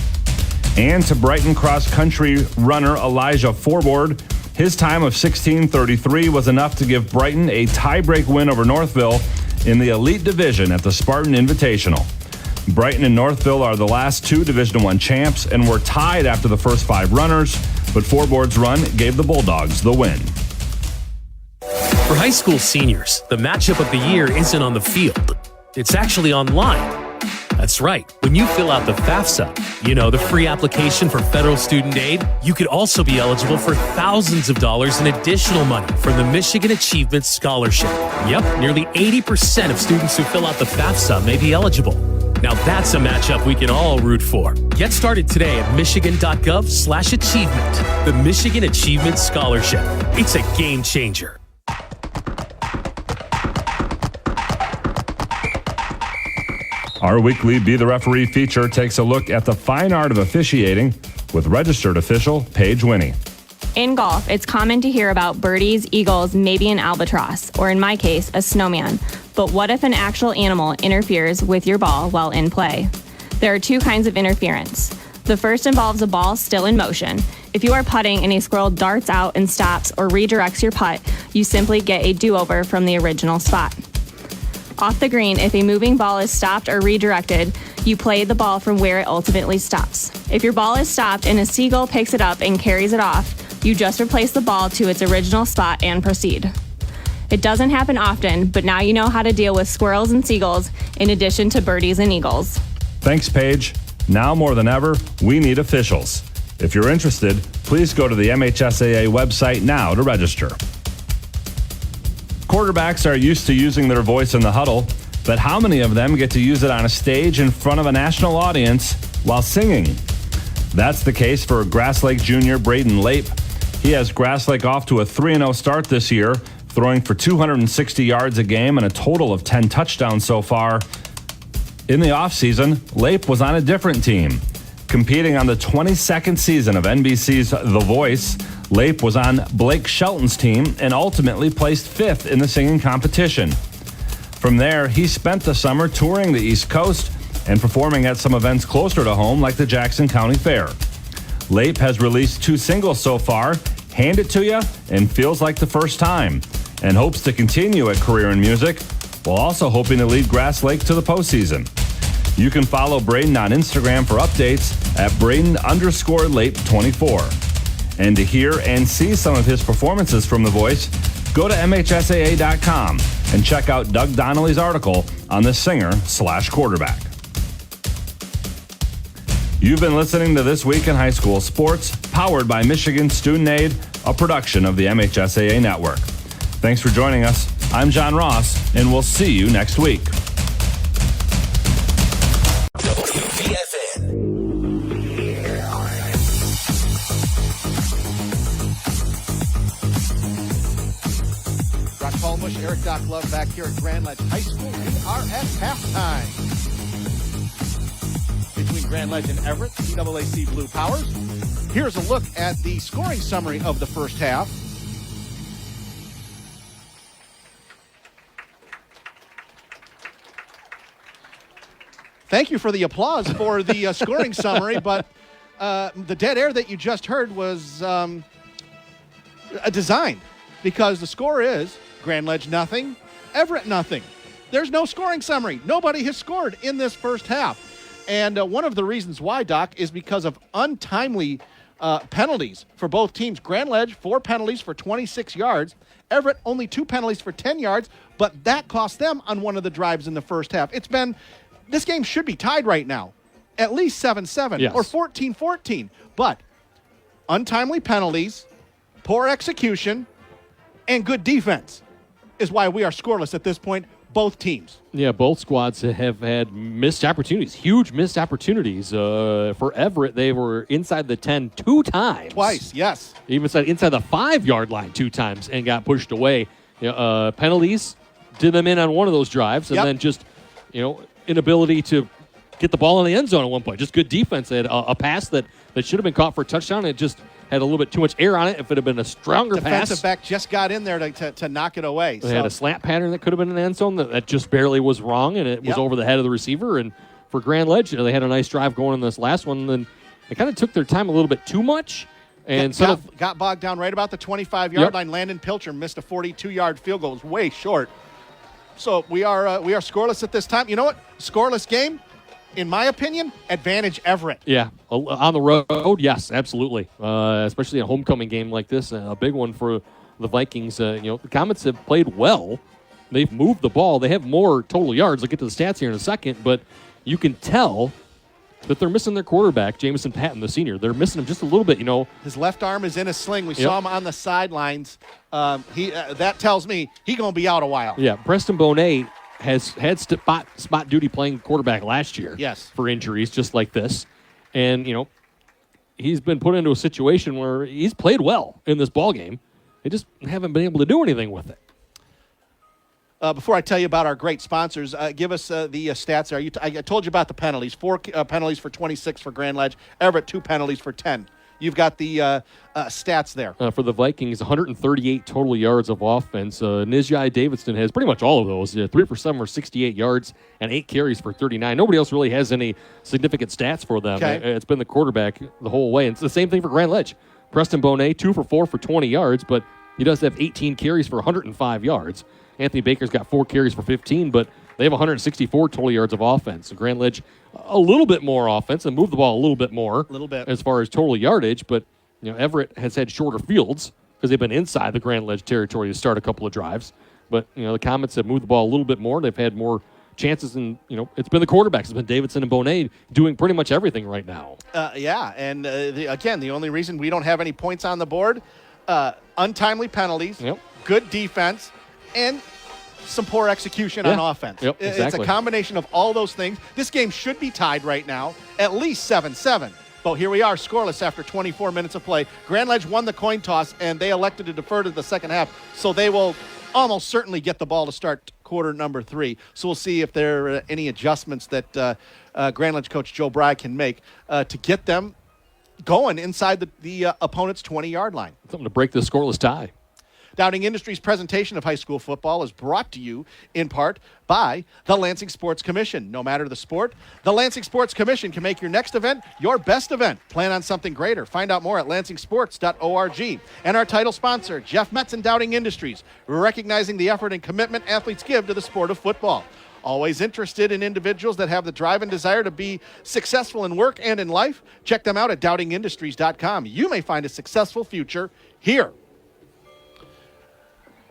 And to Brighton cross-country runner Elijah Forboard, his time of 16:33 was enough to give Brighton a tie-break win over Northville in the Elite Division at the Spartan Invitational. Brighton and Northville are the last 2 Division I champs and were tied after the first 5 runners, but Forboard's run gave the Bulldogs the win. For high school seniors, the matchup of the year isn't on the field. It's actually online. That's right. When you fill out the FAFSA, the free application for federal student aid, you could also be eligible for thousands of dollars in additional money from the Michigan Achievement Scholarship. Yep, nearly 80% of students who fill out the FAFSA may be eligible. Now that's a matchup we can all root for. Get started today at michigan.gov/achievement. The Michigan Achievement Scholarship. It's a game changer. Our weekly Be the Referee feature takes a look at the fine art of officiating with registered official Paige Winnie. In golf, it's common to hear about birdies, eagles, maybe an albatross, or in my case, a snowman. But what if an actual animal interferes with your ball while in play? There are 2 kinds of interference. The first involves a ball still in motion. If you are putting and a squirrel darts out and stops or redirects your putt, you simply get a do-over from the original spot. Off the green, if a moving ball is stopped or redirected, you play the ball from where it ultimately stops. If your ball is stopped and a seagull picks it up and carries it off, you just replace the ball to its original spot and proceed. It doesn't happen often, but now you know how to deal with squirrels and seagulls in addition to birdies and eagles. Thanks, Paige. Now more than ever, we need officials. If you're interested, please go to the MHSAA website now to register. Quarterbacks are used to using their voice in the huddle, but how many of them get to use it on a stage in front of a national audience while singing? That's the case for Grass Lake junior Braden Lape. He has Grass Lake off to a 3-0 start this year, throwing for 260 yards a game and a total of 10 touchdowns so far. In the offseason, Lape was on a different team. Competing on the 22nd season of NBC's The Voice, Lape was on Blake Shelton's team and ultimately placed 5th in the singing competition. From there, he spent the summer touring the East Coast and performing at some events closer to home like the Jackson County Fair. Lape has released 2 singles so far, Hand It To Ya and Feels Like the First Time, and hopes to continue a career in music while also hoping to lead Grass Lake to the postseason. You can follow Braden on Instagram for updates at Braden_Lape24. And to hear and see some of his performances from the voice, go to MHSAA.com and check out Doug Donnelly's article on the singer/quarterback. You've been listening to This Week in High School Sports, powered by Michigan Student Aid, a production of the MHSAA Network. Thanks for joining us. I'm John Ross, and we'll see you next week. Brock Palmush, Eric Doc Love back here at Grand Ledge High School. We are at halftime. Between Grand Ledge and Everett, CAAC Blue Powers. Here's a look at the scoring summary of the first half. Thank you for the applause for the scoring summary, but the dead air that you just heard was a design, because the score is Grand Ledge nothing, Everett nothing. There's no scoring summary. Nobody has scored in this first half. And one of the reasons why, Doc, is because of untimely penalties for both teams. Grand Ledge, 4 penalties for 26 yards. Everett, only 2 penalties for 10 yards, but that cost them on one of the drives in the first half. This game should be tied right now, at least 7-7 yes. or 14-14. But untimely penalties, poor execution, and good defense is why we are scoreless at this point, both teams. Yeah, both squads have had missed opportunities, huge missed opportunities. For Everett, they were inside the 10 2 times. Twice, yes. Even inside the 5-yard line 2 times and got pushed away. Penalties did them in on one of those drives, and then just, inability to get the ball in the end zone at one point. Just good defense. They had a pass that should have been caught for a touchdown. It just had a little bit too much air on it. If it had been a stronger defensive pass. back just got in there to knock it away. They had a slant pattern that could have been in the end zone that just barely was wrong, and it was over the head of the receiver. And for Grand Ledge, they had a nice drive going in this last one. And then they kind of took their time a little bit too much. And got bogged down right about the 25-yard line. Landon Pilcher missed a 42-yard field goal. It was way short. So we are scoreless at this time. You know what? Scoreless game, in my opinion, advantage Everett. Yeah, on the road, yes, absolutely. Especially a homecoming game like this, a big one for the Vikings. The Comets have played well. They've moved the ball. They have more total yards. I'll get to the stats here in a second, but you can tell that they're missing their quarterback, Jamison Patton, the senior. They're missing him just a little bit, His left arm is in a sling. We saw him on the sidelines. That tells me he's going to be out a while. Yeah, Preston Bonet has had spot duty playing quarterback last year. Yes. For injuries just like this. And, he's been put into a situation where he's played well in this ball game. They just haven't been able to do anything with it. Before I tell you about our great sponsors, give us the stats there. I told you about the penalties. 4 penalties for 26 for Grand Ledge. Everett, 2 penalties for 10. You've got the stats there. For the Vikings, 138 total yards of offense. Nijai Davidson has pretty much all of those. 3 for 7 for 68 yards and 8 carries for 39. Nobody else really has any significant stats for them. Okay. It's been the quarterback the whole way. And it's the same thing for Grand Ledge. Preston Bonet, 2 for 4 for 20 yards, but he does have 18 carries for 105 yards. Anthony Baker's got 4 carries for 15, but they have 164 total yards of offense. So Grand Ledge, a little bit more offense and move the ball a little bit more. A little bit. As far as total yardage, but Everett has had shorter fields because they've been inside the Grand Ledge territory to start a couple of drives. But, the Comets have moved the ball a little bit more. They've had more chances, and, it's been the quarterbacks. It's been Davidson and Bonet doing pretty much everything right now. And again, the only reason we don't have any points on the board, untimely penalties, good defense, and some poor execution on offense. Yep, exactly. It's a combination of all those things. This game should be tied right now, at least 7-7. But here we are, scoreless after 24 minutes of play. Grand Ledge won the coin toss, and they elected to defer to the second half, so they will almost certainly get the ball to start quarter number 3. So we'll see if there are any adjustments that Grand Ledge coach Joe Bry can make to get them going inside the opponent's 20-yard line. Something to break this scoreless tie. Dowding Industries' presentation of high school football is brought to you in part by the Lansing Sports Commission. No matter the sport, the Lansing Sports Commission can make your next event your best event. Plan on something greater. Find out more at lansingsports.org. And our title sponsor, Jeff Metz and Dowding Industries, recognizing the effort and commitment athletes give to the sport of football. Always interested in individuals that have the drive and desire to be successful in work and in life? Check them out at dowdingindustries.com. You may find a successful future here.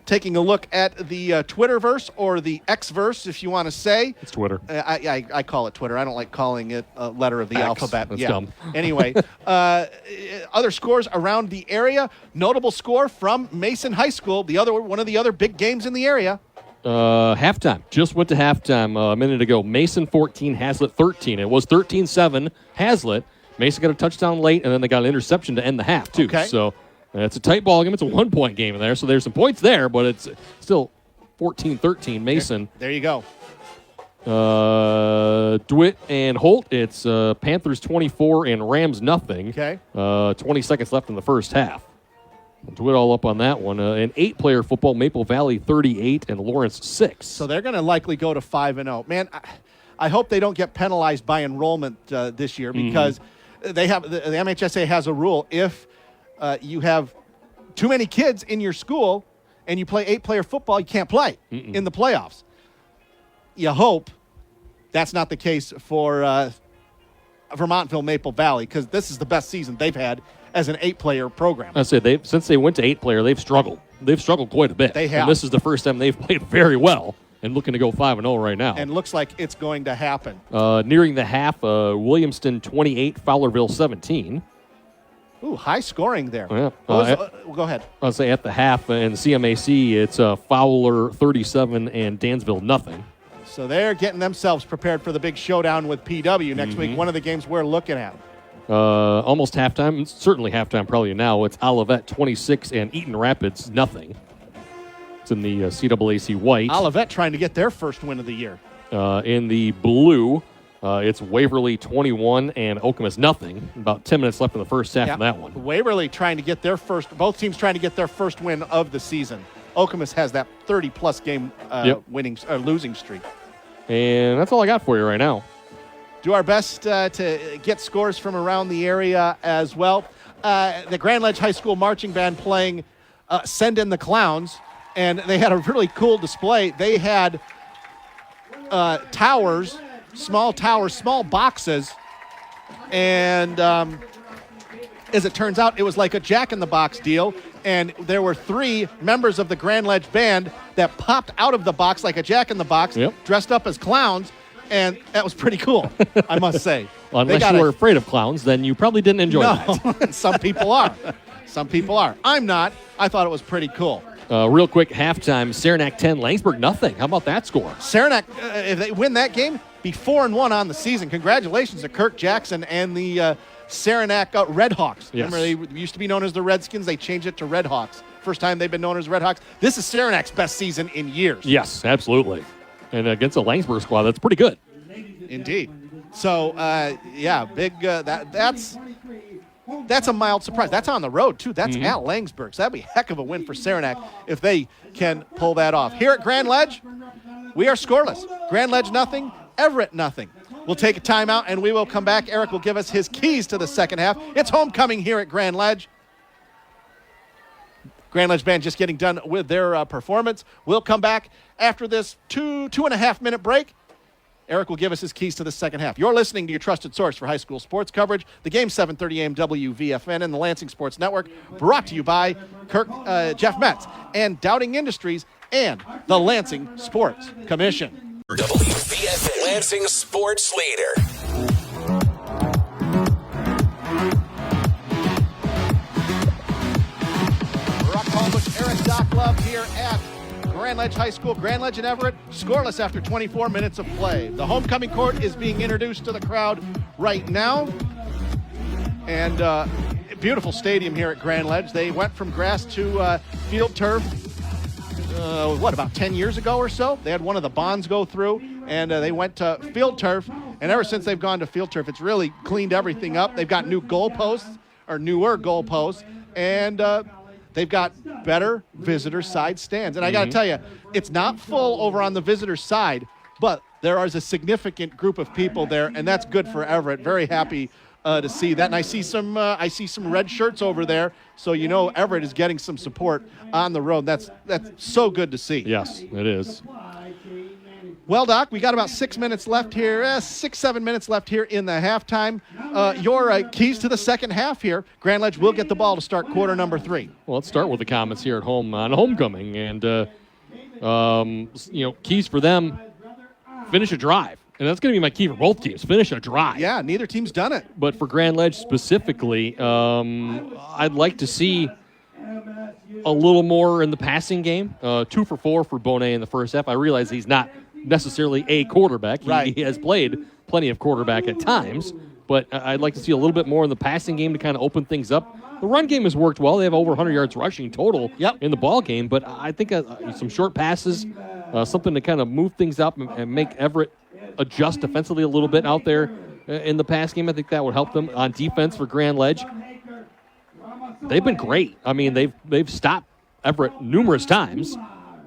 Taking a look at the Twitterverse, or the Xverse, if you want to say. It's Twitter. I call it Twitter. I don't like calling it a letter of the X. alphabet. That's dumb. Anyway, other scores around the area. Notable score from Mason High School, one of the other big games in the area. Halftime. Just went to halftime a minute ago. Mason 14, Hazlitt 13. It was 13-7 Hazlitt. Mason got a touchdown late, and then they got an interception to end the half, too. Okay. So it's a tight ball game. It's a 1-point game in there, so there's some points there, but it's still 14-13 Mason. There you go. DeWitt and Holt, it's Panthers 24 and Rams nothing. Okay. 20 seconds left in the first half. DeWitt all up on that one. An 8-player football, Maple Valley 38 and Lawrence 6. So they're going to likely go to 5-0. Man, I hope they don't get penalized by enrollment this year, because they have the MHSA has a rule. If you have too many kids in your school and you play 8-player football, you can't play in the playoffs. You hope that's not the case for Vermontville Maple Valley, because this is the best season they've had as an 8-player program. I say since they went to 8-player, they've struggled. They've struggled quite a bit. They have. And this is the first time they've played very well and looking to go 5-0 right now. And looks like it's going to happen. Nearing the half, Williamston 28, Fowlerville 17. Ooh, high scoring there. Yeah. Go ahead. I'll say at the half in CMAC, it's Fowler 37 and Dansville nothing. So they're getting themselves prepared for the big showdown with PW next week, one of the games we're looking at. Almost halftime, certainly halftime probably now. It's Olivet 26 and Eaton Rapids nothing. It's in the CAAC white. Olivet trying to get their first win of the year. In the blue, it's Waverly 21 and Okemos nothing. About 10 minutes left in the first half of that one. Waverly trying to get both teams trying to get their first win of the season. Okemos has that 30-plus game losing streak. And that's all I got for you right now. Do our best to get scores from around the area as well. The Grand Ledge High School Marching Band playing Send in the Clowns, and they had a really cool display. They had towers, small boxes, and as it turns out, it was like a Jack-in-the-Box deal, and there were 3 members of the Grand Ledge Band that popped out of the box like a Jack-in-the-Box, dressed up as clowns, and that was pretty cool, I must say. Well, unless you were afraid of clowns, then you probably didn't enjoy that. Some people are. Some people are. I'm not. I thought it was pretty cool. Real quick, halftime, Saranac 10, Langsburg nothing. How about that score? Saranac, if they win that game, be 4-1 on the season. Congratulations to Kirk Jackson and the Saranac Redhawks. Yes. Remember, they used to be known as the Redskins. They changed it to Redhawks. First time they've been known as Redhawks. This is Saranac's best season in years. Yes, absolutely. And against a Langsburg squad, that's pretty good. Indeed. So, big. That's a mild surprise. That's on the road, too. That's at Langsburg. So that'd be a heck of a win for Saranac if they can pull that off. Here at Grand Ledge, we are scoreless. Grand Ledge nothing, Everett nothing. We'll take a timeout, and we will come back. Eric will give us his keys to the second half. It's homecoming here at Grand Ledge. Grand Ledge Band just getting done with their performance. We'll come back after this 2.5-minute break. Eric will give us his keys to the second half. You're listening to your trusted source for high school sports coverage. The game 7:30 a.m. WVFN and the Lansing Sports Network, brought to you by Jeff Metz and Dowding Industries and the Lansing Sports Commission. WVFN Lansing Sports Leader. Brock Palmush, Eric Doc Love here at Grand Ledge High School. Grand Ledge and Everett scoreless after 24 minutes of play. The homecoming court is being introduced to the crowd right now. And beautiful stadium here at Grand Ledge. They went from grass to field turf, about 10 years ago or so? They had one of the bonds go through, and they went to field turf. And ever since they've gone to field turf, it's really cleaned everything up. They've got newer goalposts, and they've got better visitor side stands. And I got to tell you, it's not full over on the visitor side, but there is a significant group of people there, and that's good for Everett. Very happy to see that. And I see some red shirts over there, so you know Everett is getting some support on the road. That's so good to see. Yes, it is. Well, Doc, we got about 6 minutes left here, 7 minutes left here in the halftime. Your keys to the second half here. Grand Ledge will get the ball to start quarter number 3. Well, let's start with the Comets here at home on homecoming. And, keys for them, finish a drive. And that's going to be my key for both teams, finish a drive. Yeah, neither team's done it. But for Grand Ledge specifically, I'd like to see a little more in the passing game. 2 for 4 for Bonet in the first half. I realize he's not necessarily a quarterback. Right. He has played plenty of quarterback at times, but I'd like to see a little bit more in the passing game to kind of open things up. The run game has worked well. They have over 100 yards rushing total in the ball game, but I think some short passes, something to kind of move things up and make Everett adjust defensively a little bit out there in the pass game. I think that would help them. On defense for Grand Ledge, they've been great. I mean, they've stopped Everett numerous times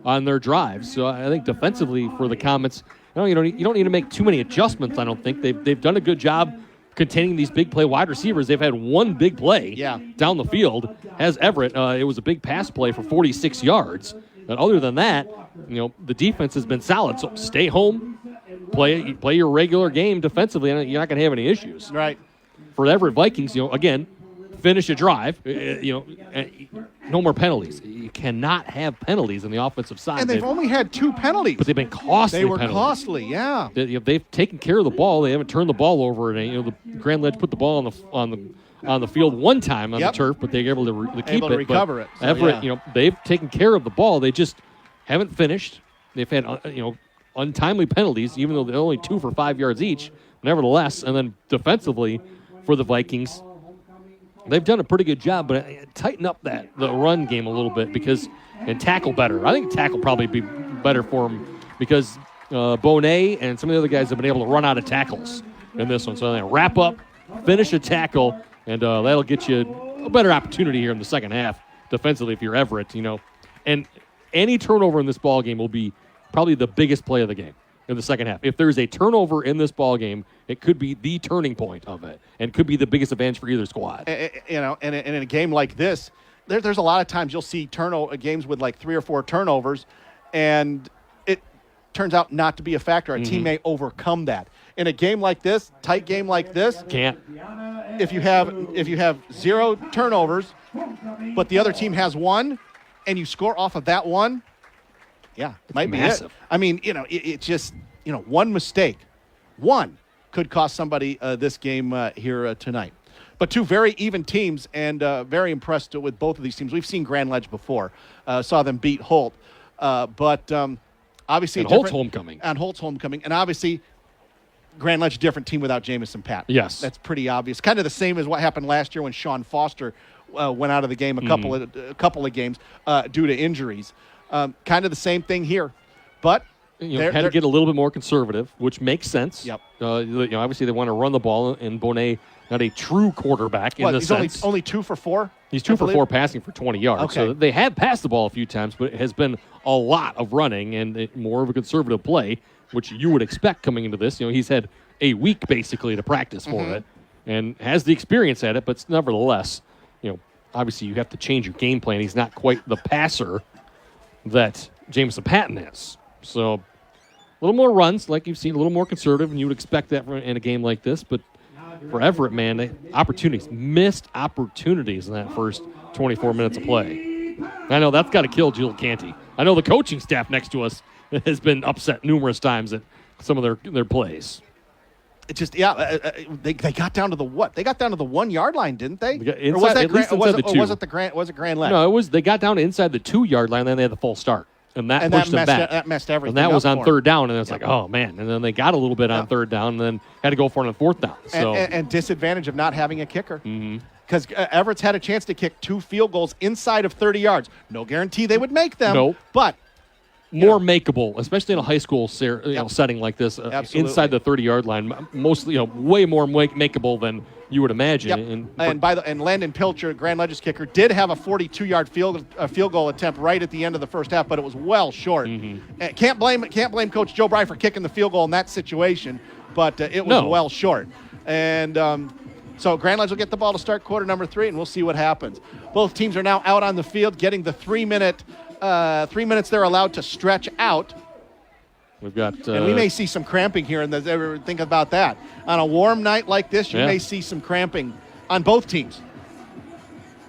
on their drives. So I think defensively for the Comets, you don't need to make too many adjustments. I don't think they've done a good job containing these big play wide receivers. They've had one big play down the field. As Everett, it was a big pass play for 46 yards. But other than that, the defense has been solid. So stay home, play your regular game defensively, and you're not going to have any issues. Right. For the Everett Vikings, again, finish a drive. No more penalties. You cannot have penalties on the offensive side. And they've only had 2 penalties. But they've been costly. They were penalties. Costly, yeah. They've taken care of the ball. They haven't turned the ball over. And the Grand Ledge put the ball on the field one time on the turf, but they were able to keep able to it. recover it. So, Everett, they've taken care of the ball. They just haven't finished. They've had untimely penalties, even though they're only 2 for 5 yards each. Nevertheless, and then defensively for the Vikings, they've done a pretty good job, but tighten up the run game a little bit and tackle better. I think tackle probably be better for them because Bonet and some of the other guys have been able to run out of tackles in this one. So they wrap up, finish a tackle, and that'll get you a better opportunity here in the second half defensively if you're Everett. And any turnover in this ball game will be probably the biggest play of the game in the second half. If there's a turnover in this ball game, it could be the turning point of it and could be the biggest advantage for either squad. And in a game like this, there's a lot of times you'll see games with like 3 or 4 turnovers, and it turns out not to be a factor. A team may overcome that. In a game like this, tight game like this, can't. If you have 0 turnovers, but the other team has 1, and you score off of that 1, it might massive. be it. I mean, it just, one mistake, could cost somebody this game here tonight. But 2 very even teams, and very impressed with both of these teams. We've seen Grand Ledge before, saw them beat Holt, but obviously and Holt's homecoming. And Holt's homecoming, and obviously Grand Ledge different team without Jamison Patton. Yes, that's pretty obvious. Kind of the same as what happened last year when Sean Foster went out of the game a couple of games due to injuries. Kind of the same thing here, but had to get a little bit more conservative, which makes sense. Yep. Obviously they want to run the ball, and Bonet not a true quarterback in the sense. He's only 2 for 4. He's 2 for 4 passing for 20 yards. Okay. So they have passed the ball a few times, but it has been a lot of running and more of a conservative play, which you would expect coming into this. He's had a week basically to practice for it, and has the experience at it. But nevertheless, obviously you have to change your game plan. He's not quite the passer that Jamison Patton is. So a little more runs, like you've seen, a little more conservative, and you would expect that in a game like this. But for Everett, man, missed opportunities in that first 24 minutes of play. I know that's got to kill Jill Canty. I know the coaching staff next to us has been upset numerous times at some of their plays. It just, they got down to the what? They got down to the 1 yard line, didn't they? Or was it Grand Ledge? No, they got down to inside the 2 yard line, and then they had the full start. And that pushed them back. That messed everything up. And that was on for 3rd down, and it's like, oh, man. And then they got a little bit on 3rd down, and then had to go for it on 4th down. So. And disadvantage of not having a kicker. Because Everett's had a chance to kick 2 field goals inside of 30 yards. No guarantee they would make them. Nope. But more makeable, especially in a high school setting like this, inside the 30-yard line. Mostly, way more makeable than you would imagine. Yep. And Landon Pilcher, Grand Ledge's kicker, did have a 42-yard field goal attempt right at the end of the first half, but it was well short. Can't blame Coach Joe Bry for kicking the field goal in that situation, but it was well short. And so Grand Ledge will get the ball to start quarter number 3, and we'll see what happens. Both teams are now out on the field, getting the 3 minutes they're allowed to stretch out. We've got. And we may see some cramping here. Think about that. On a warm night like this, you Yeah. may see some cramping on both teams.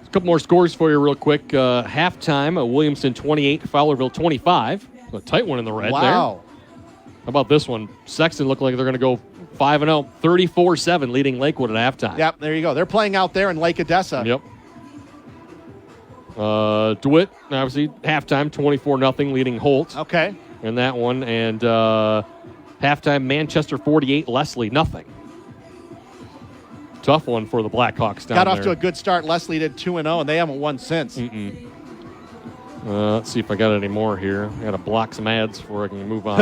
A couple more scores for you real quick. Halftime, Williamston 28, Fowlerville 25. A tight one in the red there. Wow. How about this one? Sexton looked like they're going to go 5-0, 34-7, leading Lakewood at halftime. Yep, there you go. They're playing out there in Lake Odessa. Yep. DeWitt, obviously, halftime, 24-0, leading Holt. Okay. In that one. And halftime, Manchester 48, Leslie, nothing. Tough one for the Blackhawks down Got there. off to a good start. Leslie did 2-0, and they haven't won since. Let's see if I got any more here. I got to block some ads before I can move on.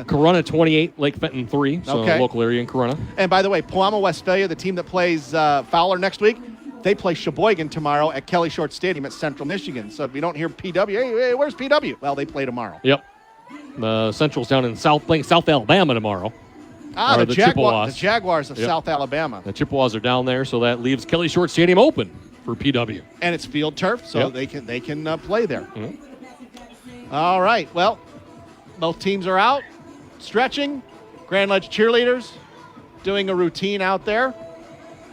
Corunna 28, Lake Fenton 3, so Okay. local area in Corunna. And by the way, Palama Westphalia, the team that plays Fowler next week, they play Sheboygan tomorrow at Kelly Short Stadium at Central Michigan. So if you don't hear PW, hey, where's PW? Well, they play tomorrow. Yep. Central's down in playing South Alabama tomorrow. The Chippewas. The Jaguars of Yep. South Alabama. The Chippewas are down there, so that leaves Kelly Short Stadium open for PW. And it's field turf, so Yep. they can play there. Mhm. All right. Well, both teams are out, stretching. Grand Ledge cheerleaders doing a routine out there.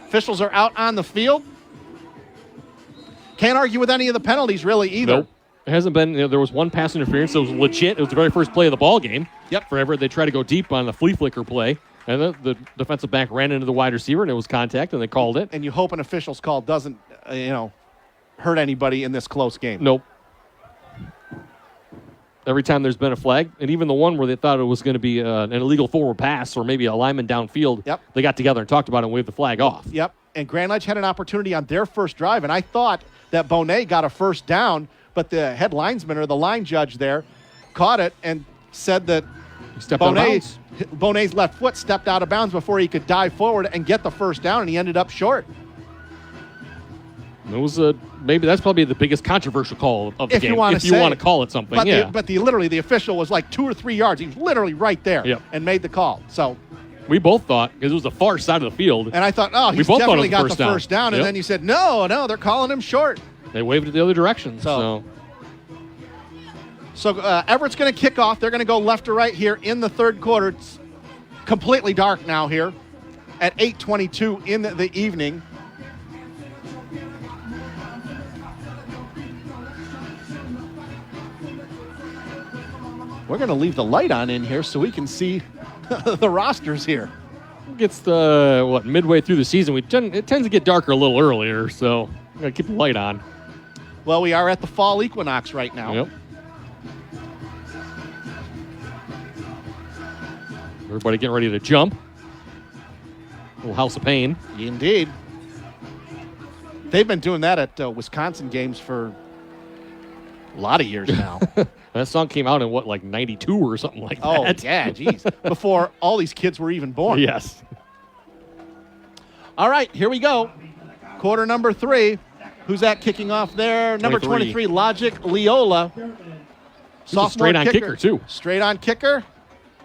Officials are out on the field. Can't argue with any of the penalties really either. Nope. It hasn't been. There was one pass interference that was legit. It was the very first play of the ball game. Yep. For Everett, they tried to go deep on the flea flicker play, and the defensive back ran into the wide receiver, and it was contact, and they called it. And you hope an official's call doesn't, hurt anybody in this close game. Nope. Every time there's been a flag, and even the one where they thought it was going to be an illegal forward pass or maybe a lineman downfield, Yep. they got together and talked about it and waved the flag off. Yep. And Grand Ledge had an opportunity on their first drive, and I thought that Bonet got a first down, but the head linesman or the line judge there caught it and said that He stepped out of bounds. Bonet's left foot stepped out of bounds before he could dive forward and get the first down, and he ended up short. It was maybe that's probably the biggest controversial call of the If game. you want to call it something, But yeah. the official was like 2 or 3 yards. He was literally right there Yep. and made the call. So we both thought, because it was the far side of the field, and I thought, he's both thought it definitely was got first the down. first down. And Yep. then you said, no, they're calling him short. they waved it the other direction. So Everett's going to kick off. They're going to go left to right here in the third quarter. It's completely dark now here at 8:22 in the evening. We're going to leave the light on in here so we can see the rosters here. it gets midway through the season, it tends to get darker a little earlier, so we got to keep the light on. Well, we are at the fall equinox right now. Yep. Everybody getting ready to jump. Little House of Pain. Indeed. They've been doing that at Wisconsin games for a lot of years now. That song came out in 92 or something like that. Oh, yeah, geez. Before all these kids were even born. Yes. All right, here we go. Quarter number 3. Who's that kicking off there? Number 23, Logic Leola. Sophomore straight-on kicker, too. Straight-on kicker.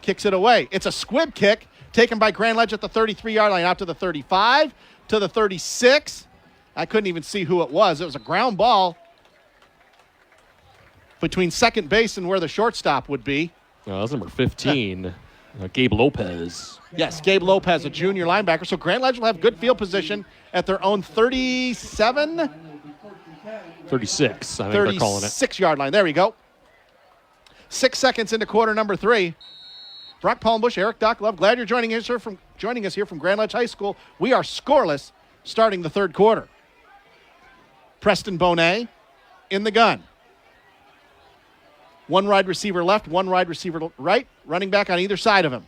Kicks it away. It's a squib kick taken by Grand Ledge at the 33-yard line, out to the 35, to the 36. I couldn't even see who it was. It was a ground ball between second base and where the shortstop would be. That's number 15, Gabe Lopez. Yes, Gabe Lopez, a junior linebacker. So Grand Ledge will have good field position at their own 37? 36, I think they're calling it. 36-yard line. There we go. 6 seconds into quarter number 3. Brock Palmbush, Eric Docklove, glad you're joining us here from Grand Ledge High School. We are scoreless starting the third quarter. Preston Bonet in the gun. One wide receiver left, one wide receiver right, running back on either side of him.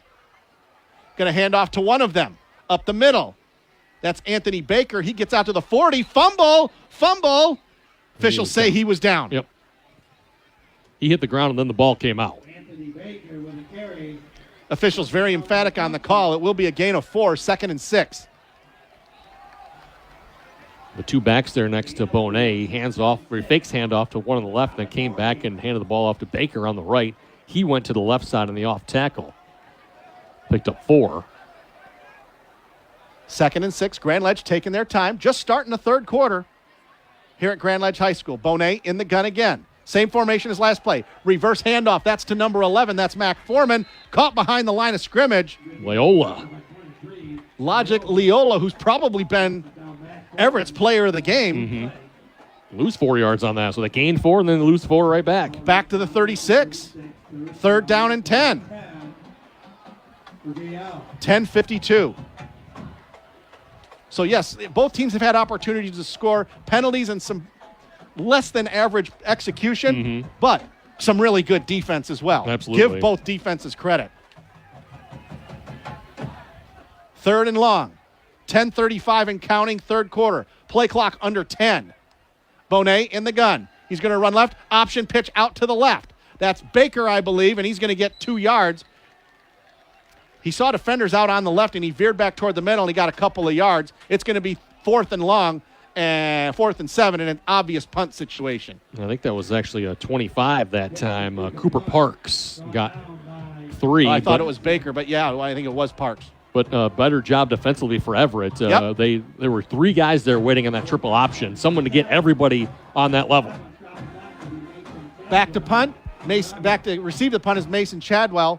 Going to hand off to one of them, up the middle. That's Anthony Baker. He gets out to the 40. Fumble. Officials say he was down. Yep. He hit the ground, and then the ball came out. Anthony Baker with a carry. Officials very emphatic on the call. It will be a gain of 4, 2nd and 6. The two backs there next to Bonet. He fakes handoff to one on the left, then came back and handed the ball off to Baker on the right. He went to the left side on the off tackle. Picked up 4. 2nd and 6. Grand Ledge taking their time. Just starting the third quarter here at Grand Ledge High School. Bonet in the gun again. Same formation as last play. Reverse handoff. That's to number 11. That's Mac Foreman. Caught behind the line of scrimmage. Loyola. Logic Leola, who's probably been Everett's player of the game. Mm-hmm. Lose 4 yards on that. So they gained 4 and then lose 4 right back. Back to the 36. 3rd down and 10. 10:52. So, yes, both teams have had opportunities to score, penalties and some less than average execution, but some really good defense as well. Absolutely. Give both defenses credit. 3rd and long. 10:35 and counting, 3rd quarter. Play clock under 10. Bonet in the gun. He's going to run left. Option pitch out to the left. That's Baker, I believe, and he's going to get 2 yards. He saw defenders out on the left, and he veered back toward the middle, and he got a couple of yards. It's going to be 4th and long and 4th and 7 in an obvious punt situation. I think that was actually a 25 that time. Cooper Parks got 3. I thought it was Baker, but yeah, I think it was Parks. But better job defensively for Everett. Yep. There were 3 guys there waiting on that triple option. Someone to get everybody on that level. Back to punt. Back to receive the punt is Mason Chadwell.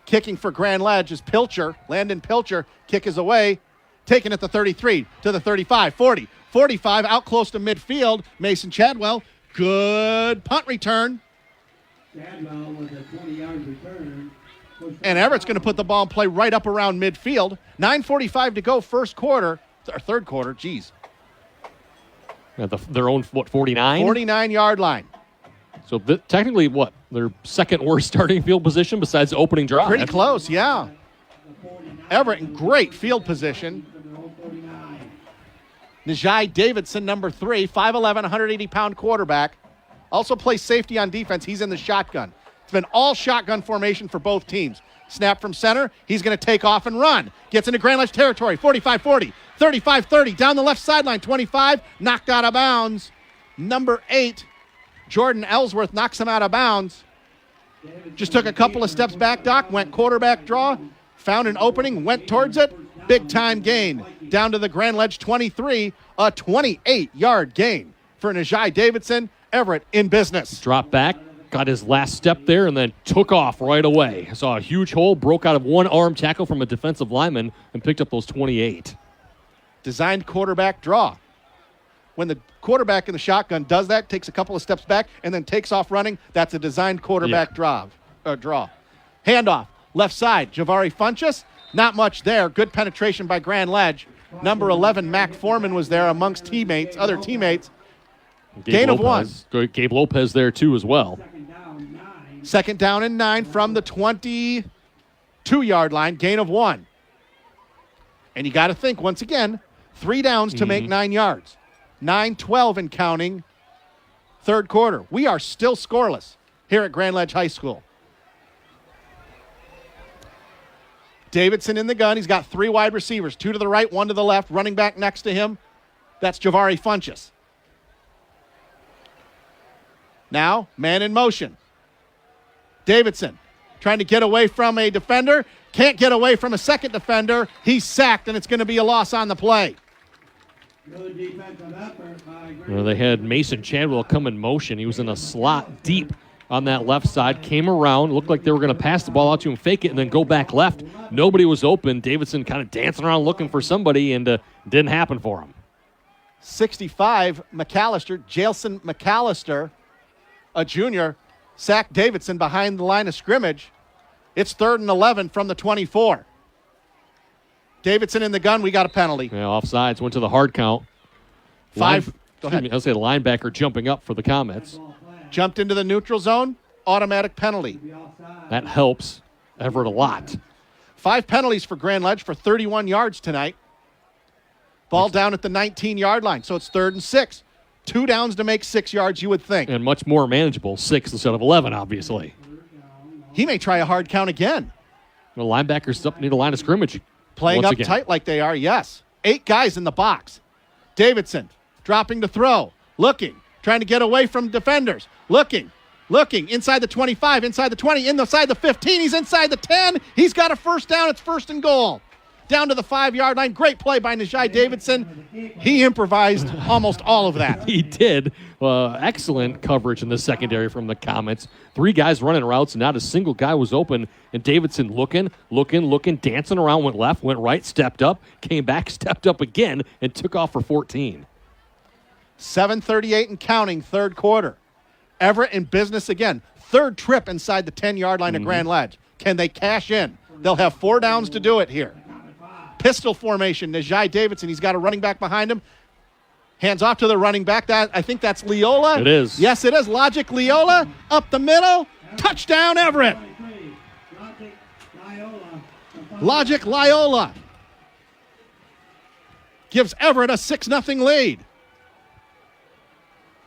Kicking for Grand Ledge is Pilcher. Landon Pilcher. Kick is away. Taken at the 33 to the 35, 40, 45, out close to midfield. Mason Chadwell. Good punt return. Chadwell with a 20-yard return. And Everett's going to put the ball in play right up around midfield. 9:45 to go, 1st quarter, or 3rd quarter, geez. At their own, 49? 49-yard line. So technically, their 2nd worst starting field position besides the opening drive. Pretty close, yeah. Everett in great field position. Najai Davidson, number 3, 5'11", 180-pound quarterback. Also plays safety on defense. He's in the shotgun. It's been all shotgun formation for both teams. Snap from center. He's going to take off and run. Gets into Grand Ledge territory. 45-40, 35-30. Down the left sideline. 25. Knocked out of bounds. Number 8, Jordan Ellsworth knocks him out of bounds. Just took a couple of steps back, Doc. Went quarterback draw. Found an opening. Went towards it. Big time gain. Down to the Grand Ledge 23. A 28-yard gain for Najai Davidson. Everett in business. Drop back. Got his last step there and then took off right away. Saw a huge hole, broke out of one arm tackle from a defensive lineman and picked up those 28. Designed quarterback draw. When the quarterback in the shotgun does that, takes a couple of steps back, and then takes off running, that's a designed quarterback draw. Handoff, left side, Javari Funchess. Not much there. Good penetration by Grand Ledge. Number 11, Mac Foreman, was there amongst other teammates. Gain of 1. Gabe Lopez there, too, as well. 2nd down and 9 from the 22-yard line. Gain of 1. And you got to think, once again, 3 downs to make 9 yards. 9-12 and counting. 3rd quarter. We are still scoreless here at Grand Ledge High School. Davidson in the gun. He's got 3 wide receivers. 2 to the right, 1 to the left. Running back next to him. That's Javari Funchess. Now, man in motion. Davidson trying to get away from a defender. Can't get away from a second defender. He's sacked, and it's going to be a loss on the play. Good defensive effort by They had Mason Chadwell come in motion. He was in a slot deep on that left side. Came around. Looked like they were going to pass the ball out to him, fake it, and then go back left. Nobody was open. Davidson kind of dancing around looking for somebody, and didn't happen for him. 65, McAllister, Jailson McAllister, a junior, sacked Davidson behind the line of scrimmage. It's 3rd and 11 from the 24. Davidson in the gun. We got a penalty. Yeah, offsides. Went to the hard count. Go ahead. I'll say the linebacker jumping up for the Comets. Jumped into the neutral zone. Automatic penalty. That helps Everett a lot. 5 penalties for Grand Ledge for 31 yards tonight. Ball down at the 19-yard line, so it's 3rd and 6. 2 downs to make 6 yards, you would think. And much more manageable, 6 instead of 11, obviously. He may try a hard count again. The linebackers up near the line of scrimmage. Playing up tight like they are, yes. 8 guys in the box. Davidson dropping to throw. Looking. Trying to get away from defenders. Looking. Inside the 25, inside the 20, inside the 15. He's inside the 10. He's got a first down. It's 1st and goal. down to the 5-yard line. Great play by Najai Davidson. He improvised almost all of that. He did. Excellent coverage in the secondary from the Comets. 3 guys running routes, and not a single guy was open. And Davidson looking, dancing around, went left, went right, stepped up, came back, stepped up again, and took off for 14. 7:38 and counting, third quarter. Everett in business again. Third trip inside the 10-yard line of Grand Ledge. Can they cash in? They'll have 4 downs to do it here. Pistol formation, Najai Davidson. He's got a running back behind him. Hands off to the running back. I think that's Leola. It is. Yes, it is. Logic Leola up the middle. Touchdown, Everett. Logic Leola gives Everett a 6-0 lead.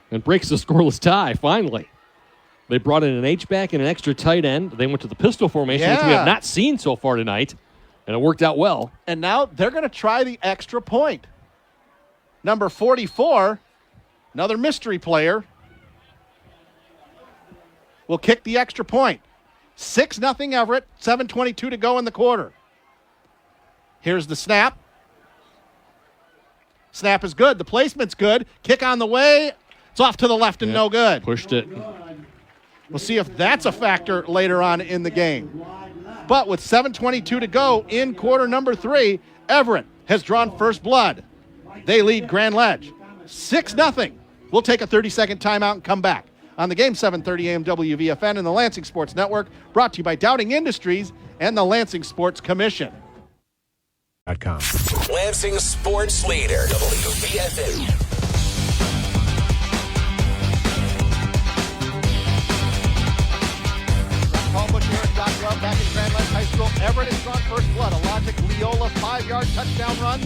And breaks the scoreless tie, finally. They brought in an H-back and an extra tight end. They went to the pistol formation, which we have not seen so far tonight. And it worked out well. And now they're going to try the extra point. Number 44, another mystery player, will kick the extra point. 6-0 Everett, 7:22 to go in the quarter. Here's the snap. Snap is good. The placement's good. Kick on the way. It's off to the left and no good. Pushed it. We'll see if that's a factor later on in the game. But with 7:22 to go in quarter number 3, Everett has drawn first blood. They lead Grand Ledge 6-0. We'll take a 30-second timeout and come back. On the game, 7:30 a.m. WVFN and the Lansing Sports Network, brought to you by Dowding Industries and the Lansing Sports Commission. Lansing Sports Leader, WVFN. Back in Grand Ledge High School, Everett has drawn first blood. A Logic Leola 5-yard touchdown run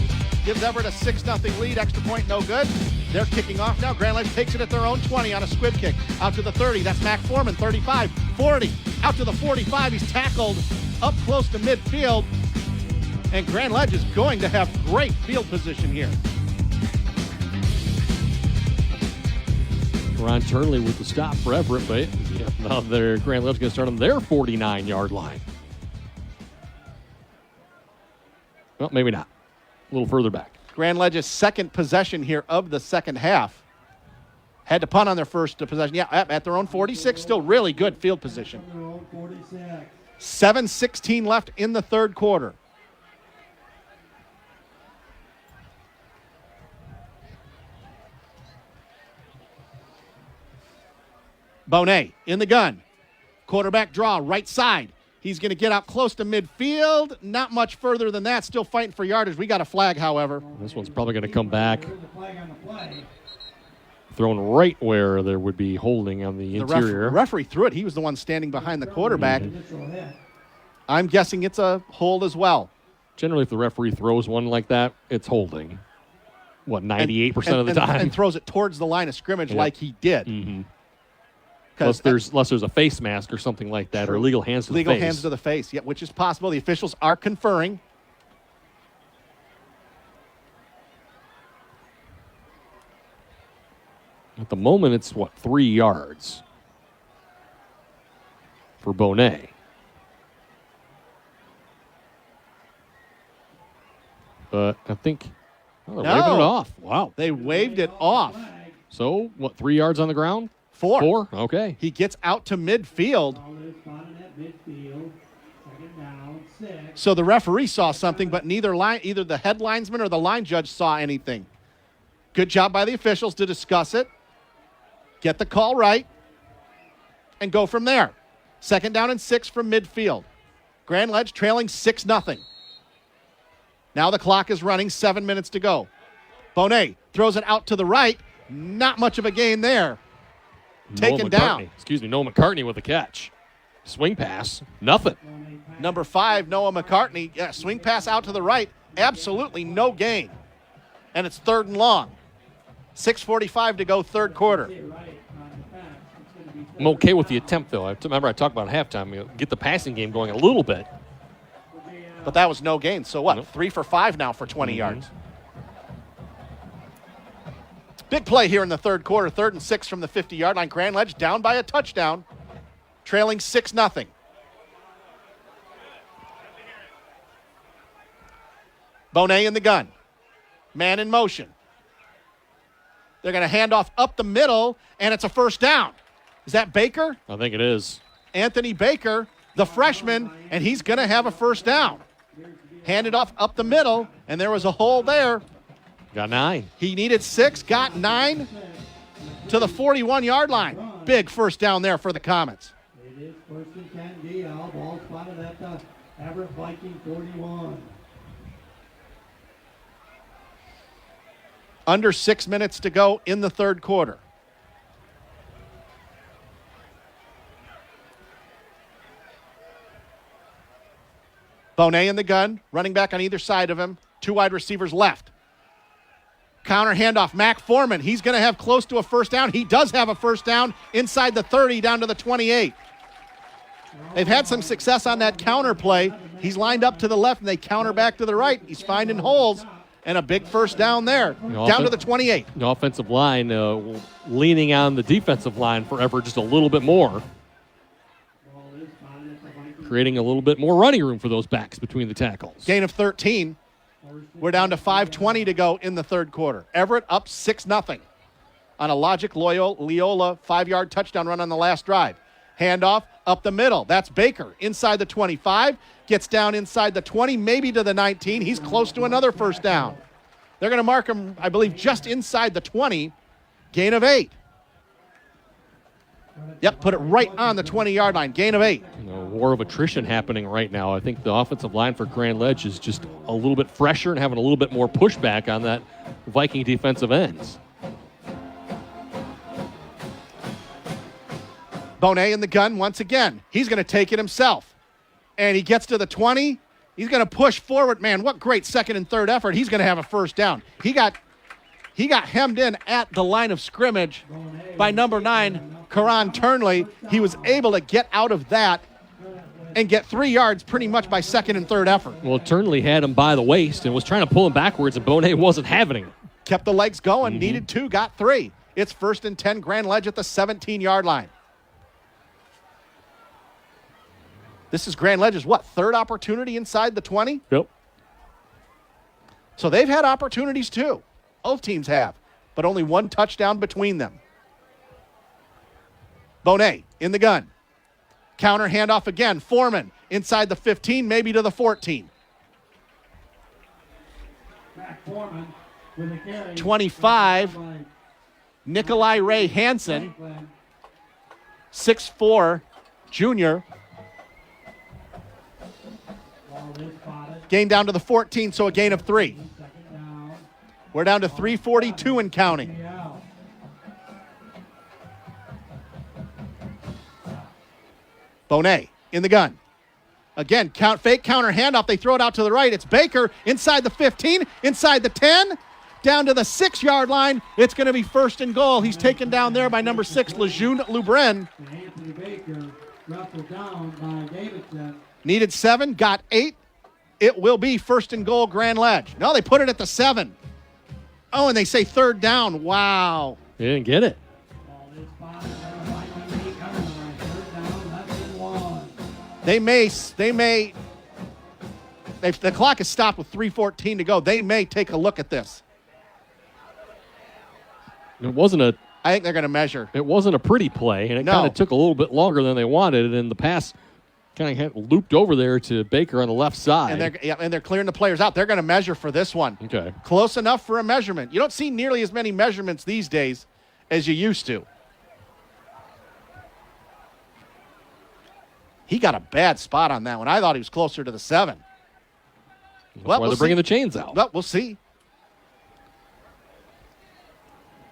gives Everett a 6-0 lead. Extra point, no good. They're kicking off now. Grand Ledge takes it at their own 20 on a squib kick. Out to the 30. That's Mac Foreman. 35, 40. Out to the 45. He's tackled up close to midfield. And Grand Ledge is going to have great field position here. Ron Turnley with the stop for Everett, but now their Grand Ledge going to start on their 49-yard line. Well, maybe not. A little further back. Grand Ledge's second possession here of the second half. Had to punt on their first possession. Yeah, at their own 46, still really good field position. 7:16 left in the third quarter. Bonet in the gun. Quarterback draw, right side. He's going to get out close to midfield. Not much further than that. Still fighting for yardage. We got a flag, however. This one's probably going to come back. Thrown right where there would be holding on the interior. The referee threw it. He was the one standing behind the quarterback. I'm guessing it's a hold as well. Generally, if the referee throws one like that, it's holding. 98% of the time? And throws it towards the line of scrimmage like he did. Mm-hmm. Unless there's a face mask or something like that, or legal hands to the face. Legal hands to the face, yeah, which is possible. The officials are conferring. At the moment, it's, 3 yards for Bonet. But I think they're waving it off. Wow. They waved it off. So, 3 yards on the ground? 4. 4? Okay. He gets out to midfield. So the referee saw something, but either the head linesman or the line judge saw anything. Good job by the officials to discuss it, get the call right, and go from there. 2nd down and 6 from midfield. Grand Ledge trailing 6-0. Now the clock is running, 7 minutes to go. Bonet throws it out to the right. Not much of a gain there. Taken down. Noah McCartney with the catch. Swing pass, nothing. Number 5, Noah McCartney. Yeah, swing pass out to the right. Absolutely no gain. And it's 3rd and long. 6:45 to go, third quarter. I'm okay with the attempt, though. I remember I talked about halftime. Get the passing game going a little bit. But that was no gain. So what? Nope. 3 for 5 now for 20 yards. Big play here in the third quarter. 3rd and 6 from the 50-yard line. Grand Ledge down by a touchdown, trailing 6-0. Bonet in the gun. Man in motion. They're going to hand off up the middle, and it's a first down. Is that Baker? I think it is. Anthony Baker, the freshman, and he's going to have a first down. Handed off up the middle, and there was a hole there. Got 9. He needed 6, got 9 to the 41-yard line. Big first down there for the Comets. It is first and 10 DL. Ball spotted at the Everett Viking 41. Under 6 minutes to go in the third quarter. Bonet in the gun, running back on either side of him. 2 wide receivers left. Counter handoff, Mac Foreman. He's going to have close to a first down. He does have a first down inside the 30 down to the 28. They've had some success on that counter play. He's lined up to the left, and they counter back to the right. He's finding holes, and a big first down there, down to the 28. The offensive line leaning on the defensive line for Everett just a little bit more, creating a little bit more running room for those backs between the tackles. Gain of 13. We're down to 5:20 to go in the third quarter. Everett up 6-0 on a Logic Leola 5-yard touchdown run on the last drive. Handoff up the middle. That's Baker inside the 25. Gets down inside the 20, maybe to the 19. He's close to another first down. They're going to mark him, I believe, just inside the 20. Gain of 8. Yep, put it right on the 20-yard line. Gain of 8. War of attrition happening right now. I think the offensive line for Grand Ledge is just a little bit fresher and having a little bit more pushback on that Viking defensive ends. Bonet in the gun once again. He's going to take it himself. And he gets to the 20. He's going to push forward. Man, what great second and third effort. He's going to have a first down. He got hemmed in at the line of scrimmage by number 9, Karan Turnley. He was able to get out of that and get 3 yards pretty much by second and third effort. Well, Turnley had him by the waist and was trying to pull him backwards, and Bonet wasn't having it. Kept the legs going, needed 2, got 3. It's first and 10, Grand Ledge at the 17-yard line. This is Grand Ledge's, third opportunity inside the 20? Yep. So they've had opportunities too. Both teams have, but only 1 touchdown between them. Bonet in the gun. Counter handoff again. Foreman inside the 15, maybe to the 14. 25, Nikolai Ray Hansen, 6'4", junior. Gain down to the 14, so a gain of 3. We're down to 3:42 and counting. Bonet in the gun. Again, fake counter handoff. They throw it out to the right. It's Baker inside the 15, inside the 10, down to the 6-yard line. It's going to be first and goal. He's taken down there by number 6, Lejeune Lubren. Anthony Baker dropped down by Davidson. Needed 7, got 8. It will be first and goal, Grand Ledge. No, they put it at the 7. Oh, and they say third down. Wow. They didn't get it. The clock is stopped with 3:14 to go. They may take a look at this. I think they're going to measure. It wasn't a pretty play, and it kind of took a little bit longer than they wanted, and the pass kind of looped over there to Baker on the left side. And they're clearing the players out. They're going to measure for this one. Okay. Close enough for a measurement. You don't see nearly as many measurements these days as you used to. He got a bad spot on that one. I thought he was closer to the 7. That's why they're bringing the chains out. Well, we'll see.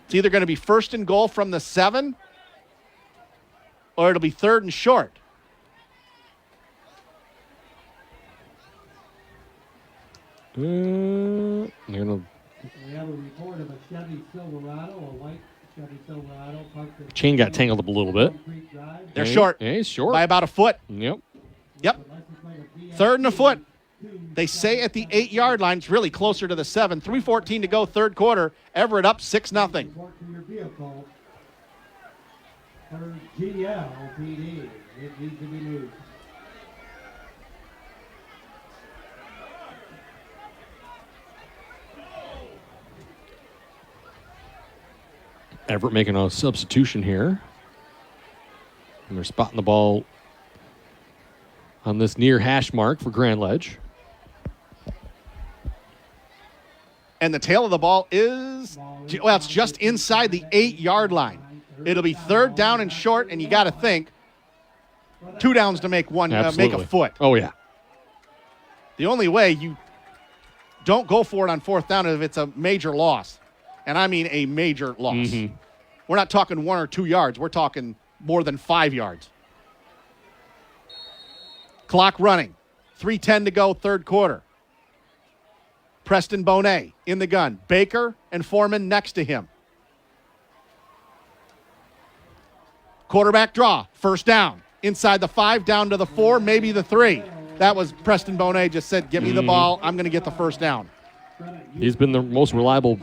It's either going to be first and goal from the 7, or it'll be third and short. We have a report of a Chevy Silverado, a white Chevy Silverado. Chain got tangled up a little bit. They're short. Yeah, he's short. By about a foot. Yep. Third and a foot. They say at the 8-yard line. It's really closer to the 7. 3:14 to go, third quarter. Everett up 6-0. GL PD. It needs to be moved. Everett making a substitution here. And they're spotting the ball on this near hash mark for Grand Ledge. And the tail of the ball is, well, it's just inside the 8-yard line. It'll be third down and short, and you got to think 2 downs to make one, make a foot. Oh, yeah. The only way you don't go for it on fourth down is if it's a major loss. And I mean a major loss. Mm-hmm. We're not talking 1 or 2 yards. We're talking more than 5 yards. Clock running. 3:10 to go, third quarter. Preston Bonet in the gun. Baker and Foreman next to him. Quarterback draw. First down. Inside the 5, down to the 4, maybe the 3. That was Preston Bonet just said, give me the ball. I'm going to get the first down. He's been the most reliable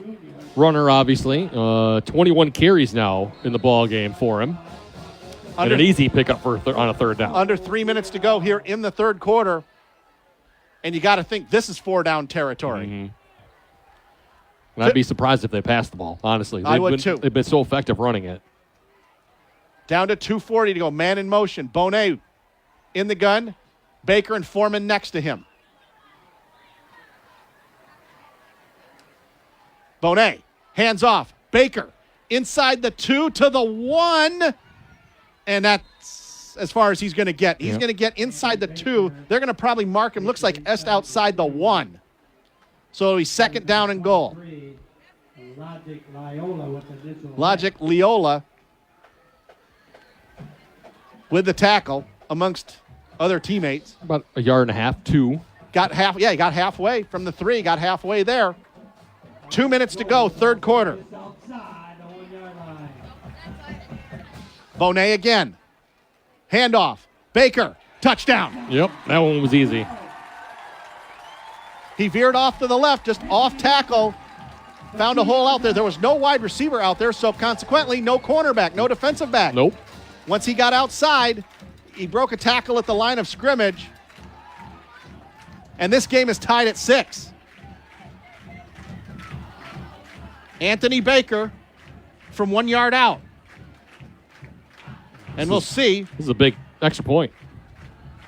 runner, obviously. 21 carries now in the ball game for him. And an easy pickup on a third down. Under 3 minutes to go here in the third quarter. And you got to think this is 4-down territory. Mm-hmm. And I'd be surprised if they passed the ball, honestly. I would too. They've been so effective running it. Down to 2:40 to go. Man in motion. Bonet in the gun. Baker and Foreman next to him. Bonet, hands off. Baker inside the 2 to the 1. And that's as far as he's going to get. He's going to get inside the 2. They're going to probably mark him. Looks like just outside the 1. So it'll be second down and goal. Logic Leola with the tackle amongst other teammates. About a yard and a half, 2. Got halfway from the 3, got halfway there. 2 minutes to go, third quarter. Bonet again. Handoff. Baker, touchdown. Yep, that one was easy. He veered off to the left, just off tackle. Found a hole out there. There was no wide receiver out there, so consequently, no cornerback, no defensive back. Nope. Once he got outside, he broke a tackle at the line of scrimmage. And this game is tied at 6. Anthony Baker from 1 yard out. And we'll see. This is a big extra point.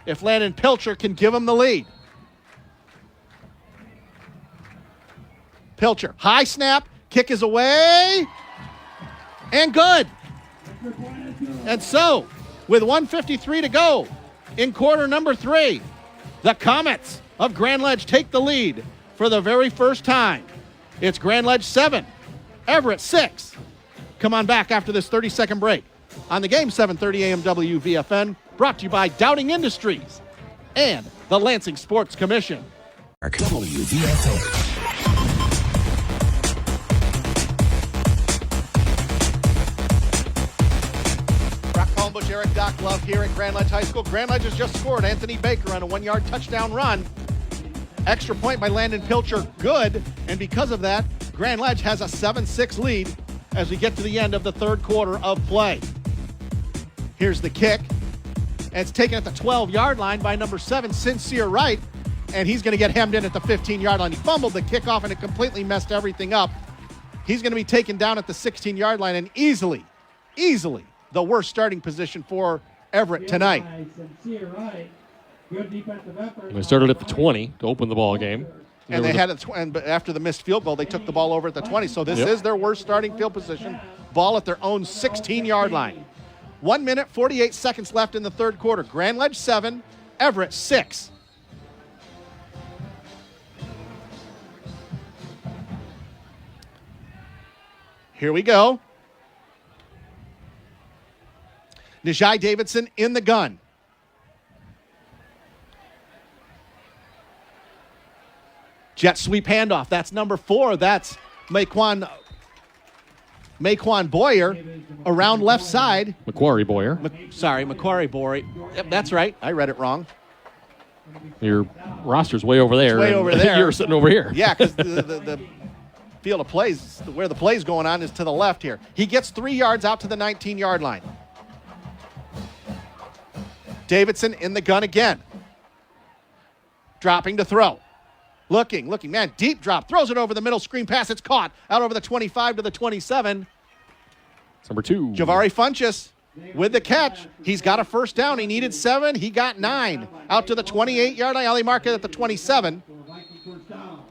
If Landon Pilcher can give him the lead. Pilcher, high snap, kick is away, and good. And so, with 1:53 to go in quarter number 3, the Comets of Grand Ledge take the lead for the very first time. It's Grand Ledge 7, Everett 6. Come on back after this 30-second break. On the game, 7:30 a.m. WVFN, brought to you by Dowding Industries and the Lansing Sports Commission. WVFN. Bush, Eric Doc Love here at Grand Ledge High School. Grand Ledge has just scored. Anthony Baker on a 1-yard touchdown run. Extra point by Landon Pilcher, good. And because of that, Grand Ledge has a 7-6 lead as we get to the end of the third quarter of play. Here's the kick. And it's taken at the 12-yard line by number 7, Sincere Wright. And he's going to get hemmed in at the 15-yard line. He fumbled the kickoff and it completely messed everything up. He's going to be taken down at the 16-yard line and easily the worst starting position for Everett tonight. They started at the 20 to open the ball game. And they had but after the missed field goal, they took the ball over at the 20. So this is their worst starting field position. Ball at their own 16-yard line. 1 minute, 48 seconds left in the third quarter. Grand Ledge 7, Everett 6. Here we go. Najai Davidson in the gun. Jet sweep handoff. That's number 4. That's Maquan Boyer around left side. Macquarie Boyer. Macquarie Boyer. Yep, that's right. I read it wrong. Your roster's way over there. It's way over there. You're sitting over here. Yeah, because the field of plays, where the play's going on, is to the left here. He gets 3 yards out to the 19-yard line. Davidson in the gun again. Dropping to throw. Looking, man, deep drop. Throws it over the middle, screen pass. It's caught. Out over the 25 to the 27. It's number 2. Javari Funchess with the catch. He's got a first down. He needed 7. He got 9. Out to the 28-yard line. They mark it at the 27.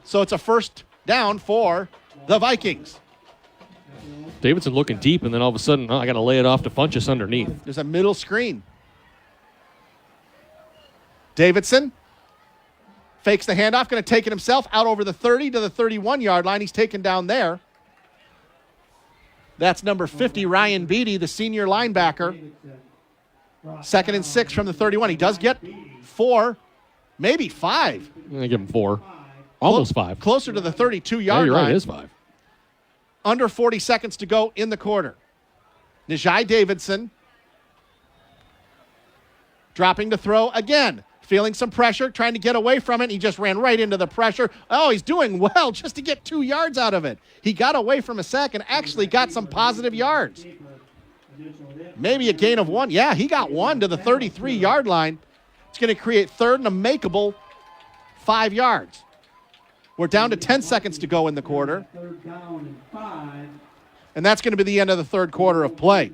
So it's a first down for the Vikings. Davidson looking deep, and then all of a sudden, I got to lay it off to Funchess underneath. There's a middle screen. Davidson fakes the handoff, going to take it himself out over the 30 to the 31-yard line. He's taken down there. That's number 50, Ryan Beatty, the senior linebacker. 2nd and 6 from the 31. He does get 4, maybe 5. I'm going to give him 4. Almost 5. Closer to the 32-yard line. You're right, line. it is 5. Under 40 seconds to go in the quarter. Najai Davidson dropping to throw again. Feeling some pressure, trying to get away from it. He just ran right into the pressure. Oh, he's doing well just to get 2 yards out of it. He got away from a sack and actually got some positive yards. Maybe a gain of 1. Yeah, he got 1 to the 33-yard line. It's going to create 3rd and a makeable 5 yards. We're down to 10 seconds to go in the quarter. And that's going to be the end of the 3rd quarter of play.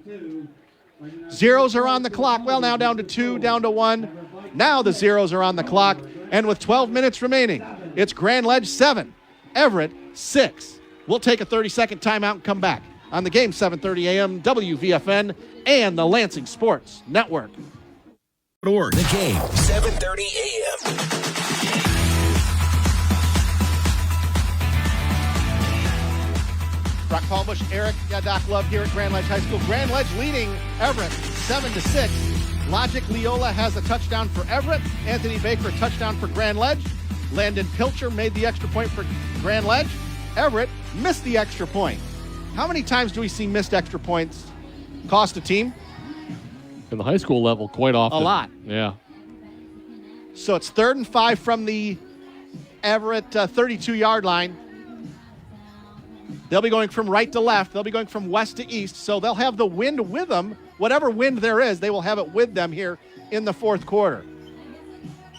Zeros are on the clock. Well, now down to 2, down to 1. Now the zeros are on the clock. And with 12 minutes remaining, it's Grand Ledge 7, Everett 6. We'll take a 30-second timeout and come back on the game, 7:30 a.m., WVFN, and the Lansing Sports Network. The game, 7:30 a.m. Brock Palmush, Eric Doc Love here at Grand Ledge High School. Grand Ledge leading Everett 7-6. Logic Leola has a touchdown for Everett. Anthony Baker, a touchdown for Grand Ledge. Landon Pilcher made the extra point for Grand Ledge. Everett missed the extra point. How many times do we see missed extra points cost a team? In the high school level, quite often. A lot. Yeah. So it's 3rd and 5 from the Everett 32-yard line. They'll be going from right to left. They'll be going from west to east. So they'll have the wind with them. Whatever wind there is, they will have it with them here in the 4th quarter.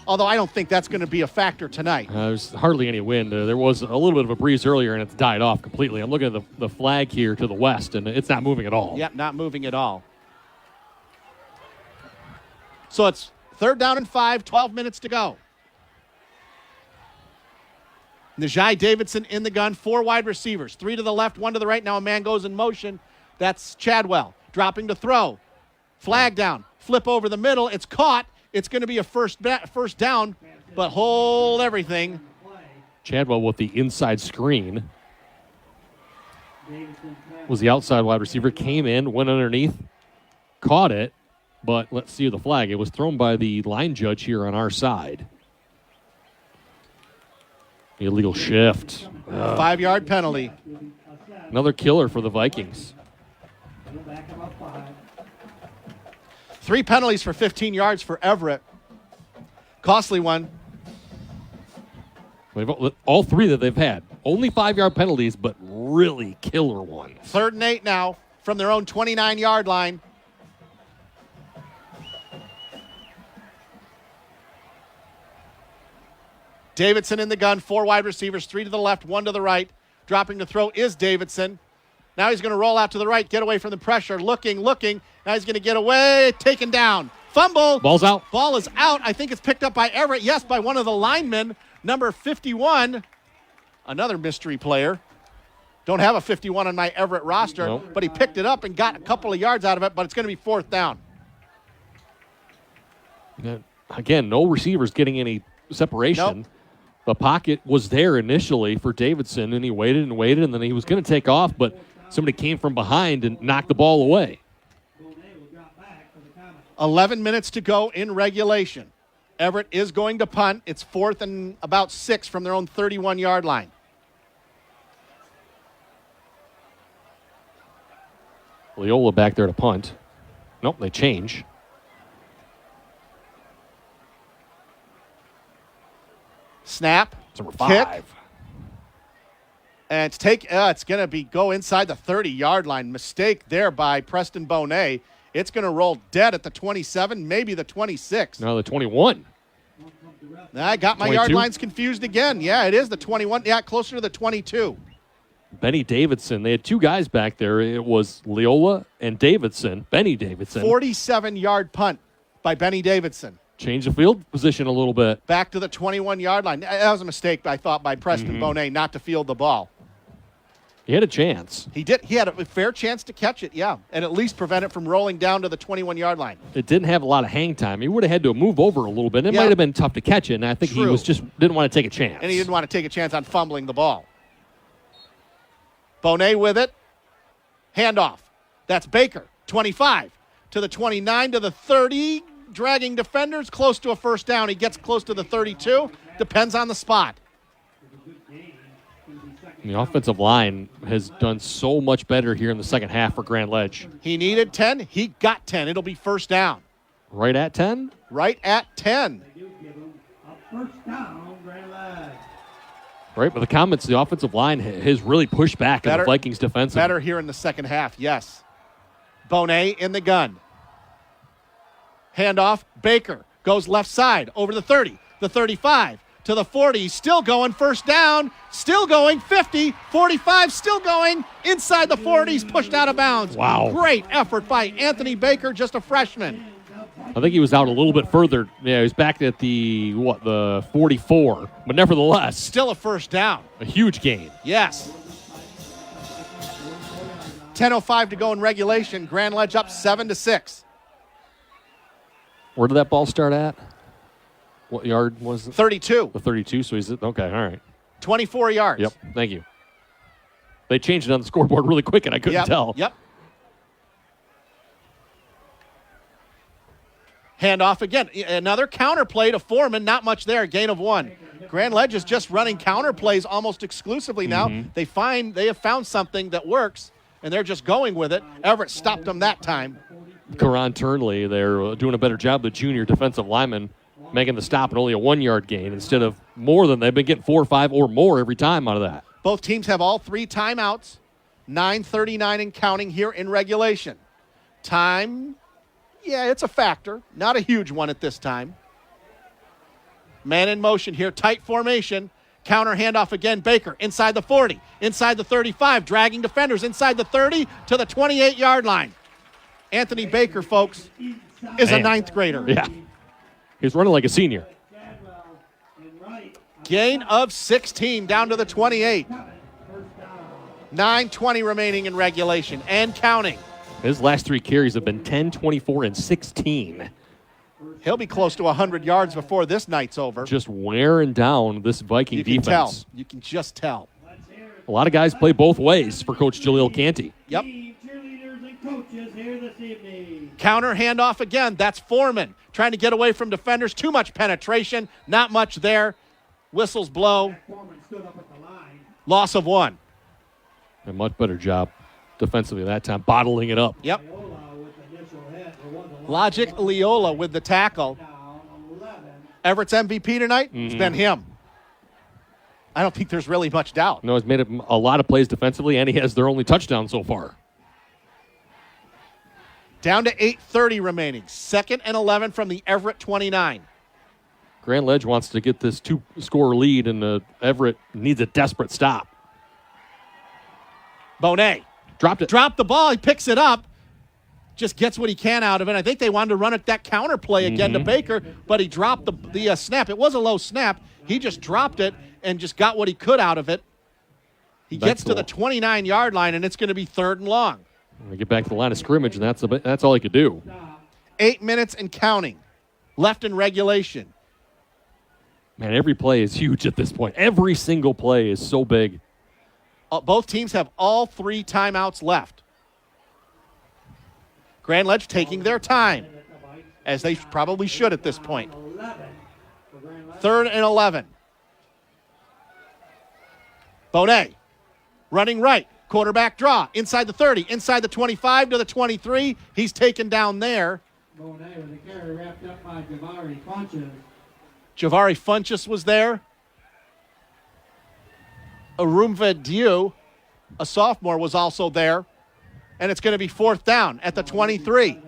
Although I don't think that's going to be a factor tonight. There's hardly any wind. There was a little bit of a breeze earlier, and it's died off completely. I'm looking at the flag here to the west, and it's not moving at all. Yep, not moving at all. So it's 3rd down and 5, 12 minutes to go. Najai Davidson in the gun, 4 wide receivers, 3 to the left, 1 to the right. Now a man goes in motion. That's Chadwell dropping to throw. Flag down, flip over the middle. It's caught. It's going to be a first down, but hold everything. Chadwell with the inside screen. Was the outside wide receiver, came in, went underneath, caught it, but let's see the flag. It was thrown by the line judge here on our side. Illegal shift. 5-yard penalty. Another killer for the Vikings. 3 penalties for 15 yards for Everett. Costly one. All 3 that they've had. Only 5-yard penalties, but really killer ones. 3rd and 8 now from their own 29-yard line. Davidson in the gun, 4 wide receivers, 3 to the left, 1 to the right. Dropping to throw is Davidson. Now he's going to roll out to the right, get away from the pressure. Looking. Now he's going to get away, taken down. Fumble. Ball's out. Ball is out. I think it's picked up by Everett. Yes, by one of the linemen, number 51. Another mystery player. Don't have a 51 on my Everett roster, Nope. But he picked it up and got a couple of yards out of it, but it's going to be 4th down. Again, no receivers getting any separation. Nope. The pocket was there initially for Davidson, and he waited, and then he was going to take off, but somebody came from behind and knocked the ball away. 11 minutes to go in regulation. Everett is going to punt. It's 4th and about 6 from their own 31-yard line. Leola back there to punt. Nope, they change. Snap. It's number 5. Kick. And it's going to go inside the 30-yard line. Mistake there by Preston Bonet. It's going to roll dead at the 27, maybe the 26. No, the 21. I got my 22? yard lines confused again. Yeah, it is the 21. Yeah, closer to the 22. Benny Davidson. They had two guys back there. It was Leola and Davidson. Benny Davidson. 47-yard punt by Benny Davidson. Change the field position a little bit. Back to the 21-yard line. That was a mistake, I thought, by Preston Bonet not to field the ball. He had a chance. He did. He had a fair chance to catch it, yeah, and at least prevent it from rolling down to the 21-yard line. It didn't have a lot of hang time. He would have had to move over a little bit. It might have been tough to catch it, and I think he was just didn't want to take a chance. And he didn't want to take a chance on fumbling the ball. Bonet with it. Handoff. That's Baker, 25 to the 29 to the 30, dragging defenders close to a first down. He gets close to the 32. Depends on the spot. The offensive line has done so much better here in the second half for Grand Ledge. He needed 10. He got 10. It'll be first down. Right at 10? Right at 10. First down, Grand Ledge. Right, but the Comets, the offensive line has really pushed back at the Vikings defensive. Better here in the second half, yes. Bonet in the gun. Handoff, Baker goes left side over the 30, the 35, to the 40, still going, first down, still going, 50, 45, still going, inside the 40s, pushed out of bounds. Wow. Great effort by Anthony Baker, just a freshman. I think he was out a little bit further. Yeah, he was back at the 44, but nevertheless. Still a first down. A huge gain. Yes. 10:05 to go in regulation. Grand Ledge up 7-6. Where did that ball start at? What yard was it? 32. The 32, so he's okay, all right. 24 yards. Yep, thank you. They changed it on the scoreboard really quick, and I couldn't tell. Yep. Handoff again. Another counter play to Foreman. Not much there. Gain of 1. Grand Ledge is just running counter plays almost exclusively now. They have found something that works, and they're just going with it. Everett stopped them that time. Karan Turnley, they're doing a better job, the junior defensive lineman, making the stop at only a 1-yard gain instead of more than they've been getting 4 or 5 or more every time out of that. Both teams have all 3 timeouts. 9:39 and counting here in regulation. Time, yeah, it's a factor. Not a huge one at this time. Man in motion here, tight formation. Counter handoff again, Baker inside the 40, inside the 35, dragging defenders inside the 30 to the 28-yard line. Anthony Baker, folks, is a 9th grader. Yeah. He's running like a senior. Gain of 16 down to the 28. 9:20 remaining in regulation and counting. His last 3 carries have been 10, 24, and 16. He'll be close to 100 yards before this night's over. Just wearing down this Viking defense. You can just tell. A lot of guys play both ways for Coach Jaleel Canty. Yep. Counter handoff again. That's Foreman trying to get away from defenders. Too much penetration. Not much there. Whistles blow. Loss of 1. A much better job defensively that time, bottling it up. Yep. Logic Leola with the tackle. Everett's MVP tonight? It's been him. I don't think there's really much doubt. No, he's made a lot of plays defensively, and he has their only touchdown so far. Down to 8:30 remaining. 2nd and 11 from the Everett 29. Grand Ledge wants to get this 2-score lead, and Everett needs a desperate stop. Bonet. Dropped it. Dropped the ball. He picks it up. Just gets what he can out of it. I think they wanted to run that counter play again to Baker, but he dropped the snap. It was a low snap. He just dropped it and just got what he could out of it. He gets to the 29-yard line, and it's going to be 3rd and long. We get back to the line of scrimmage, and that's all he could do. 8 minutes and counting left in regulation. Man, every play is huge at this point. Every single play is so big. Both teams have all 3 timeouts left. Grand Ledge taking their time, as they probably should at this point. 3rd and 11. Bonet running right. Quarterback draw. Inside the 30. Inside the 25 to the 23. He's taken down there. Bonet with the carry wrapped up by Javari Funches. Javari Funches was there. Arumva Diu, a sophomore, was also there. And it's going to be 4th down at the 23.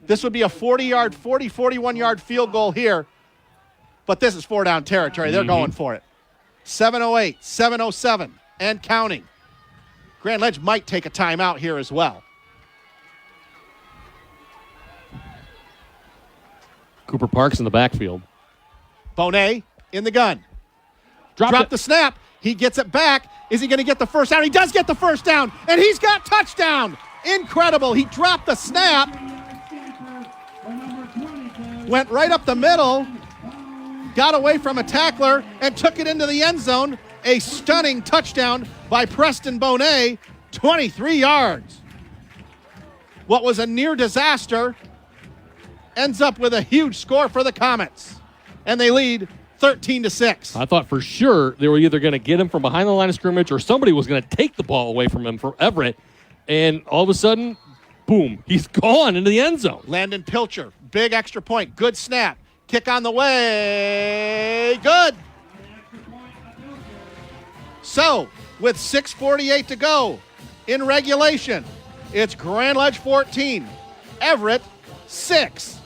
This would be a 41-yard field goal here. But this is 4-down territory. They're going for it. 7:08, 7:07, and counting. Grand Ledge might take a timeout here as well. Cooper Parks in the backfield. Bonet in the gun. Drop the snap. He gets it back. Is he going to get the first down? He does get the first down, and he's got touchdown. Incredible. He dropped the snap. Went right up the middle. Got away from a tackler and took it into the end zone. A stunning touchdown by Preston Bonet, 23 yards. What was a near disaster ends up with a huge score for the Comets, and they lead 13-6. I thought for sure they were either going to get him from behind the line of scrimmage or somebody was going to take the ball away from him for Everett, and all of a sudden, boom, he's gone into the end zone. Landon Pilcher, big extra point, good snap, kick on the way, good. So, with 6:48 to go in regulation, it's Grand Ledge 14, Everett 6.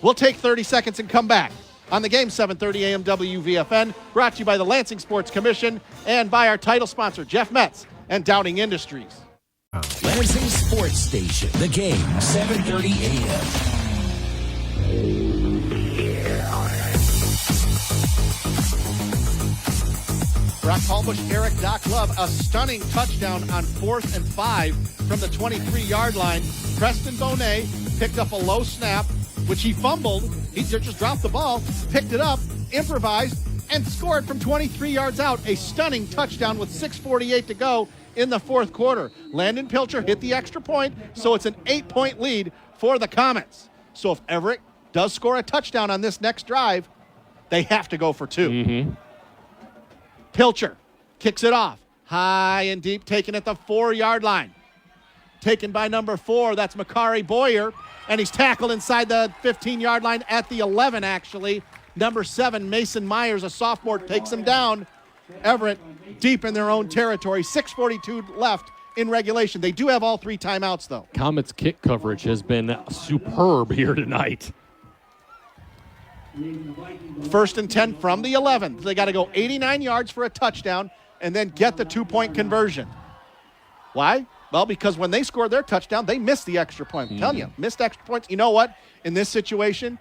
We'll take 30 seconds and come back on the game, 7:30 a.m. WVFN, brought to you by the Lansing Sports Commission and by our title sponsor, Jeff Metz and Dowding Industries. Lansing Sports Station, the game, 7:30 a.m. Brock Hallbush, Eric Doc Love, a stunning touchdown on 4th and 5 from the 23-yard line. Preston Bonet picked up a low snap, which he fumbled. He just dropped the ball, picked it up, improvised, and scored from 23 yards out. A stunning touchdown with 6:48 to go in the fourth quarter. Landon Pilcher hit the extra point, so it's an 8-point lead for the Comets. So if Everett does score a touchdown on this next drive, they have to go for 2. Mm-hmm. Pilcher kicks it off. High and deep, taken at the 4-yard line. Taken by number 4, that's Makari Boyer. And he's tackled inside the 15-yard line at the 11, actually. Number 7, Mason Myers, a sophomore, takes him down. Everett deep in their own territory. 6:42 left in regulation. They do have all 3 timeouts, though. Comets kick coverage has been superb here tonight. 1st and 10 from the 11. They got to go 89 yards for a touchdown and then get the 2-point conversion. Why? Well, because when they scored their touchdown, they missed the extra point. I'm telling you, missed extra points. You know what? In this situation,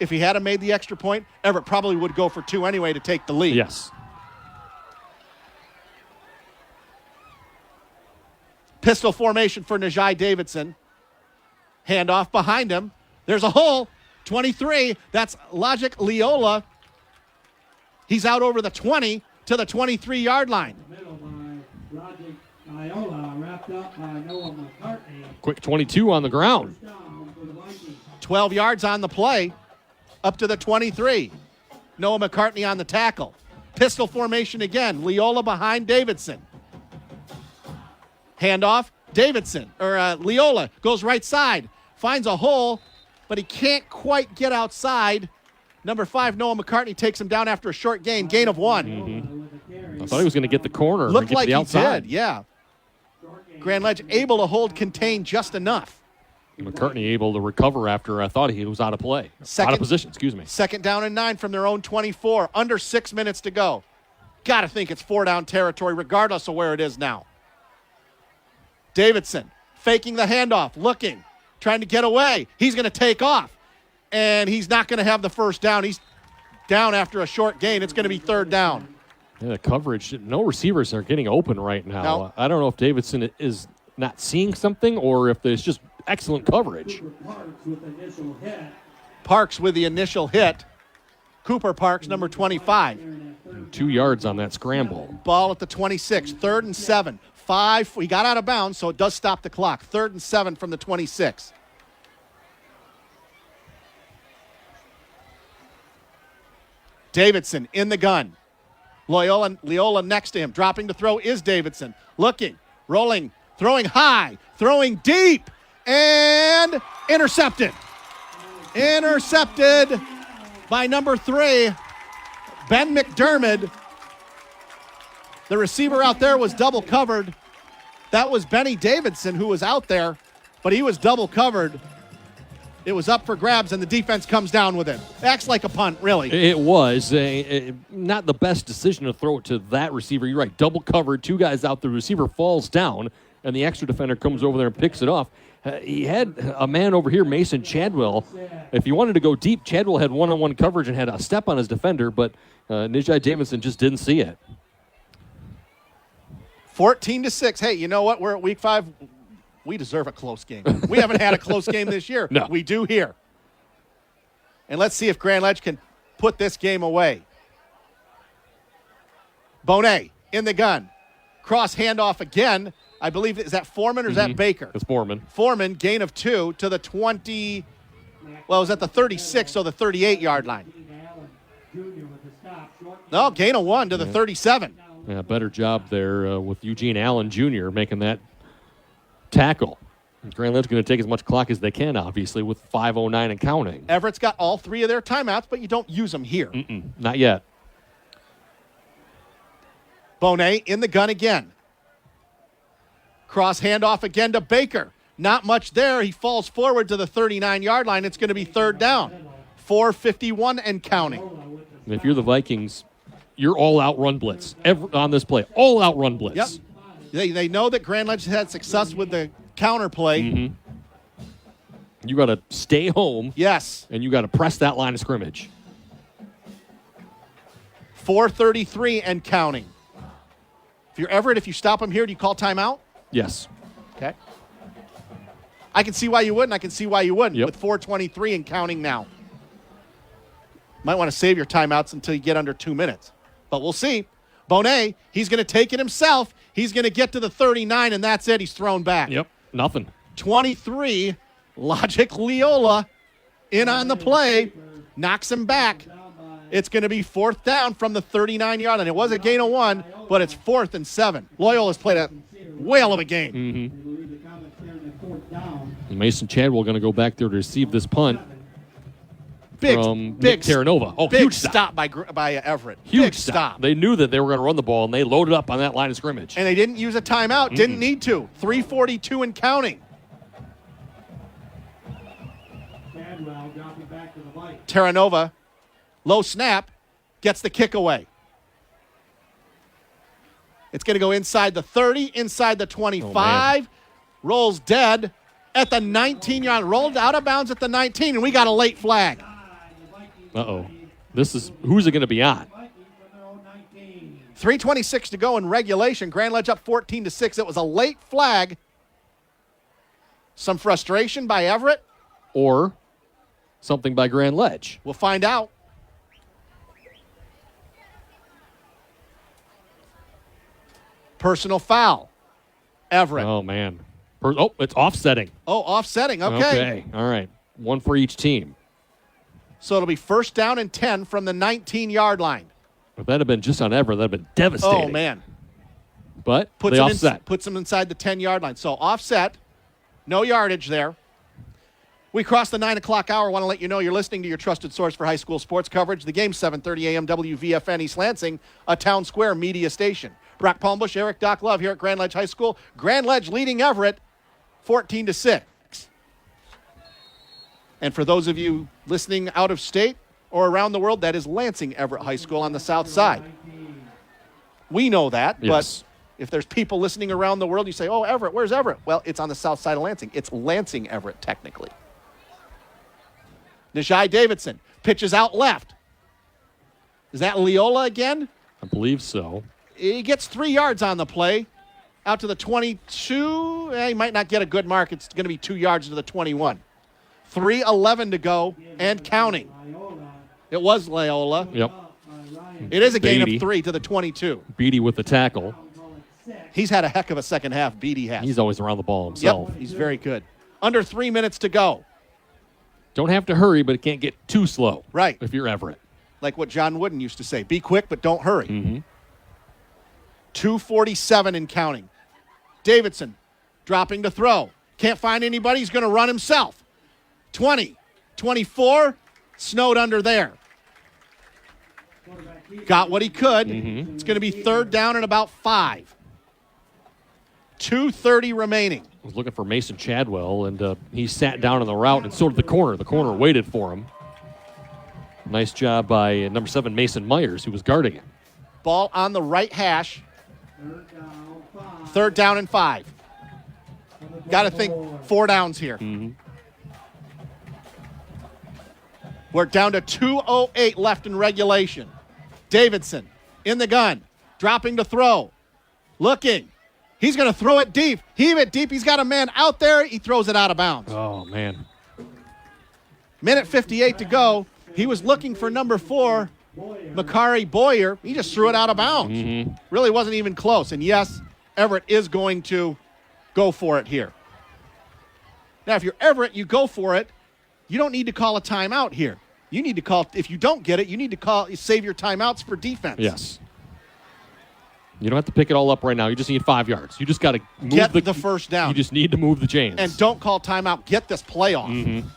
if he had made the extra point, Everett probably would go for 2 anyway to take the lead. Yes. Pistol formation for Najee Davidson. Handoff behind him. There's a hole. 23. That's Logic Leola. He's out over the 20 to the 23-yard line. Middle by Logic Leola, wrapped up by Noah McCartney. Quick 22 on the ground. 12 yards on the play, up to the 23. Noah McCartney on the tackle. Pistol formation again. Leola behind Davidson. Handoff. Davidson, or Leola, goes right side. Finds a hole, but he can't quite get outside. Number 5, Noah McCartney, takes him down after a short gain of 1. Mm-hmm. I thought he was going to get the corner. Looked get like to the outside. He did, yeah. Grand Ledge able to hold contain just enough. McCartney able to recover after I thought he was out of play. Out of position, excuse me. 2nd down and 9 from their own 24. Under 6 minutes to go. Got to think it's 4-down territory regardless of where it is now. Davidson faking the handoff, looking, trying to get away. He's going to take off, and he's not going to have the first down. He's down after a short gain. It's going to be 3rd down. Yeah, the coverage, no receivers are getting open right now. No. I don't know if Davidson is not seeing something or if there's just excellent coverage. Parks with the initial hit. Cooper Parks, number 25. 2 yards on that scramble. Ball at the 26, 3rd and 7. 5, he got out of bounds, so it does stop the clock. 3rd and 7 from the 26. Davidson in the gun. Leola next to him. Dropping to throw is Davidson. Looking, rolling, throwing high, throwing deep, and intercepted. Intercepted by number 3, Ben McDermott. The receiver out there was double covered. That was Benny Davidson who was out there, but he was double covered. It was up for grabs, and the defense comes down with it. Acts like a punt, really. It was not the best decision to throw it to that receiver. You're right, double covered, 2 guys out. The receiver falls down, and the extra defender comes over there and picks it off. He had a man over here, Mason Chadwell. If he wanted to go deep, Chadwell had one-on-one coverage and had a step on his defender, but Nijai Davidson just didn't see it. 14-6. Hey, you know what? We're at week 5. We deserve a close game. We haven't had a close game this year. No. We do here. And let's see if Grand Ledge can put this game away. Bonet in the gun. Cross handoff again. I believe, is that Foreman or is that Baker? It's Foreman. Foreman, gain of 2 to the 20. Well, it was at the 36, so the 38-yard line. No, gain of 1 to the 37. Yeah, better job there with Eugene Allen Jr. making that tackle. Grand Ledge's going to take as much clock as they can, obviously, with 5:09 and counting. Everett's got all 3 of their timeouts, but you don't use them here. Not yet. Bonet in the gun again. Cross handoff again to Baker. Not much there. He falls forward to the 39-yard line. It's going to be 3rd down. 4:51 and counting. And if you're the Vikings, you're all-out run blitz on this play. All-out run blitz. Yep. They know that Grand Ledge has had success with the counter play. You got to stay home. Yes. And you got to press that line of scrimmage. 4:33 and counting. If you're Everett, if you stop him here, do you call timeout? Yes. Okay. I can see why you wouldn't. I can see why you wouldn't. Yep. With 4:23 and counting now. Might want to save your timeouts until you get under 2 minutes. But we'll see. Bonet, he's going to take it himself. He's going to get to the 39, and that's it. He's thrown back. Yep. Nothing. 23, Logic Leola in on the play. Knocks him back. It's going to be 4th down from the 39-yard line. It was a gain of 1, but it's 4th and 7. Loyola's played a whale of a game. Mason Chadwell going to go back there to receive this punt. From Nick Terranova. Oh, big huge stop by Everett. Huge big stop. They knew that they were going to run the ball, and they loaded up on that line of scrimmage. And they didn't use a timeout. Didn't need to. 3:42 and counting. Terranova, low snap, gets the kick away. It's going to go inside the 30, inside the 25. Rolls dead at the 19-yard. Rolled out of bounds at the 19, and we got a late flag. Uh-oh. Who's it going to be on? 3:26 to go in regulation. Grand Ledge up 14-6. It was a late flag. Some frustration by Everett. Or something by Grand Ledge. We'll find out. Personal foul. Everett. Oh, man. It's offsetting. Oh, offsetting. Okay. All right. 1 for each team. So it'll be 1st down and 10 from the 19-yard line. If that had been just on Everett, that would have been devastating. Oh, man. But they offset. Puts them inside the 10-yard line. So offset. No yardage there. We crossed the 9 o'clock hour. I want to let you know you're listening to your trusted source for high school sports coverage. The game, 7:30 a.m. WVFN East Lansing, a Town Square media station. Brock Palmbush, Eric Doc Love here at Grand Ledge High School. Grand Ledge leading Everett 14-6. And for those of you listening out of state or around the world, that is Lansing Everett High School on the south side. We know that, yes. But if there's people listening around the world, you say, oh, Everett, where's Everett? Well, it's on the south side of Lansing. It's Lansing Everett, technically. Nijai Davidson pitches out left. Is that Leola again? I believe so. He gets 3 yards on the play. Out to the 22. He might not get a good mark. It's going to be 2 yards to the 21. 3:11 to go and counting. It was Leola. Yep. It is a gain of 3 to the 22. Beatty with the tackle. He's had a heck of a second half, Beatty has. He's always around the ball himself. Yep, he's very good. Under 3 minutes to go. Don't have to hurry, but it can't get too slow. Right. If you're Everett. Like what John Wooden used to say. Be quick, but don't hurry. 2:47 and counting. Davidson dropping to throw. Can't find anybody. He's going to run himself. 20, 24, snowed under there. Got what he could. It's going to be 3rd down and about 5. 2:30 remaining. was looking for Mason Chadwell, and he sat down on the route, and so did the corner. The corner waited for him. Nice job by number 7, Mason Myers, who was guarding him. Ball on the right hash. 3rd down and 5. Got to think 4 downs here. Mm-hmm. We're down to 2:08 left in regulation. Davidson in the gun, dropping to throw. Looking. He's going to throw it deep. Heave it deep. He's got a man out there. He throws it out of bounds. Oh, man. Minute 58 to go. He was looking for number 4, Makari Boyer. He just threw it out of bounds. Mm-hmm. Really wasn't even close. And yes, Everett is going to go for it here. Now, if you're Everett, you go for it. You don't need to call a timeout here. You need to call, if you don't get it, you need to save your timeouts for defense. Yes. You don't have to pick it all up right now. You just need 5 yards. You just got to get the first down. You just need to move the chains. And don't call timeout. Get this play off. Mm-hmm.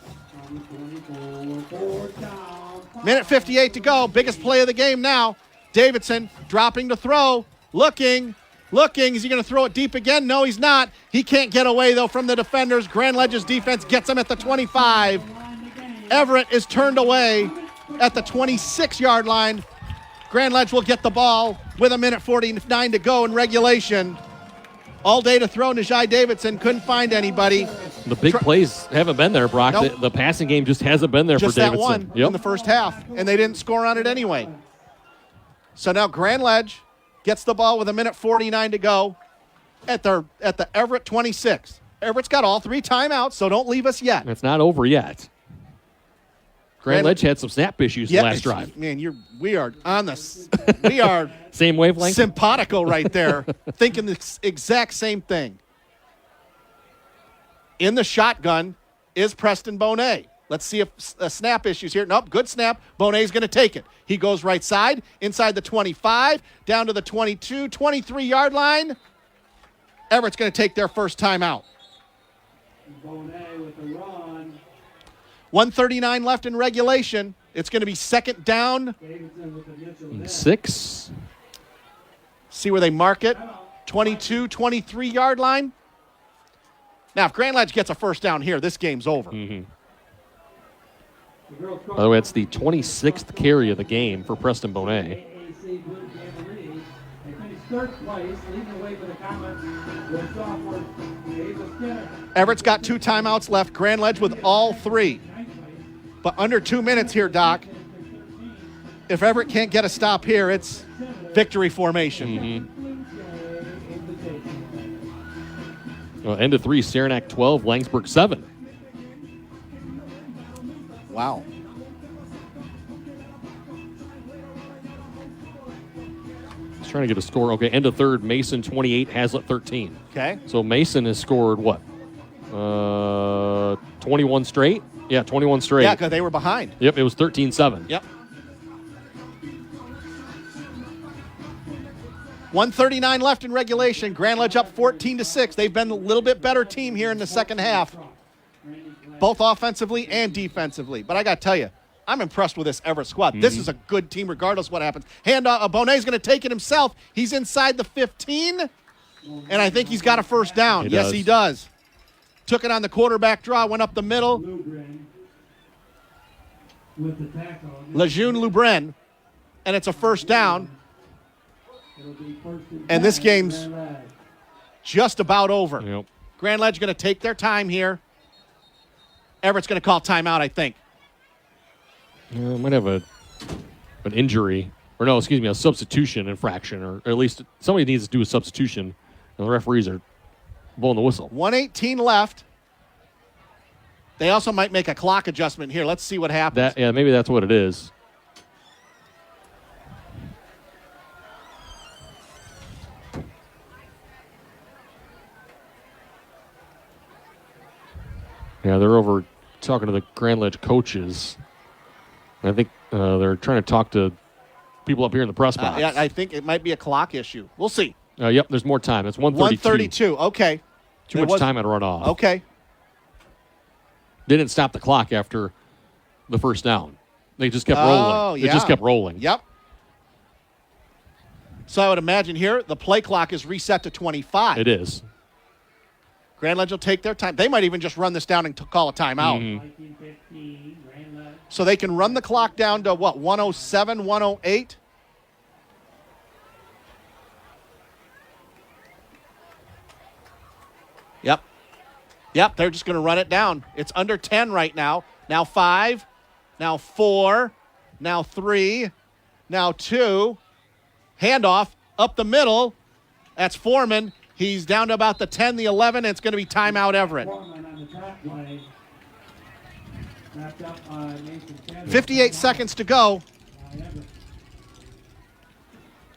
Minute 58 to go. Biggest play of the game now. Davidson dropping to throw. Looking. Is he going to throw it deep again? No, he's not. He can't get away, though, from the defenders. Grand Ledge's defense gets him at the 25. Everett is turned away at the 26-yard line. Grand Ledge will get the ball with 1:49 to go in regulation. All day to throw. Najai Davidson couldn't find anybody. The big plays haven't been there, Brock. Nope. The passing game just hasn't been there just for Davidson. Just that one in the first half, and they didn't score on it anyway. So now Grand Ledge gets the ball with 1:49 to go at the Everett 26. Everett's got all 3 timeouts, so don't leave us yet. It's not over yet. Grand Ledge had some snap issues last drive. Man, we are on this. We are same wavelength. Simpatico right there, thinking the exact same thing. In the shotgun is Preston Bonet. Let's see if snap issues here. Nope, good snap. Bonet's going to take it. He goes right side, inside the 25, down to the 22, 23-yard line. Everett's going to take their first timeout. Bonet with the run. 1:39 left in regulation. It's going to be 2nd down. 6. See where they mark it. 22, 23-yard line. Now, if Grand Ledge gets a first down here, this game's over. Mm-hmm. By the way, it's the 26th carry of the game for Preston Bonet. Everett's got 2 timeouts left. Grand Ledge with all 3. But under 2 minutes here, Doc. If Everett can't get a stop here, it's victory formation. Mm-hmm. Well, end of 3, Saranac 12, Langsburg 7. Wow. Just trying to get a score. Okay, end of 3rd, Mason 28, Hazlitt 13. Okay. So Mason has scored what? 21 straight? Yeah, 21 straight. Yeah, because they were behind. Yep, it was 13-7. Yep. 1:39 left in regulation. Grand Ledge up 14-6. They've been a little bit better team here in the second half, both offensively and defensively. But I got to tell you, I'm impressed with this Everett squad. Mm-hmm. This is a good team regardless what happens. Bonet's going to take it himself. He's inside the 15, and I think he's got a first down. Yes, he does. Took it on the quarterback draw, went up the middle. Lejeune Lubren, and it's a first down. And this game's just about over. Yep. Grand Ledge going to take their time here. Everett's going to call timeout, I think. Might have an injury. Or no, excuse me, a substitution infraction. Or at least somebody needs to do a substitution. And the referees are blowing the whistle. 1:18 left. They also might make a clock adjustment here. Let's see what happens. Yeah, maybe that's what it is. Yeah, they're over talking to the Grand Ledge coaches. I think they're trying to talk to people up here in the press box. Yeah, I think it might be a clock issue. We'll see. Yep, there's more time. It's 1:32. 1:32, okay. Too much time had run off. Okay. They didn't stop the clock after the first down. They just kept rolling. Yeah. It just kept rolling. Yep. So I would imagine here the play clock is reset to 25. It is. Grand Ledge will take their time. They might even just run this down and call a timeout. So they can run the clock down to, 107, 108? Yep, they're just going to run it down. It's under 10 right now. Now 5, now 4, now 3, now 2. Handoff up the middle. That's Foreman. He's down to about the 10, the 11. And it's going to be timeout Everett. 58 seconds to go.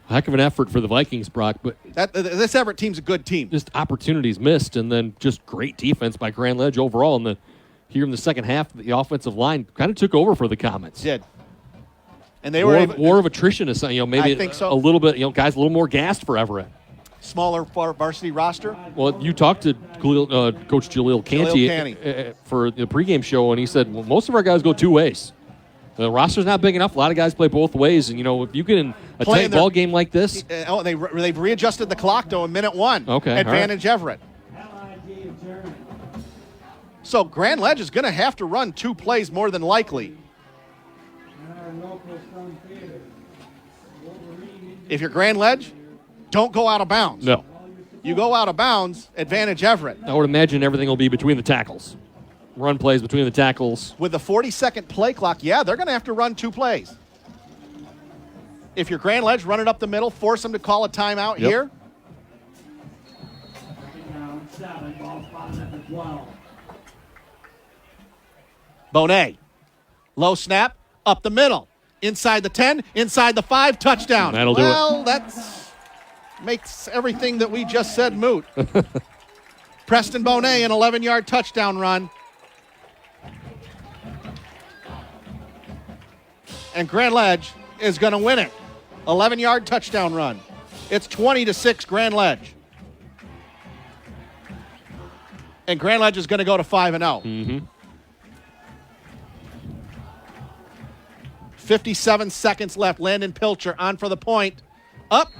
Heck of an effort for the Vikings, Brock, but this Everett team's a good team. Just opportunities missed, and then just great defense by Grand Ledge overall. And here in the second half, the offensive line kind of took over for the Comets. Did. And they were war of attrition is maybe I think so. A little bit, guys a little more gassed for Everett. Smaller varsity roster. Well, you talked to Coach Jaleel Canty for the pregame show, and he said, well, most of our guys go two ways. The roster's not big enough. A lot of guys play both ways, and if you get in a tight ball game like this, they've readjusted the clock to minute 1. Okay, advantage Everett. So Grand Ledge is going to have to run 2 plays more than likely. If you're Grand Ledge, don't go out of bounds. No. You go out of bounds, advantage Everett. I would imagine everything will be between the tackles. Run plays between the tackles. With the 40-second play clock, they're going to have to run 2 plays. If you're Grand Ledge, run it up the middle, force them to call a timeout here. Bonet. Low snap, up the middle. Inside the 10, inside the 5, touchdown. That'll do it. Well, that makes everything that we just said moot. Preston Bonet, an 11-yard touchdown run. And Grand Ledge is going to win it. 11-yard touchdown run. It's 20-6 Grand Ledge. And Grand Ledge is going to go to 5-0. Mm-hmm. 57 seconds left. Landon Pilcher on for the point. Up.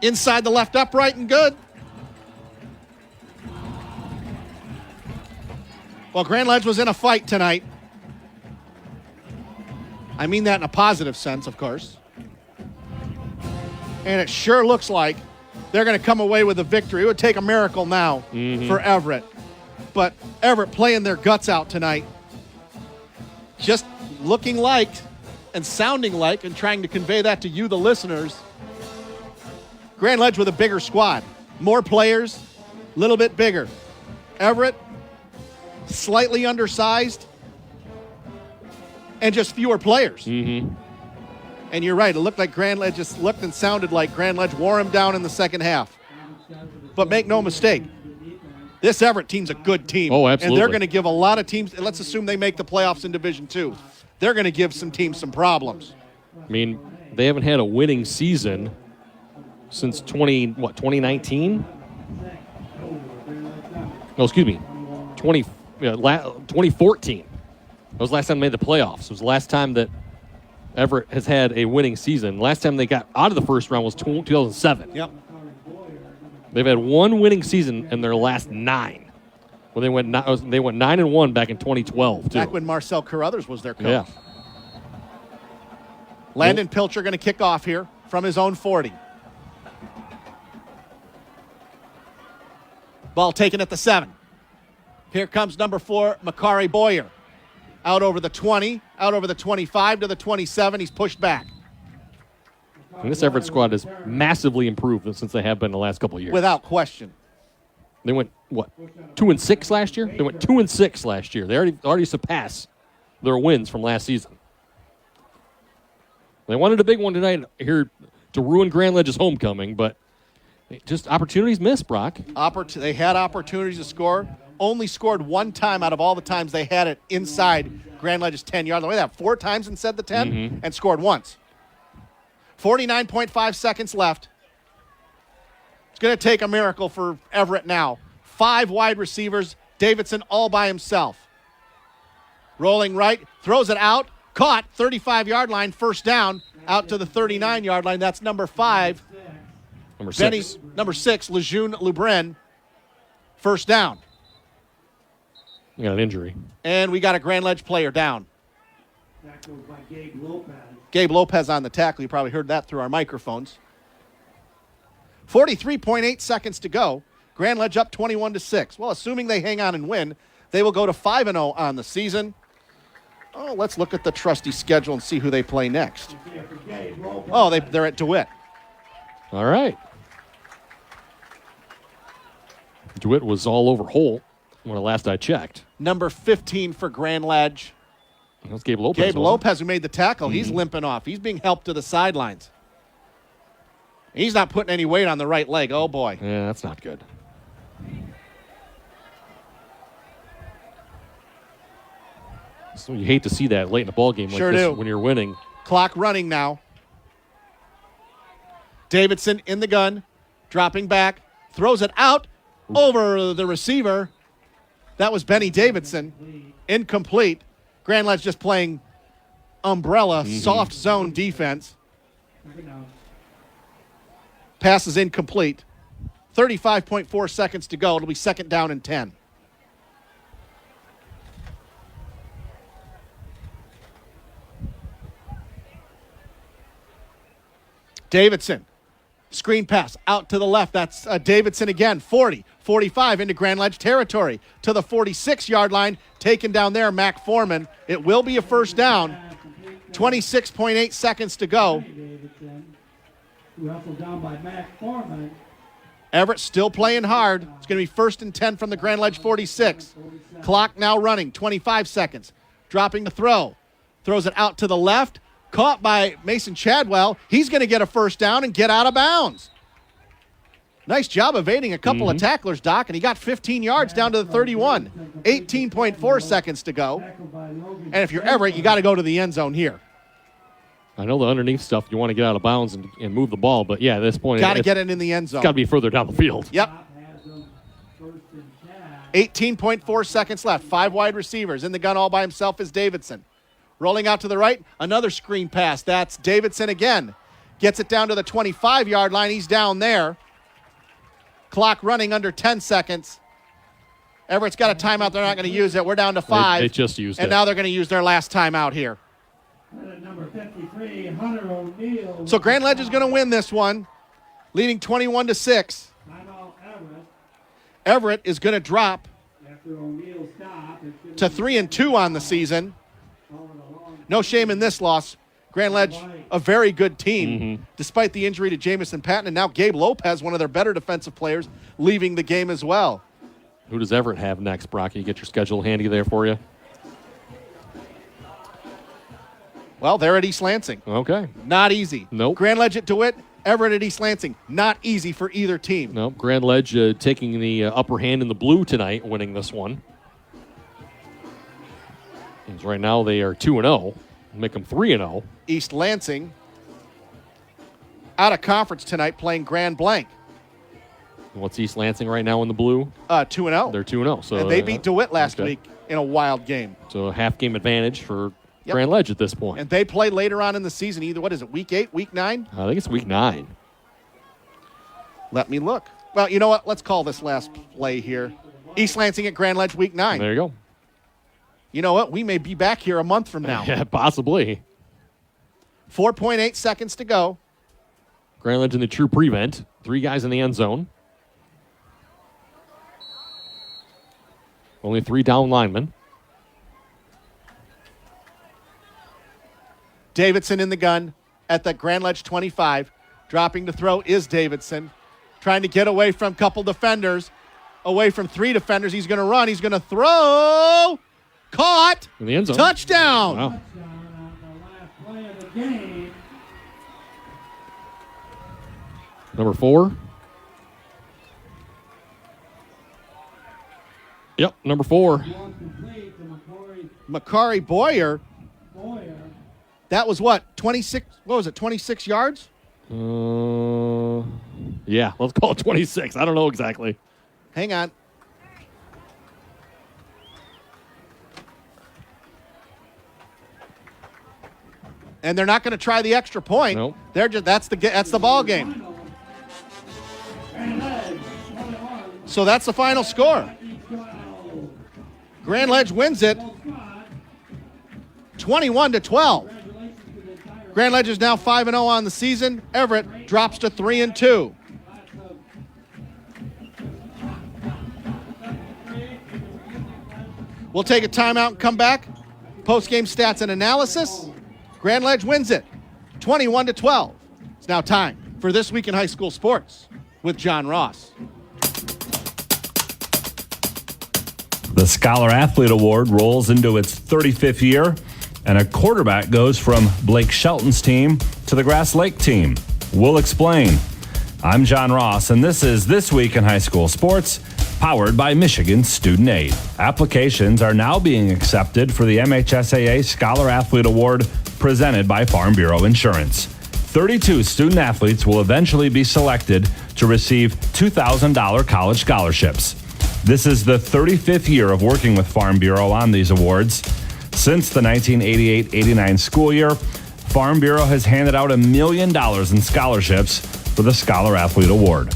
Inside the left upright and good. Well, Grand Ledge was in a fight tonight. I mean that in a positive sense, of course. And it sure looks like they're going to come away with a victory. It would take a miracle now for Everett. But Everett playing their guts out tonight. Just looking like and sounding like and trying to convey that to you, the listeners. Grand Ledge with a bigger squad. More players, a little bit bigger. Everett, slightly undersized, and just fewer players. Mm-hmm. And you're right. It looked like Grand Ledge just looked and sounded like Grand Ledge wore him down in the second half. But make no mistake, this Everett team's a good team. Oh, absolutely. And they're going to give a lot of teams, let's assume they make the playoffs in Division II. They're going to give some teams some problems. I mean, they haven't had a winning season since 2019? No, excuse me, 2014. That was the last time they made the playoffs. It was the last time that Everett has had a winning season. Last time they got out of the first round was 2007. Yep. They've had one winning season in their last 9. Well, they went 9-1 back in 2012 too. Back when Marcel Carruthers was their coach. Yeah. Landon Pilcher going to kick off here from his own 40. Ball taken at the 7. Here comes number 4, Makari Boyer. Out over the 20, out over the 25 to the 27. He's pushed back. And this Everett squad has massively improved since they have been the last couple of years. Without question. They went, 2-6 last year? They went 2-6 last year. They already surpassed their wins from last season. They wanted a big one tonight here to ruin Grand Ledge's homecoming, but just opportunities missed, Brock. They had opportunities to score. Only scored one time out of all the times they had it inside Grand Ledge's 10-yard line. They had 4 times inside the 10 and scored once. 49.5 seconds left. It's going to take a miracle for Everett now. 5 wide receivers. Davidson all by himself. Rolling right, throws it out. Caught, 35-yard line, first down, out to the 39-yard line. That's number 5. Number 6. Number 6, Lejeune Lubrin. First down. You got an injury. And we got a Grand Ledge player down. That goes by Gabe Lopez. Gabe Lopez on the tackle. You probably heard that through our microphones. 43.8 seconds to go. Grand Ledge up 21-6. Well, assuming they hang on and win, they will go to 5-0 on the season. Oh, let's look at the trusty schedule and see who they play next. Oh, they're at DeWitt. All right. DeWitt was all over Holt when last I checked. Number 15 for Grand Ledge. That's Gabe Lopez. Gabe Lopez, who made the tackle. He's limping off. He's being helped to the sidelines. He's not putting any weight on the right leg. Oh, boy. Yeah, that's not good. So you hate to see that late in a ball game like Sure this do. when you're winning. Clock running now. Davidson in the gun, dropping back, throws it out over the receiver. That was Benny Davidson. Incomplete. Grand Ledge just playing umbrella, soft zone defense. Pass is incomplete. 35.4 seconds to go. It'll be second down and 10. Davidson. Screen pass out to the left. That's Davidson again. 40, 45 into Grand Ledge territory to the 46-yard line. Taken down there, Mac Foreman. It will be a first down. 26.8 seconds to go. Down by Mac Foreman. Everett still playing hard. It's going to be first and 10 from the Grand Ledge 46. Clock now running, 25 seconds. Dropping the throw. Throws it out to the left. Caught by Mason Chadwell. He's going to get a first down and get out of bounds. Nice job evading a couple of tacklers, Doc, and he got 15 yards down to the 31. 18.4 seconds to go. And if you're Everett, you got to go to the end zone here. I know the underneath stuff, you want to get out of bounds and move the ball, but yeah, at this point, got to get it in the end zone. It's got to be further down the field. Yep. 18.4 seconds left. 5 wide receivers. In the gun all by himself is Davidson. Rolling out to the right, another screen pass. That's Davidson again. Gets it down to the 25-yard line. He's down there. Clock running under 10 seconds. Everett's got a timeout. They're not going to use it. We're down to 5. They just used it. And now they're going to use their last timeout here. Number 53, Hunter O'Neill. So Grand Ledge is going to win this one, leading 21-6. Timeout Everett. Everett is going to drop After O'Neill's stop, to 3-2 on the season. No shame in this loss. Grand Ledge, a very good team, despite the injury to Jamison Patton. And now Gabe Lopez, one of their better defensive players, leaving the game as well. Who does Everett have next, Brocky? Get your schedule handy there for you. Well, they're at East Lansing. Okay. Not easy. Nope. Grand Ledge at DeWitt, Everett at East Lansing. Not easy for either team. Nope. Grand Ledge taking the upper hand in the blue tonight, winning this one. And right now they are 2-0. Make them 3-0. East Lansing out of conference tonight playing Grand Blanc. What's East Lansing right now in the blue? 2-0. They're 2-0. So and they beat DeWitt last week in a wild game. So a half-game advantage for Grand Ledge at this point. And they play later on in the season. Either, what is it, week 8, week 9? I think it's week 9. Let me look. Well, you know what? Let's call this last play here. East Lansing at Grand Ledge week 9. There you go. You know what? We may be back here a month from now. Yeah, possibly. 4.8 seconds to go. Grand Ledge in the true prevent. 3 guys in the end zone. Only 3 down linemen. Davidson in the gun at the Grand Ledge 25. Dropping to throw is Davidson. Trying to get away from a couple defenders. Away from 3 defenders. He's going to run. He's going to throw. Caught. In the end zone. Touchdown. Wow. Touchdown on the last play of the game. Number 4. Yep, number 4. One complete to Makari Boyer. Boyer. That was what? 26. What was it? 26 yards? Yeah, let's call it 26. I don't know exactly. Hang on. And they're not going to try the extra point. Nope. They're just that's the ball game. So that's the final score. Grand Ledge wins it 21-12. Grand Ledge is now 5-0 on the season. Everett drops to 3-2. We'll take a timeout and come back. Post-game stats and analysis. Grand Ledge wins it 21-12. It's now time for This Week in High School Sports with John Ross. The Scholar Athlete Award rolls into its 35th year, and a quarterback goes from Blake Shelton's team to the Grass Lake team. We'll explain. I'm John Ross, and this is This Week in High School Sports, powered by Michigan Student Aid. Applications are now being accepted for the MHSAA Scholar Athlete Award presented by Farm Bureau Insurance. 32 student athletes will eventually be selected to receive $2,000 college scholarships. This is the 35th year of working with Farm Bureau on these awards. Since the 1988-89 school year, Farm Bureau has handed out $1 million in scholarships for the Scholar Athlete Award.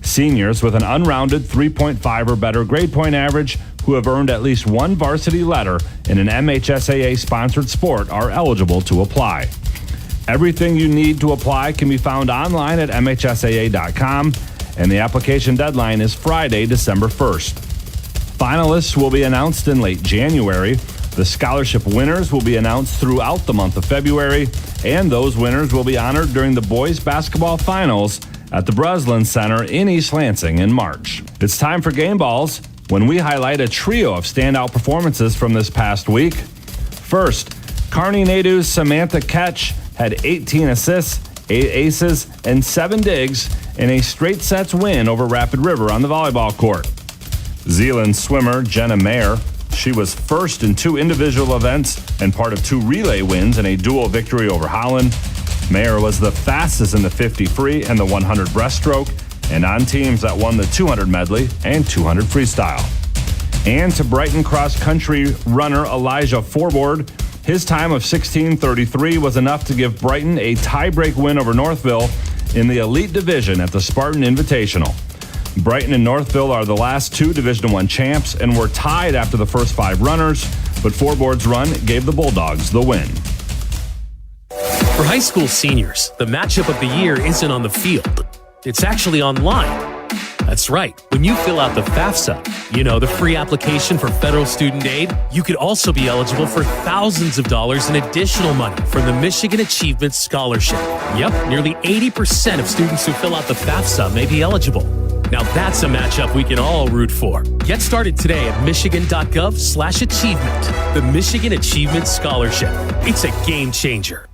Seniors with an unrounded 3.5 or better grade point average who have earned at least one varsity letter in an MHSAA-sponsored sport are eligible to apply. Everything you need to apply can be found online at MHSAA.com, and the application deadline is Friday, December 1st. Finalists will be announced in late January. The scholarship winners will be announced throughout the month of February, and those winners will be honored during the boys basketball finals at the Breslin Center in East Lansing in March. It's time for Game Balls, when we highlight a trio of standout performances from this past week. First, Kearney Nadeau's Samantha Ketch had 18 assists, 8 aces, and 7 digs in a straight sets win over Rapid River on the volleyball court. Zeeland swimmer Jenna Mayer, she was first in 2 individual events and part of 2 relay wins in a dual victory over Holland. Mayer was the fastest in the 50 free and the 100 breaststroke, and on teams that won the 200 medley and 200 freestyle. And to Brighton cross-country runner Elijah Forboard, his time of 16:33 was enough to give Brighton a tie-break win over Northville in the Elite Division at the Spartan Invitational. Brighton and Northville are the last 2 Division I champs and were tied after the first 5 runners, but Forboard's run gave the Bulldogs the win. For high school seniors, the matchup of the year isn't on the field. It's actually online. That's right. When you fill out the FAFSA, the free application for federal student aid, you could also be eligible for thousands of dollars in additional money from the Michigan Achievement Scholarship. Yep, nearly 80% of students who fill out the FAFSA may be eligible. Now that's a matchup we can all root for. Get started today at michigan.gov/achievement. The Michigan Achievement Scholarship. It's a game changer.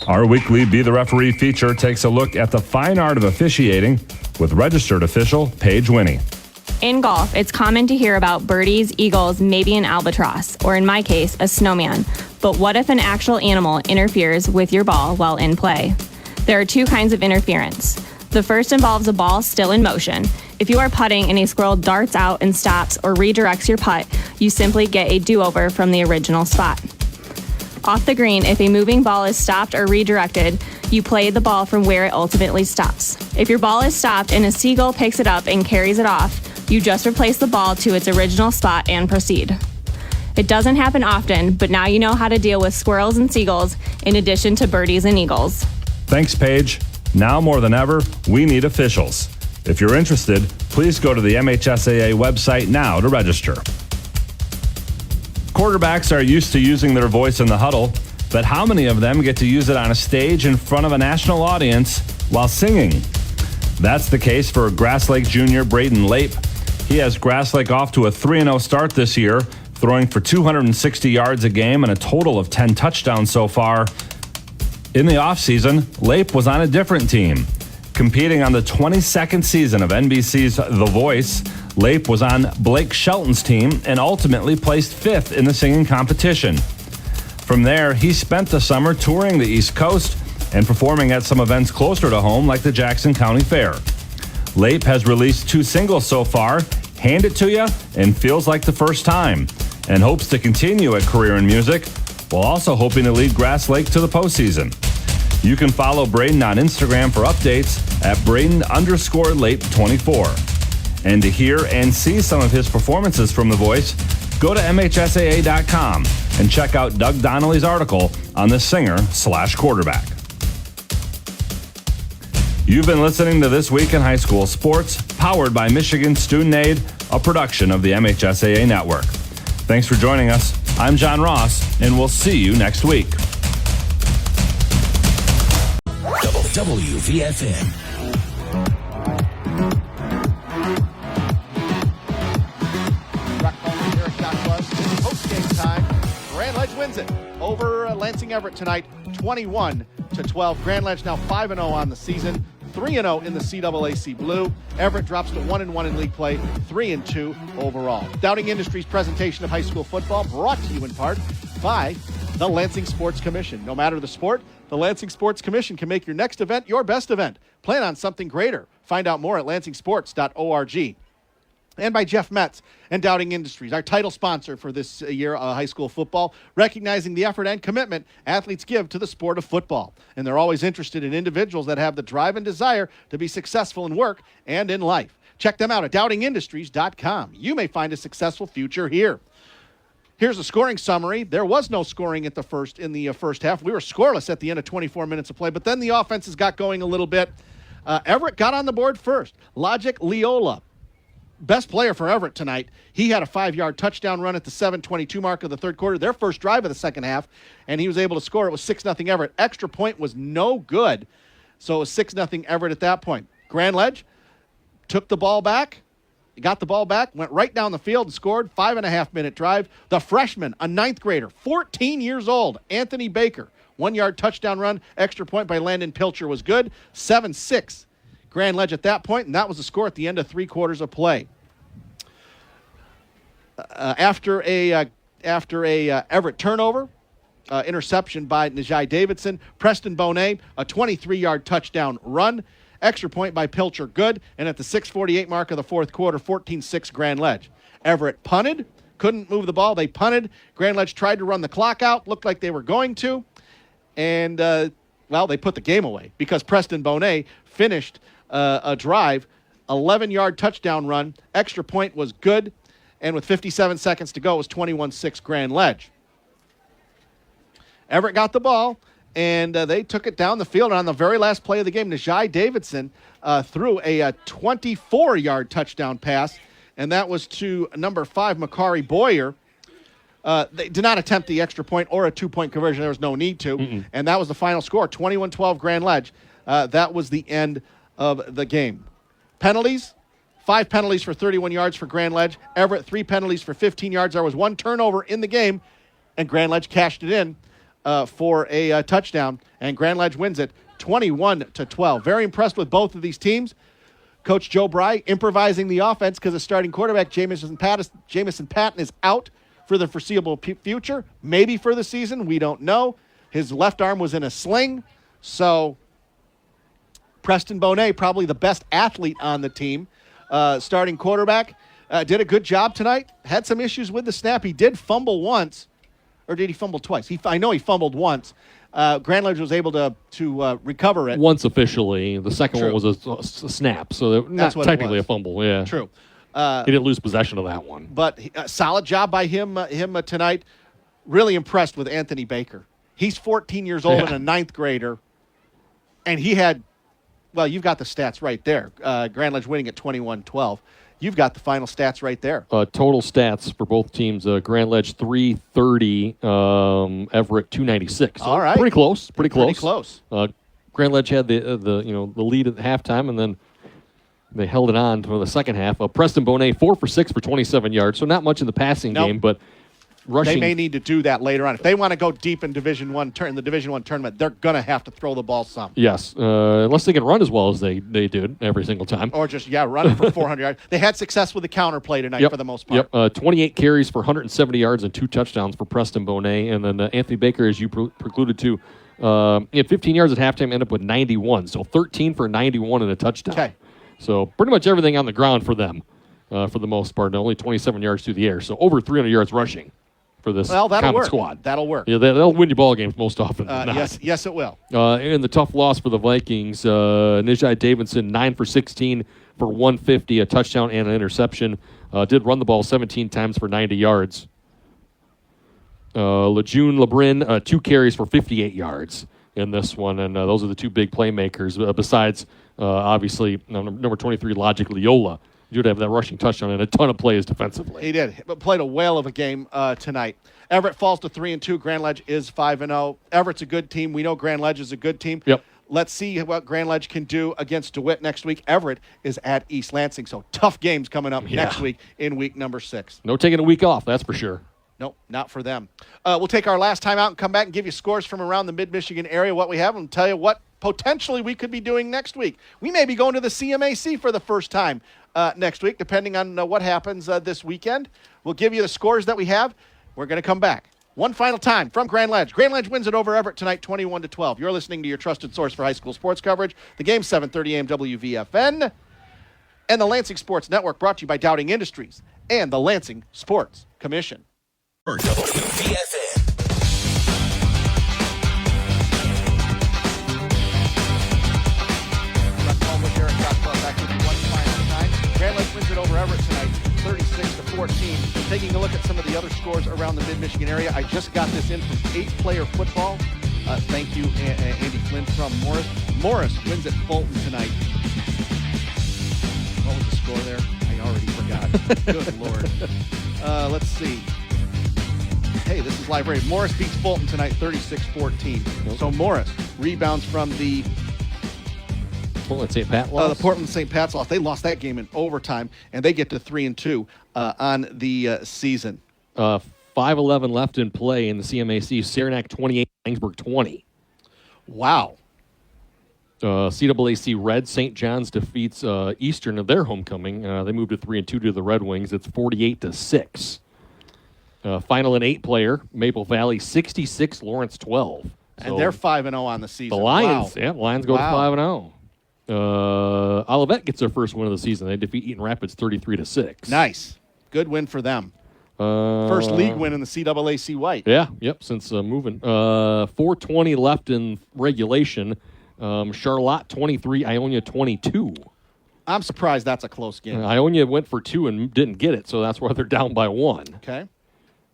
Our weekly Be the Referee feature takes a look at the fine art of officiating with registered official Paige Winnie. In golf, it's common to hear about birdies, eagles, maybe an albatross, or in my case, a snowman. But what if an actual animal interferes with your ball while in play? There are 2 kinds of interference. The first involves a ball still in motion. If you are putting and a squirrel darts out and stops or redirects your putt, you simply get a do-over from the original spot. Off the green, if a moving ball is stopped or redirected, you play the ball from where it ultimately stops. If your ball is stopped and a seagull picks it up and carries it off, you just replace the ball to its original spot and proceed. It doesn't happen often, but now you know how to deal with squirrels and seagulls in addition to birdies and eagles. Thanks, Paige. Now more than ever, we need officials. If you're interested, please go to the MHSAA website now to register. Quarterbacks are used to using their voice in the huddle, but how many of them get to use it on a stage in front of a national audience while singing? That's the case for Grass Lake junior Braden Lape. He has Grass Lake off to a 3-0 start this year, throwing for 260 yards a game and a total of 10 touchdowns so far. In the offseason, Lape was on a different team. Competing on the 22nd season of NBC's The Voice, Lape was on Blake Shelton's team and ultimately placed 5th in the singing competition. From there, he spent the summer touring the East Coast and performing at some events closer to home like the Jackson County Fair. Lape has released 2 singles so far, Hand It To Ya and Feels Like the First Time, and hopes to continue a career in music while also hoping to lead Grass Lake to the postseason. You can follow Braden on Instagram for updates at Braden_late24. And to hear and see some of his performances from The Voice, go to MHSAA.com and check out Doug Donnelly's article on the singer/quarterback. You've been listening to This Week in High School Sports, powered by Michigan Student Aid, a production of the MHSAA Network. Thanks for joining us. I'm John Ross, and we'll see you next week. WVFN. Post-game time. Grand Ledge wins it over Lansing Everett tonight, 21-12. Grand Ledge now 5-0 on the season, 3-0 in the CAAC Blue. Everett drops to 1-1 in league play, 3-2 overall. Dowding Industries presentation of high school football brought to you in part by the Lansing Sports Commission. No matter the sport, the Lansing Sports Commission can make your next event your best event. Plan on something greater. Find out more at lansingsports.org. And by Jeff Metz and Dowding Industries, our title sponsor for this year high school football, recognizing the effort and commitment athletes give to the sport of football. And they're always interested in individuals that have the drive and desire to be successful in work and in life. Check them out at dowdingindustries.com. You may find a successful future here. Here's a scoring summary. There was no scoring in the first half. We were scoreless at the end of 24 minutes of play, but then the offenses got going a little bit. Everett got on the board first. Logic Leola, best player for Everett tonight. He had a 5-yard touchdown run at the 7:22 mark of the third quarter, their first drive of the second half, and he was able to score. It was 6-0 Everett. Extra point was no good, so it was 6-0 Everett at that point. Grand Ledge took the ball back. He got the ball back, went right down the field and scored. 5.5-minute drive. The freshman, a 9th grader, 14 years old, Anthony Baker, 1-yard touchdown run. Extra point by Landon Pilcher was good. 7-6 Grand Ledge at that point, and that was the score at the end of 3 quarters of play. After a Everett turnover, interception by Najai Davidson, Preston Bonet, a 23-yard touchdown run. Extra point by Pilcher, good. And at the 6:48 mark of the fourth quarter, 14-6 Grand Ledge. Everett punted, couldn't move the ball. They punted. Grand Ledge tried to run the clock out, looked like they were going to. And, they put the game away because Preston Bonet finished a drive, 11-yard touchdown run. Extra point was good. And with 57 seconds to go, it was 21-6 Grand Ledge. Everett got the ball, and they took it down the field. And on the very last play of the game, Najai Davidson threw a 24-yard touchdown pass, and that was to number 5, Makari Boyer. They did not attempt the extra point or a 2-point conversion. There was no need to. Mm-mm. And that was the final score, 21-12 Grand Ledge. That was the end of the game. Penalties, 5 penalties for 31 yards for Grand Ledge. Everett, 3 penalties for 15 yards. There was 1 turnover in the game, and Grand Ledge cashed it in for a touchdown, and Grand Ledge wins it 21-12. Very impressed with both of these teams. Coach Joe Bry improvising the offense because the starting quarterback, Jamison Patton, is out for the foreseeable future, maybe for the season. We don't know. His left arm was in a sling, so Preston Bonet, probably the best athlete on the team, starting quarterback, did a good job tonight. Had some issues with the snap. He did fumble once. Or did he fumble twice? I know he fumbled once. Grand Ledge was able to recover it. Once officially. The second one was a snap, so not technically a fumble. Yeah, true. He didn't lose possession of that one. But solid job by him tonight. Really impressed with Anthony Baker. He's 14 years old and a 9th grader, and he had, well, you've got the stats right there. Grand Ledge winning at 21-12. You've got the final stats right there. Total stats for both teams: Grand Ledge 330, Everett 296. So all right, pretty close. Pretty close. Grand Ledge had the lead at halftime, and then they held it on for the second half. Preston Bonet 4 for 6 for 27 yards. So not much in the passing game, but rushing. They may need to do that later on if they want to go deep in Division I. In the Division I tournament, they're going to have to throw the ball some. Yes, unless they can run as well as they did every single time. Or just, running for 400 yards. They had success with the counterplay tonight for the most part. Yep, 28 carries for 170 yards and 2 touchdowns for Preston Bonet. And then Anthony Baker, as you precluded to, he had 15 yards at halftime, ended up with 91. So 13 for 91 and a touchdown. Okay. So pretty much everything on the ground for them for the most part, and only 27 yards through the air. So over 300 yards rushing. for this that'll Comet work. squad. That'll work. Yeah, they'll win you ball games most often than not. Yes, it will. And the tough loss for the Vikings, Nijai Davidson, 9 for 16 for 150, a touchdown and an interception. Did run the ball 17 times for 90 yards. Lejeune Lebrin, 2 carries for 58 yards in this one, and those are the 2 big playmakers, besides, obviously, number 23, Logic Leola. You'd have that rushing touchdown and a ton of plays defensively. He did, but played a whale of a game tonight. Everett falls to 3-2. Grand Ledge is 5-0. Everett's a good team. We know Grand Ledge is a good team. Yep. Let's see what Grand Ledge can do against DeWitt next week. Everett is at East Lansing, so tough games coming up next week in week number 6. No taking a week off, that's for sure. Nope, not for them. We'll take our last time out and come back and give you scores from around the Mid-Michigan area, what we have, and tell you what potentially we could be doing next week. We may be going to the CMAC for the first time next week, depending on what happens this weekend. We'll give you the scores that we have. We're going to come back. One final time from Grand Ledge. Grand Ledge wins it over Everett tonight, 21-12. You're listening to your trusted source for high school sports coverage. The game, 7:30 a.m. WVFN. And the Lansing Sports Network, brought to you by Dowding Industries and the Lansing Sports Commission. WVFN. Grand Ledge wins it over Everett tonight, 36-14. Taking a look at some of the other scores around the Mid-Michigan area, I just got this in from 8-Player Football. Thank you, Andy Flynn from Morris. Morris wins at Fulton tonight. What was the score there? I already forgot. Good Lord. Let's see. Hey, this is live radio. Morris beats Fulton tonight, 36-14. So Morris rebounds from the Portland St. Pat loss? The Portland St. Pat's loss. They lost that game in overtime, and they get to 3-2 on the season. 5:11 left in play in the CMAC. Saranac 28, Langsburg 20. Wow. CAAC Red, St. John's defeats Eastern of their homecoming. They moved to 3-2 to the Red Wings. It's 48-6. Final and 8-player, Maple Valley 66, Lawrence 12. And they're 5-0 on the season. The Lions, wow. Lions go to 5-0. Olivet gets their first win of the season. They defeat Eaton Rapids 33-6. Nice. Good win for them. First league win in the CAAC White. Yeah, since moving. 4:20 left in regulation. Charlotte 23, Ionia 22. I'm surprised that's a close game. Ionia went for 2 and didn't get it, so that's why they're down by 1. Okay.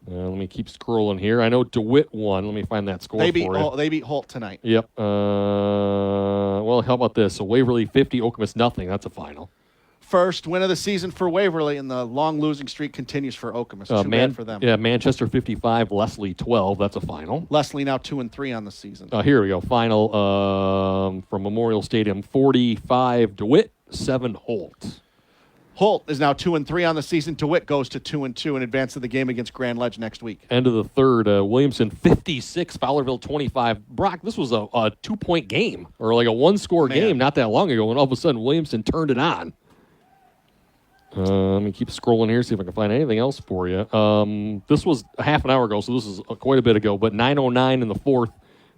Let me keep scrolling here. I know DeWitt won. Let me find that score they for you. They beat Holt tonight. Yep. Well, how about this? So Waverly 50, Okemos nothing. That's a final. First win of the season for Waverly, and the long losing streak continues for Okemos. Too bad for them. Yeah, Manchester 55, Leslie 12. That's a final. Leslie now 2-3 on the season. Here we go. Final from Memorial Stadium, 45 DeWitt, 7 Holt. Holt is now 2-3 on the season. DeWitt goes to 2-2 in advance of the game against Grand Ledge next week. End of the third, Williamson 56, Fowlerville 25. Brock, this was a 2-point game, or like a one-score game not that long ago, and all of a sudden Williamson turned it on. Let me keep scrolling here, see if I can find anything else for you. This was a half an hour ago, so this is quite a bit ago, but 9:09 in the fourth.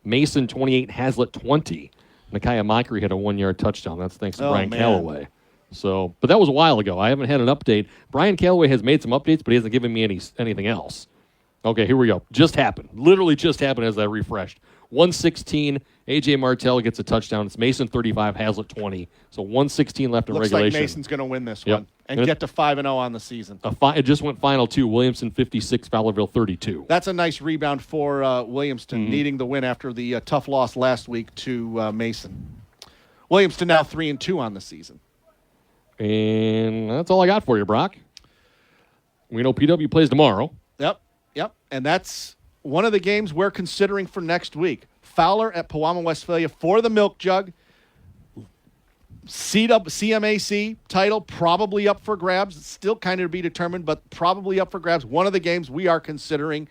Mason 28, Hazlitt 20. Micaiah Mockery had a 1-yard touchdown. That's thanks to Brian Calloway. So, but that was a while ago. I haven't had an update. Brian Calloway has made some updates, but he hasn't given me anything else. Okay, here we go. Just happened. Literally just happened as I refreshed. 1:16, A.J. Martell gets a touchdown. It's Mason 35, Hazlitt 20. So 1:16 left in regulation. Looks like Mason's going to win this one and get to 5-0 on the season. It just went final 2. Williamson 56, Fowlerville 32. That's a nice rebound for Williamston, needing the win after the tough loss last week to Mason. Williamston now 3-2 on the season. And that's all I got for you, Brock. We know PW plays tomorrow. Yep. And that's one of the games we're considering for next week. Fowler at Pewamo, Westphalia for the Milk Jug. CMAC title probably up for grabs. It's still kind of to be determined, but probably up for grabs. One of the games we are considering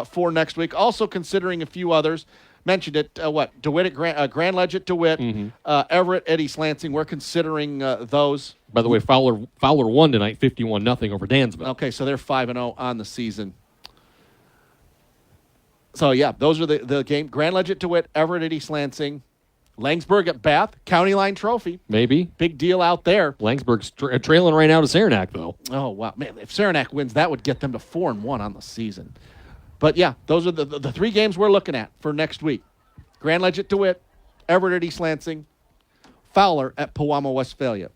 for next week. Also considering a few others. Mentioned it, DeWitt at Grand Ledge at DeWitt, Everett at East Lansing. We're considering those. By the way, Fowler won tonight 51-0 over Dansville. Okay, so they're 5-0 on the season. So, yeah, those are the game. Grand Ledge at DeWitt, Everett at East Lansing, Langsburg at Bath, County Line Trophy. Maybe. Big deal out there. Langsburg's trailing right now to Saranac, though. Oh, wow. Man, if Saranac wins, that would get them to 4-1 on the season. But, yeah, those are the three games we're looking at for next week. Grand Ledge at DeWitt, Everett at East Lansing, Fowler at Pewamo, Westphalia.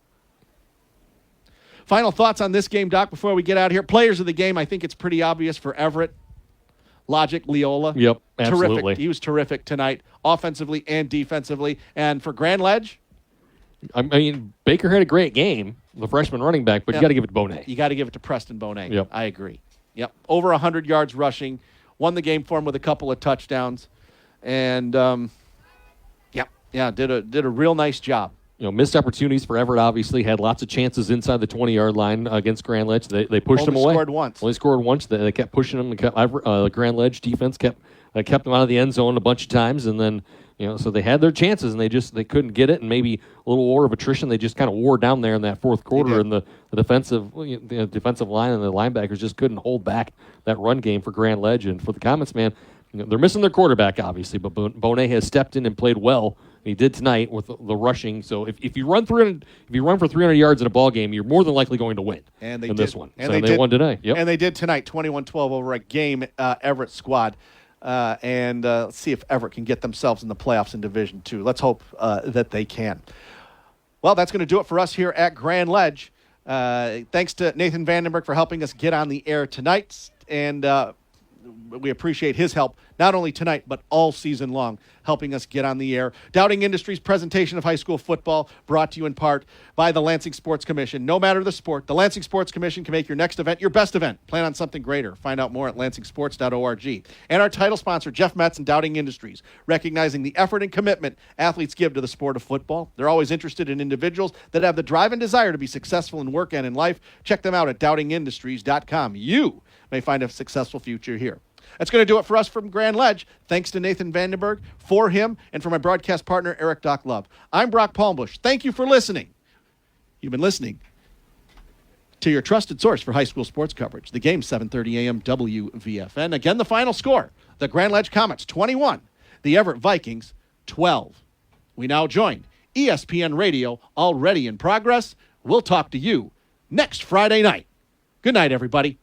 Final thoughts on this game, Doc, before we get out of here. Players of the game, I think it's pretty obvious for Everett. Logic, Leola. Yep, absolutely. Terrific. He was terrific tonight, offensively and defensively. And for Grand Ledge? I mean, Baker had a great game, the freshman running back, but you got to give it to Bonet. You got to give it to Preston Bonet. Yep. I agree. Yep. Over 100 yards rushing. Won the game for him with a couple of touchdowns. And, did a real nice job. Missed opportunities for Everett, obviously. Had lots of chances inside the 20-yard line against Grand Ledge. They pushed them away. Only scored once. They kept pushing them. Grand Ledge defense kept them out of the end zone a bunch of times. And then, so they had their chances, and they couldn't get it. And maybe a little war of attrition. They just kind of wore down there in that fourth quarter. And the defensive line and the linebackers just couldn't hold back that run game for Grand Ledge. And for the Comets, man, they're missing their quarterback, obviously. But Bonet has stepped in and played well. He did tonight with the rushing. So if you run for 300 yards in a ball game, you're more than likely going to win. And they in did. This one. And so they won tonight. Yep. And they did tonight, 21-12 over a game Everett squad. Let's see if Everett can get themselves in the playoffs in Division II. Let's hope that they can. Well, that's going to do it for us here at Grand Ledge. Thanks to Nathan Vandenberg for helping us get on the air tonight. And we appreciate his help, not only tonight, but all season long, helping us get on the air. Dowding Industries presentation of high school football brought to you in part by the Lansing Sports Commission. No matter the sport, the Lansing Sports Commission can make your next event your best event. Plan on something greater. Find out more at lansingsports.org. And our title sponsor, Jeff Metz and Dowding Industries, recognizing the effort and commitment athletes give to the sport of football. They're always interested in individuals that have the drive and desire to be successful in work and in life. Check them out at dowdingindustries.com. You may find a successful future here. That's going to do it for us from Grand Ledge. Thanks to Nathan Vandenberg, for him, and for my broadcast partner, Eric Doc Love. I'm Brock Palmbush. Thank you for listening. You've been listening to your trusted source for high school sports coverage. The game, 7:30 a.m. WVFN. Again, the final score, the Grand Ledge Comets, 21. The Everett Vikings, 12. We now join ESPN Radio, already in progress. We'll talk to you next Friday night. Good night, everybody.